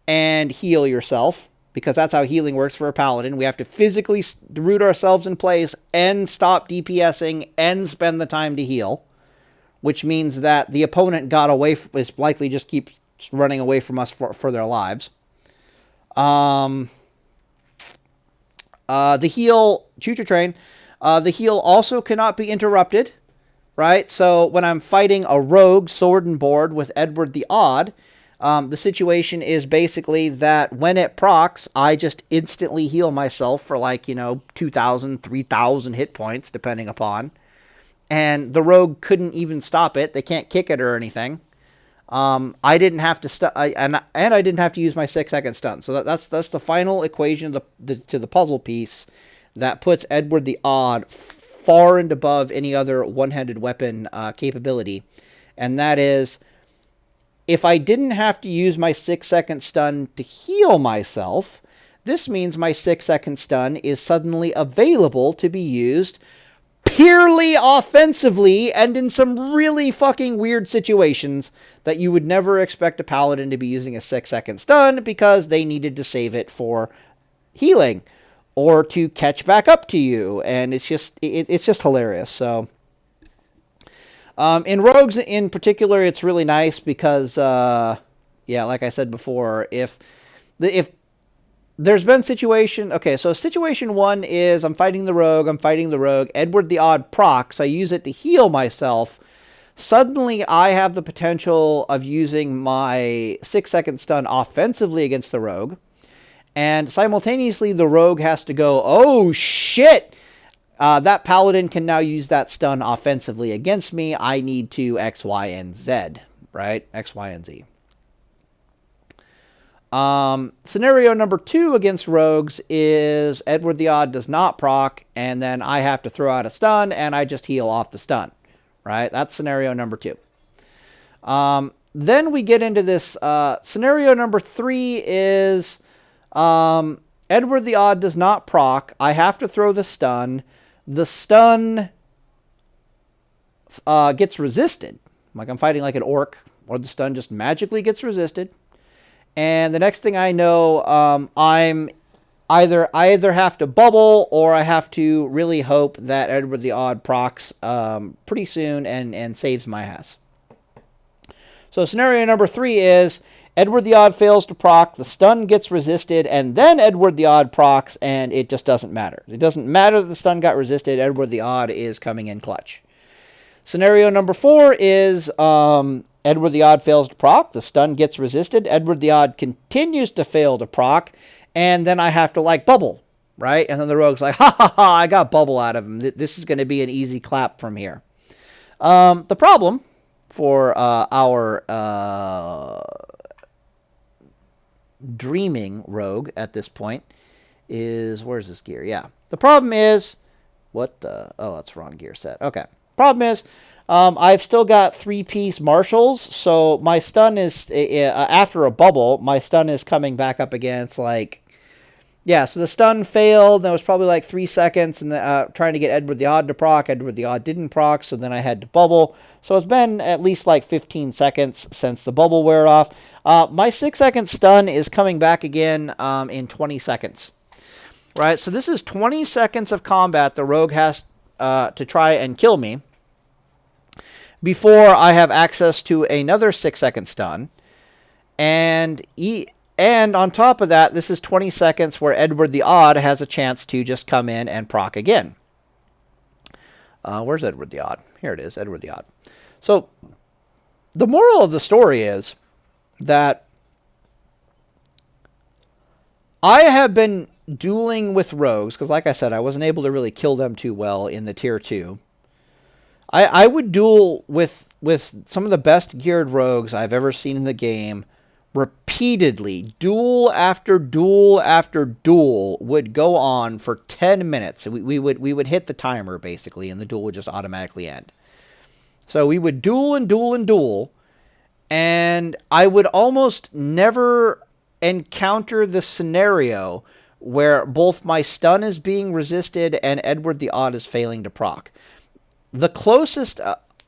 Speaker 1: and heal yourself, because that's how healing works for a paladin. We have to physically root ourselves in place and stop DPSing and spend the time to heal, which means that the opponent is likely just keeps running away from us for their lives. The heal, choo-choo train, the heal also cannot be interrupted, right? So when I'm fighting a rogue sword and board with Edward the Odd, the situation is basically that when it procs, I just instantly heal myself for 2,000, 3,000 hit points, depending upon. And the rogue couldn't even stop it. They can't kick it or anything. I didn't have to and I didn't have to use my 6-second stun. So that's the final equation to the puzzle piece that puts Edward the Odd far and above any other one-handed weapon capability, and that is, if I didn't have to use my 6-second stun to heal myself, this means my 6-second stun is suddenly available to be used purely offensively and in some really fucking weird situations that you would never expect a paladin to be using a 6-second stun, because they needed to save it for healing or to catch back up to you. And it's just hilarious. So in rogues in particular, it's really nice because, like I said before, if there's been situation one is I'm fighting the rogue, Edward the Odd procs, I use it to heal myself. Suddenly I have the potential of using my 6-second stun offensively against the rogue, and simultaneously the rogue has to go, oh shit, that paladin can now use that stun offensively against me. I need to X, Y, and Z, right? X, Y, and Z. Scenario number 2 against rogues is Edward the Odd does not proc, and then I have to throw out a stun, and I just heal off the stun, right? That's scenario number 2. Then we get into this, scenario number 3 is, Edward the Odd does not proc, I have to throw the stun gets resisted. Like I'm fighting like an orc, or the stun just magically gets resisted. And the next thing I know, I either have to bubble, or I have to really hope that Edward the Odd procs pretty soon and saves my ass. So scenario number 3 is Edward the Odd fails to proc, the stun gets resisted, and then Edward the Odd procs, and it just doesn't matter. It doesn't matter that the stun got resisted. Edward the Odd is coming in clutch. Scenario number 4 is Edward the Odd fails to proc, the stun gets resisted, Edward the Odd continues to fail to proc, and then I have to bubble, right? And then the rogue's like, ha ha ha, I got bubble out of him. This is going to be an easy clap from here. The problem for our dreaming rogue at this point is, where's this gear? Yeah. The problem is, oh, that's wrong gear set. Okay. Problem is, I've still got 3-piece marshals, so my stun is, after a bubble, my stun is coming back up again. It's like, yeah, so the stun failed. That was probably like 3 seconds, and trying to get Edward the Odd to proc. Edward the Odd didn't proc, so then I had to bubble. So it's been at least like 15 seconds since the bubble wear off. My 6-second stun is coming back again in 20 seconds. Right, so this is 20 seconds of combat the rogue has to try and kill me before I have access to another 6-second stun. And on top of that, this is 20 seconds where Edward the Odd has a chance to just come in and proc again. Where's Edward the Odd? Here it is, Edward the Odd. So the moral of the story is that I have been dueling with rogues, because like I said, I wasn't able to really kill them too well in the tier 2. I would duel with some of the best geared rogues I've ever seen in the game repeatedly. Duel after duel after duel would go on for 10 minutes. We would hit the timer, basically, and the duel would just automatically end. So we would duel and duel and duel, and I would almost never encounter the scenario where both my stun is being resisted and Edward the Odd is failing to proc. The closest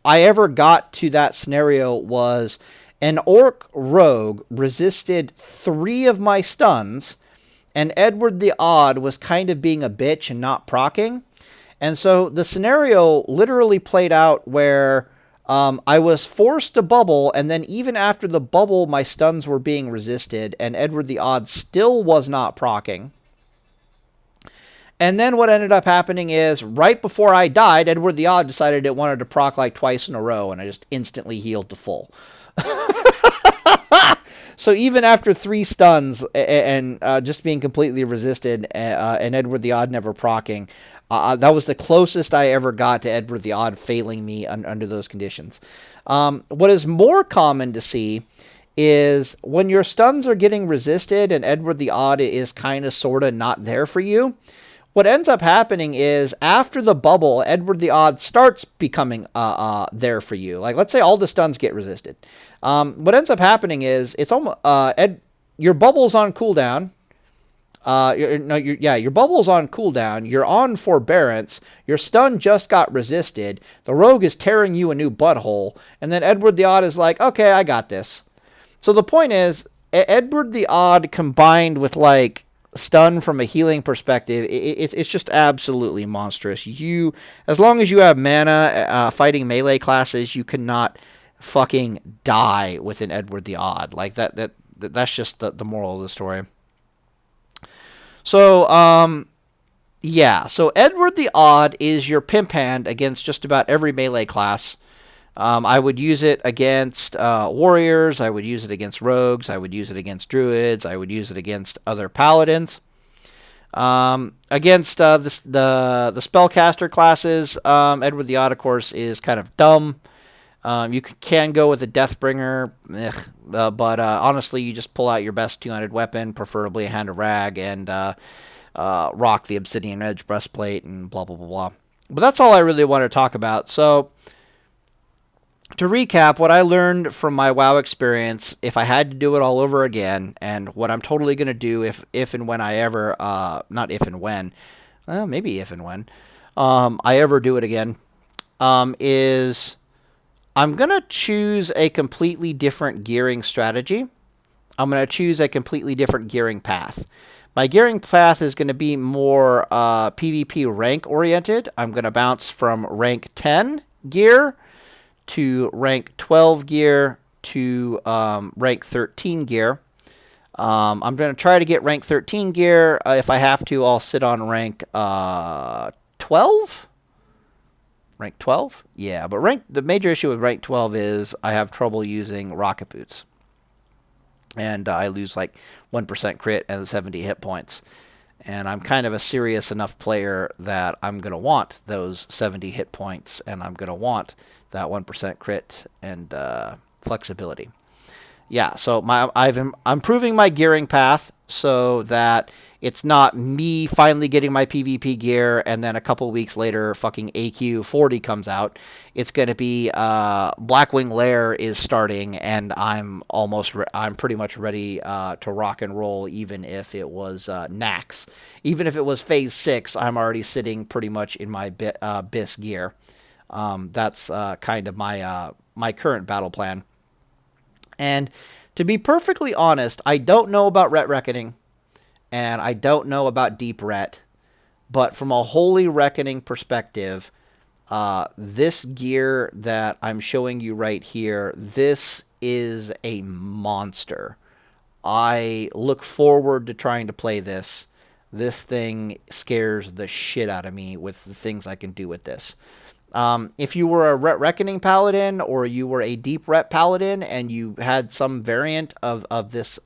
Speaker 1: I ever got to that scenario was an orc rogue resisted 3 of my stuns, and Edward the Odd was kind of being a bitch and not proccing. And so the scenario literally played out where I was forced to bubble, and then even after the bubble, my stuns were being resisted, and Edward the Odd still was not proccing. And then what ended up happening is, right before I died, Edward the Odd decided it wanted to proc like twice in a row, and I just instantly healed to full. So even after 3 stuns and just being completely resisted, and Edward the Odd never proccing, that was the closest I ever got to Edward the Odd failing me under those conditions. What is more common to see is when your stuns are getting resisted and Edward the Odd is kind of sort of not there for you, what ends up happening is after the bubble, Edward the Odd starts becoming there for you. Like, let's say all the stuns get resisted. What ends up happening is it's almost your bubble's on cooldown. Your bubble's on cooldown. You're on forbearance. Your stun just got resisted. The rogue is tearing you a new butthole, and then Edward the Odd is like, "Okay, I got this." So the point is, Edward the Odd combined with like stun from a healing perspective, it's just absolutely monstrous. As long as you have mana, fighting melee classes, you cannot fucking die with an Edward the Odd. Like that's just the moral of the story. So yeah, so Edward the Odd is your pimp hand against just about every melee class. I would use it against warriors. I would use it against rogues. I would use it against druids. I would use it against other paladins. Against the spellcaster classes, Edward the Odd, of course, is kind of dumb. You can go with a Deathbringer, but honestly, you just pull out your best two-handed weapon, preferably a Hand of Rag, and rock the Obsidian Edge Breastplate, and blah, blah, blah, blah. But that's all I really want to talk about. So, to recap, what I learned from my WoW experience, if I had to do it all over again, and what I'm totally going to do if and when I ever, not if and when, maybe if and when, I ever do it again, is I'm going to choose a completely different gearing strategy. I'm going to choose a completely different gearing path. My gearing path is going to be more PvP rank oriented. I'm going to bounce from rank 10 gear to rank 12 gear to rank 13 gear. I'm going to try to get rank 13 gear. If I have to, I'll sit on rank 12. Rank 12? Yeah, but the major issue with rank 12 is I have trouble using rocket boots. And I lose like 1% crit and 70 hit points. And I'm kind of a serious enough player that I'm going to want those 70 hit points, and I'm going to want that 1% crit and flexibility. Yeah, so I'm improving my gearing path so that It's not me finally getting my PvP gear and then a couple weeks later fucking AQ 40 comes out. It's going to be Blackwing Lair is starting and I'm pretty much ready to rock and roll even if it was Nax. Even if it was Phase 6, I'm already sitting pretty much in my BIS gear. That's kind of my current battle plan. And to be perfectly honest, I don't know about Ret Reckoning. And I don't know about Deep Ret, but from a Holy Reckoning perspective, this gear that I'm showing you right here, this is a monster. I look forward to trying to play this. This thing scares the shit out of me with the things I can do with this. If you were a Ret Reckoning Paladin or you were a Deep Ret Paladin and you had some variant of this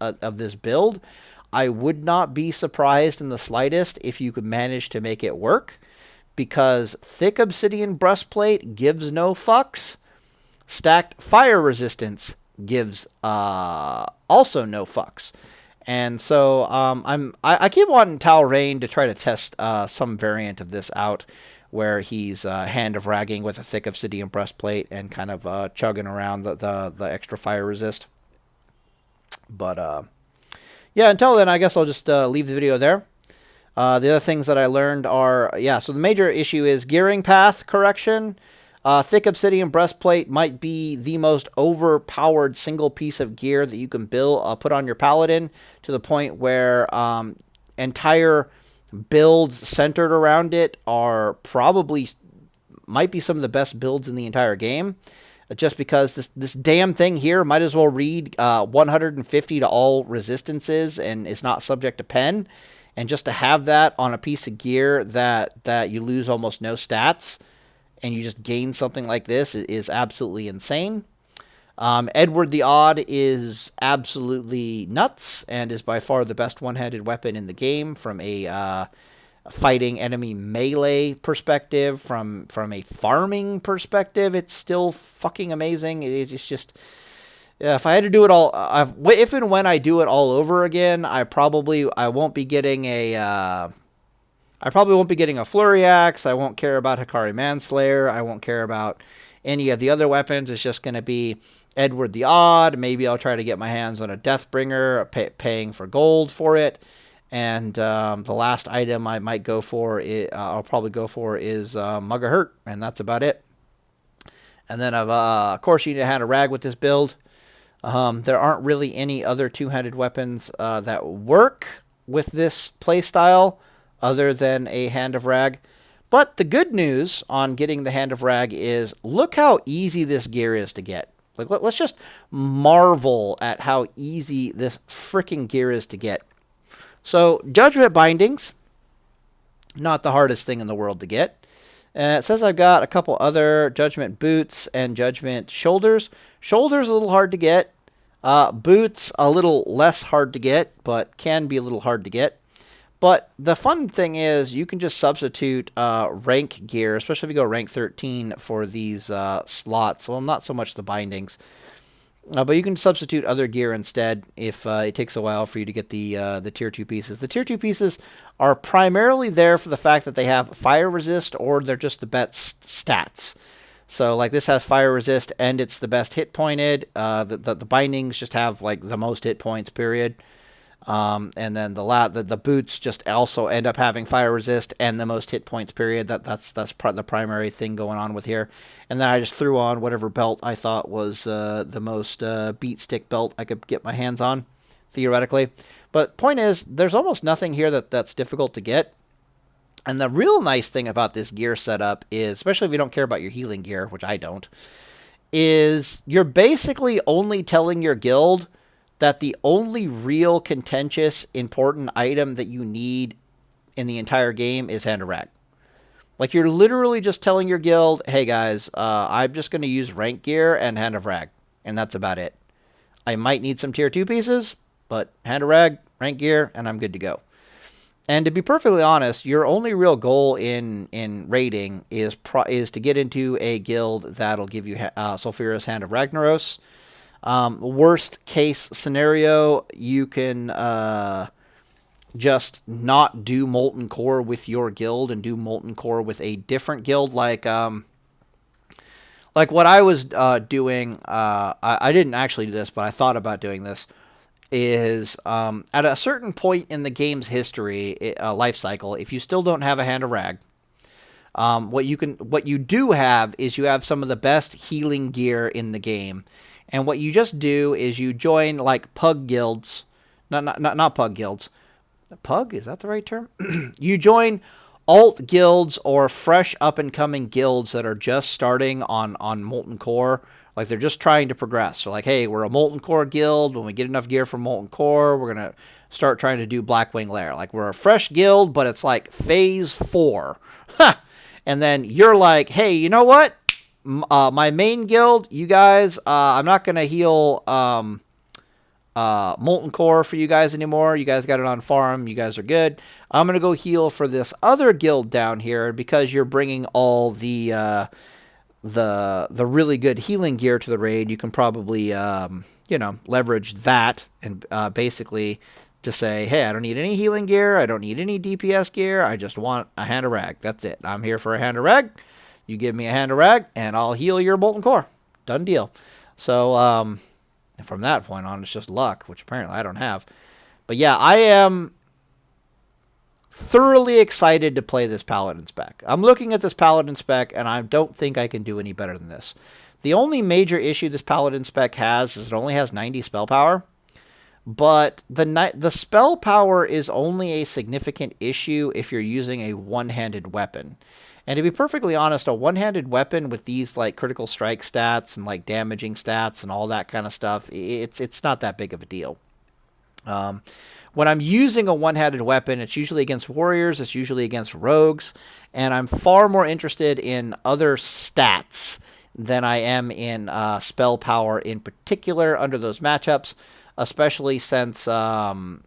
Speaker 1: build, I would not be surprised in the slightest if you could manage to make it work, because thick Obsidian Breastplate gives no fucks. Stacked Fire Resistance gives also no fucks. And so I keep wanting Talrain to try to test some variant of this out, where he's Hand of Ragging with a thick Obsidian Breastplate and kind of chugging around the extra fire resist. But yeah, until then, I guess I'll just leave the video there. The other things that I learned are, so the major issue is gearing path correction. Thick Obsidian Breastplate might be the most overpowered single piece of gear that you can put on your Paladin, to the point where entire builds centered around it might be some of the best builds in the entire game. Just because this damn thing here might as well read 150 to all resistances and is not subject to pen. And just to have that on a piece of gear that you lose almost no stats and you just gain something like this is absolutely insane. Edward the Odd is absolutely nuts and is by far the best one-handed weapon in the game from a fighting enemy melee perspective. From a farming perspective, it's still fucking amazing. It's just, if I had to do it all, if and when I do it all over again, I won't be getting a Flurry Axe. I won't care about Hikari Manslayer. I won't care about any of the other weapons. It's just going to be Edward the Odd. Maybe I'll try to get my hands on a Deathbringer, paying for gold for it. And the last item I might go for, I'll probably go for, is Mug of Hurt, and that's about it. And then, of course, you need a Hand of Rag with this build. There aren't really any other two-handed weapons that work with this playstyle other than a Hand of Rag. But the good news on getting the Hand of Rag is, look how easy this gear is to get. Like, let's just marvel at how easy this freaking gear is to get. So, Judgment Bindings, not the hardest thing in the world to get. It says I've got a couple other Judgment Boots and Judgment Shoulders. Shoulders a little hard to get. Boots a little less hard to get, but can be a little hard to get. But the fun thing is you can just substitute rank gear, especially if you go rank 13 for these slots. Well, not so much the bindings. But you can substitute other gear instead if it takes a while for you to get the Tier 2 pieces. The Tier 2 pieces are primarily there for the fact that they have fire resist, or they're just the best stats. So, like, this has fire resist, and it's the best hit pointed. The bindings just have, like, the most hit points, period. And then the boots just also end up having fire resist and the most hit points, period. That's the primary thing going on with here. And then I just threw on whatever belt I thought was the most beat stick belt I could get my hands on, theoretically. But point is, there's almost nothing here that's difficult to get. And the real nice thing about this gear setup is, especially if you don't care about your healing gear, which I don't, is you're basically only telling your guild that the only real contentious important item that you need in the entire game is Hand of Rag. Like, you're literally just telling your guild, hey guys, I'm just going to use rank gear and Hand of Rag, and that's about it. I might need some tier 2 pieces, but Hand of Rag, rank gear, and I'm good to go. And to be perfectly honest, your only real goal in raiding is to get into a guild that'll give you Sulfuras Hand of Ragnaros. Worst case scenario, you can just not do Molten Core with your guild and do Molten Core with a different guild, like what I was doing. I didn't actually do this, but I thought about doing this. Is at a certain point in the game's history life cycle, if you still don't have a Hand of Rag, what you do have is you have some of the best healing gear in the game, and what you just do is you join like pug guilds, not pug guilds. Pug, is that the right term? You join alt guilds or fresh up and coming guilds that are just starting on Molten Core. Like they're just trying to progress. So like, hey, we're a Molten Core guild. When we get enough gear from Molten Core, we're gonna start trying to do Blackwing Lair. Like we're a fresh guild, but it's like phase 4. And then you're like, hey, you know what? My main guild, you guys, I'm not gonna heal Molten Core for you guys anymore. You guys got it on farm. You guys are good. I'm going to go heal for this other guild down here because you're bringing all the really good healing gear to the raid. You can probably, leverage that and basically to say, hey, I don't need any healing gear. I don't need any DPS gear. I just want a Hand of Rag. That's it. I'm here for a Hand of Rag. You give me a Hand of Rag and I'll heal your Molten Core. Done deal. So, and from that point on, it's just luck, which apparently I don't have. But yeah, I am thoroughly excited to play this Paladin spec. I'm looking at this Paladin spec, and I don't think I can do any better than this. The only major issue this Paladin spec has is it only has 90 spell power. But the spell power is only a significant issue if you're using a one-handed weapon. And to be perfectly honest, a one-handed weapon with these like critical strike stats and like damaging stats and all that kind of stuff, it's not that big of a deal. When I'm using a one-handed weapon, it's usually against warriors, it's usually against rogues, and I'm far more interested in other stats than I am in spell power in particular under those matchups, especially since Edward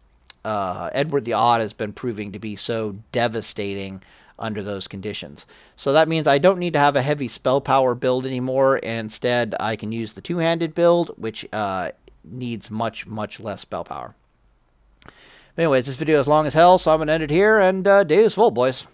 Speaker 1: the Odd has been proving to be so devastating under those conditions. So that means I don't need to have a heavy spell power build anymore, and instead I can use the two-handed build, which needs much, much less spell power. But anyways, this video is long as hell, so I'm going to end it here, and day is full, boys.